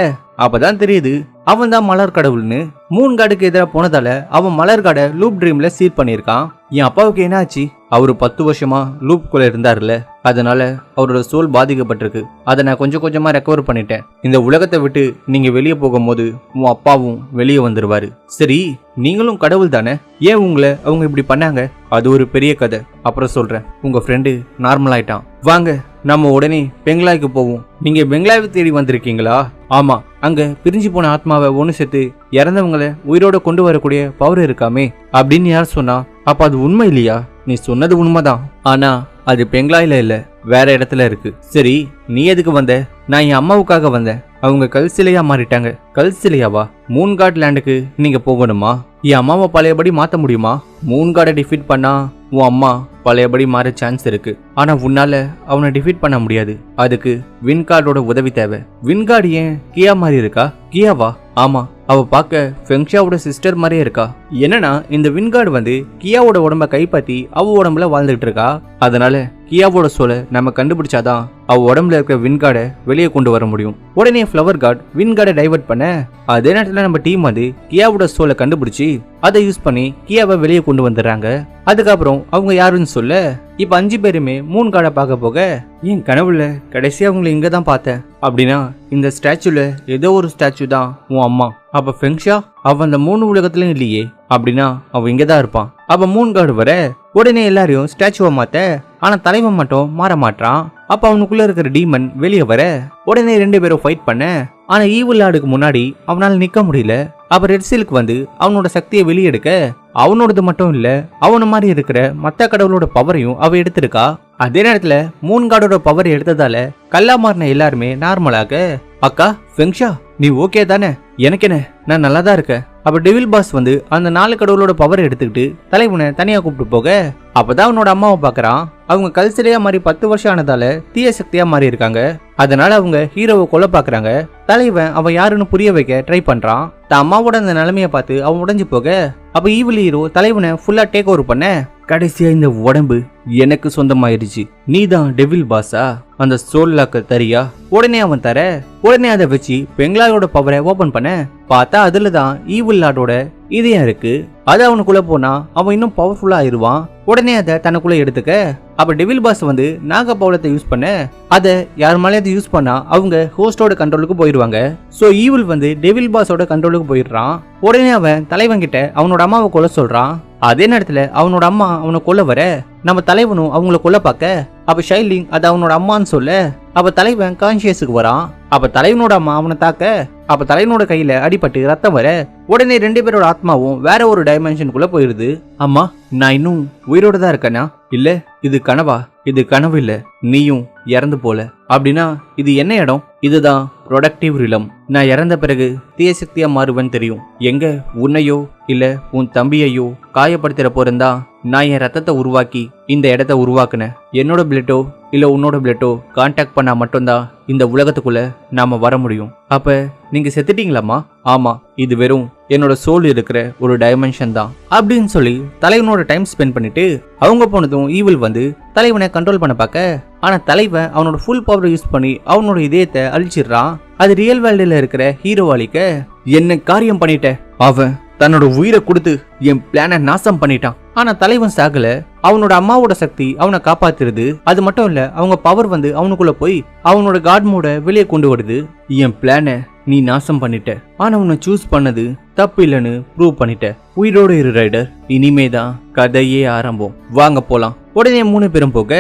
அப்பதான் தெரியுது அவன் தான் மலர் கடவுள்னு. மூன் கார்டுக்கு எதிராக போனதால அவன் மலர் கார்டை லூப் ட்ரீம்ல சீல் பண்ணிருக்கான். என் அப்பாவுக்கு என்னாச்சு? அவரு 10 வருஷமா லூப்குள்ள இருந்தாருல, அதனால அவரோட சோல் பாதிக்கப்பட்டிருக்கு. அதை நான் கொஞ்சம் கொஞ்சமா ரெக்கவர் பண்ணிட்டேன். இந்த உலகத்தை விட்டு நீங்க வெளியே போகும்போது உன் அப்பாவும் வெளியே வந்துருவாரு. சரி, நீங்களும் கடவுள் தானே, ஏன் உங்களை அவங்க இப்படி பண்ணாங்க? அது ஒரு பெரிய கதை, அப்புறம் சொல்றேன். உங்க ஃப்ரெண்டு நார்மல் ஆயிட்டான். வாங்க நம்ம உடனே பெங்கலாய்க்கு போவோம். நீங்க பெங்கலாவை தேடி வந்திருக்கீங்களா? ஆமா, அங்க பிரிஞ்சு போன ஆத்மாவை ஒண்ணு சேர்த்து இறந்தவங்களை உயிரோட கொண்டு வரக்கூடிய பவர் இருக்காமே அப்படின்னு யார் சொன்னா? அப்ப அது உண்மை இல்லையா? நீ சொன்னது உண்மைதான், ஆனா அது பெங்கலாயில இல்ல, வேற இடத்துல இருக்கு. சரி, நீ எதுக்கு வந்த? நான் என் அம்மாவுக்காக வந்தேன். அவங்க கல் சிலையா மாறிட்டாங்க. கல் சிலையாவா? மூன் காட் லேண்டுக்கு நீங்க போகணுமா? என் அம்மாவை பழையபடி மாத்த முடியுமா? மூன் காடை டிஃபீட் பண்ணா உன் அம்மா பழையபடி மாற சான்ஸ் இருக்கு. ஆனா உன்னால அவனை டிஃபீட் பண்ண முடியாது. அதுக்கு வின்கார்டோட உதவி தேவை. வின்கார்டு ஏன் கியா மாதிரி இருக்கா? கியாவா? ஆமா, அவ பார்க்க ஃபெங்ஷாவோட சிஸ்டர் மாதிரியே இருக்கா. என்னன்னா இந்த வின்கார்டு வந்து கியாவோட உடம்ப கைப்பற்றி அவ உடம்புல வாழ்ந்துட்டு இருக்கா. அதனால கியாவோட சோலை நம்ம கண்டுபிடிச்சாதான் அவ உடம்புல இருக்க வின்கார்டை வெளியே கொண்டு வர முடியும். உடனே ஃப்ளவர் கார்டு வின்கார்டை டைவர்ட் பண்ண, அதே நேரத்துல நம்ம டீம் வந்து கியாவோட சோலை கண்டுபிடிச்சி அதை யூஸ் பண்ணி கியாவை வெளியே கொண்டு வந்துடுறாங்க. அதுக்கப்புறம் அவங்க யாருன்னு சொல்ல, இப்ப 5 பேருமே மூன் கார்டை பார்க்க போக, என் கனவுல கடைசியா அவங்களை இங்க தான் பார்த்தேன். அப்படின்னா இந்த ஸ்டாச்சுல ஏதோ ஒரு ஸ்டாச்சு தான் உன் அம்மா. அப்ப ஃபெங்ஷா அவ அந்த 3 உலகத்திலும் இல்லையே, அப்படின்னா அவ இங்கதான் இருப்பான். அப்ப மூன் கார்டு வர உடனே எல்லாரையும் ஸ்டாச்சுவை மாத்த, ஆனா தலைவன் மட்டும் மாற மாட்டான். அப்ப அவனுக்குள்ள இருக்கிற டீமன் வெளியே வர உடனே 2 பேரும் ஃபைட் பண்ண, ஆனா ஈவில் லார்டுக்கு முன்னாடி அவனால நிக்க முடியல. அப்ப ரெட் சில்க் வந்து அவனோட சக்தியை வெளியெடுக்க, அவனோடது மட்டும் இல்ல அவன மாதிரி இருக்கிற மத்த கடவுளோட பவரையும் அவ எடுத்திருக்கா. அதே நேரத்துல மூன் கார்டோட பவர் எடுத்ததால கல்லா மாறின எல்லாருமே நார்மலாக, அக்கா ஃபெங்ஷா நீ ஓகே தானே? எனக்கு என்ன, நான் நல்லா தான் இருக்கேன். அப்ப டெவில் பாஸ் வந்து அந்த 4 கடவுளோட பவர் எடுத்துக்கிட்டு தலைவனை தனியா கூப்பிட்டு போக, அப்பதான் அவனோட அம்மாவை பாக்குறான். அவங்க கல் சிலையா மாறி 10 வருஷம் ஆனதால தீய சக்தியா மாறி இருக்காங்க. அதனால அவங்க ஹீரோவை கொல்ல பாக்குறாங்க. தலைவன் அவன் யாருன்னு புரிய வைக்க ட்ரை பண்றான். தன் அம்மாவோட அந்த நிலைமையை பார்த்து அவன் உடைஞ்சு போக, அப்ப ஈவில் ஹீரோ தலைவனை ஃபுல்லா டேக் ஓவர் பண்ண, கடைசியா இந்த உடம்பு எனக்கு சொந்தமாயிருச்சு. நீதான் டெவில் பாஸா? அந்த சோல் லாக்க தரியா? உடனே அவன் தர, உடனே அதை வச்சு பெங்கலாயோட பவரை ஓபன் பண்ண பார்த்தா அதுலதான் ஈவில் லார்டோட இதயம் இருக்கு. அது அவனுக்குள்ள போனா அவன் இன்னும் பவர்ஃபுல்லா ஆயிருவான். உடனே அதை தனக்குள்ள எடுத்துக்க, அப்ப டெவில் பாஸ் வந்து நாக பவளத்தை யூஸ் பண்ண, அதை யார் மேலேயாவது யூஸ் பண்ணா அவங்க ஹோஸ்டோட கண்ட்ரோலுக்கு போயிருவாங்க. சோ ஈவில் வந்து டெவில் பாஸோட கண்ட்ரோலுக்கு போயிடுறான். உடனே அவன் தலைவன் கிட்ட அவனோட அம்மாவை கொல்ல சொல்றான். அதே நேரத்துல அவனோட அம்மா அவனை கொல்ல வர நம்ம தலைவனும் அவங்கள கொல்ல பார்க்க அப்ப ஷைலிங் அது அவனோட அம்மான்னு சொல்ல அப்ப தலைவன் கான்சியஸுக்கு வரான். அப்ப தலைவனோட அம்மா அவனை தாக்க அப்ப தலைவனோட கையில அடிபட்டு ரத்தம் வர உடனே 2 பேரோட ஆத்மாவும் வேற ஒரு டைமென்ஷனுக்குள்ள போயிருது. அம்மா நான் இன்னும் உயிரோட தான் இருக்கேனா? இல்ல இது கனவா? இது கனவு இல்ல, நீயும் இறந்து போல. அப்படின்னா இது என்ன இடம்? இதுதான் ப்ரொடக்டிவ் ரிலம். நான் இறந்த பிறகு தீய சக்தியா மாறுவேன்னு தெரியும். எங்க உன்னையோ இல்ல உன் தம்பியையோ காயப்படுத்திட போறதா நான் என் ரத்தத்தை உருவாக்கி இந்த இடத்த உருவாக்குனேன். என்னோட பிளட்டோ இல்ல உன்னோட பிளட்டோ கான்டாக்ட் பண்ணா மட்டும்தான் இந்த உலகத்துக்குள்ள நாம வர முடியும். அப்ப நீங்க செத்துட்டீங்களாமா? ஆமா, இது வெறும் என்னோட சோல் இருக்கிற ஒரு டைமென்ஷன் தான் அப்படின்னு சொல்லி தலைவனோட டைம் ஸ்பெண்ட் பண்ணிட்டு அவங்க போனதும் ஈவில் வந்து தலைவனை கண்ட்ரோல் பண்ண பார்க்க ஆனா தலைவன் அவனோட ஃபுல் பவர் யூஸ் பண்ணி அவனோட இதயத்தை அழிச்சிடுறான். அது ரியல் வேர்ல்டுல இருக்கிற ஹீரோவாலிக்க என்ன காரியம் பண்ணிட்ட? அவன் தன்னோட உயிரை கொடுத்து என் பிளான நாசம் பண்ணிட்டான். ஆனா தலைவன் சாகல. அவனோட அம்மாவோட சக்தி அவனை காப்பாத்துறது. அது மட்டும் இல்ல, அவங்க பவர் வந்து அவனுக்குள்ள போய் அவனோட காட் மோட வெளியே கொண்டு வருது. என் பிளான நீ நாசம் பண்ணிட்ட, ஆனா உன்னை சூஸ் பண்ணது தப்பு இல்லைன்னு ப்ரூவ் பண்ணிட்ட. உயிரோட இரு ரைடர், இனிமேதான் கதையே ஆரம்பம். வாங்க போலாம். உடனே 3 பேரும் போக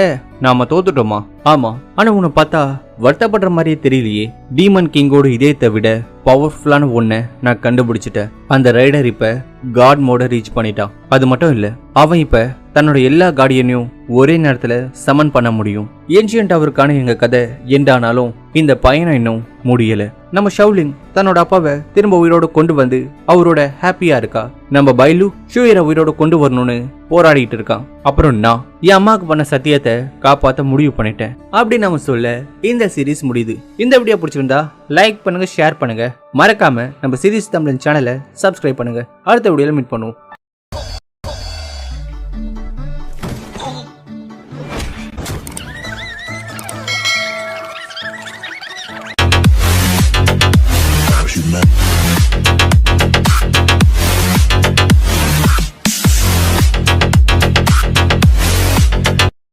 நாம தோத்துட்டோமா? ஆமா, ஆனா உன்னை பார்த்தா வருத்தப்படுற மாதிரியே தெரியலையே. டீமன் கிங்கோட இதயத்தை விட பவர்ஃபுல்லான ஒன்ன நான் கண்டுபிடிச்சிட்டேன். அந்த ரைடர் இப்ப காட் மோட ரீச் பண்ணிட்டான். அது மட்டும் இல்ல, அவன் இப்ப தன்னோட எல்லா கார்டியனையும் ஒரே நேரத்துல சமன் பண்ண முடியும். ஏன்ஷியன்ட் அவருக்கான எங்க கதை எண்டானாலும் இந்த பயணம் இன்னும் முடியல. நம்ம ஷவுலிங் தன்னோட அப்பாவை திரும்ப உயிரோட கொண்டு வந்து அவரோட ஹாப்பியா இருக்கா. நம்ம பைலு ஷூயரை உயிரோட கொண்டு வரணும்னு போராடிட்டு இருக்கான். அப்புறம் நான் என் அம்மாவுக்கு பண்ண சத்தியத்தை காப்பாத்த முடிவு பண்ணிட்டேன். அப்படி நம்ம சொல்ல இந்த சீரீஸ் முடியுது. இந்த வீடியோ பிடிச்சிருந்தா லைக் பண்ணுங்க, ஷேர் பண்ணுங்க. மறக்காம நம்ம சீரீஸ் தமிழ் சேனலை சப்ஸ்கிரைப் பண்ணுங்க. அடுத்த வீடியோல மீட் பண்ணுவோம்.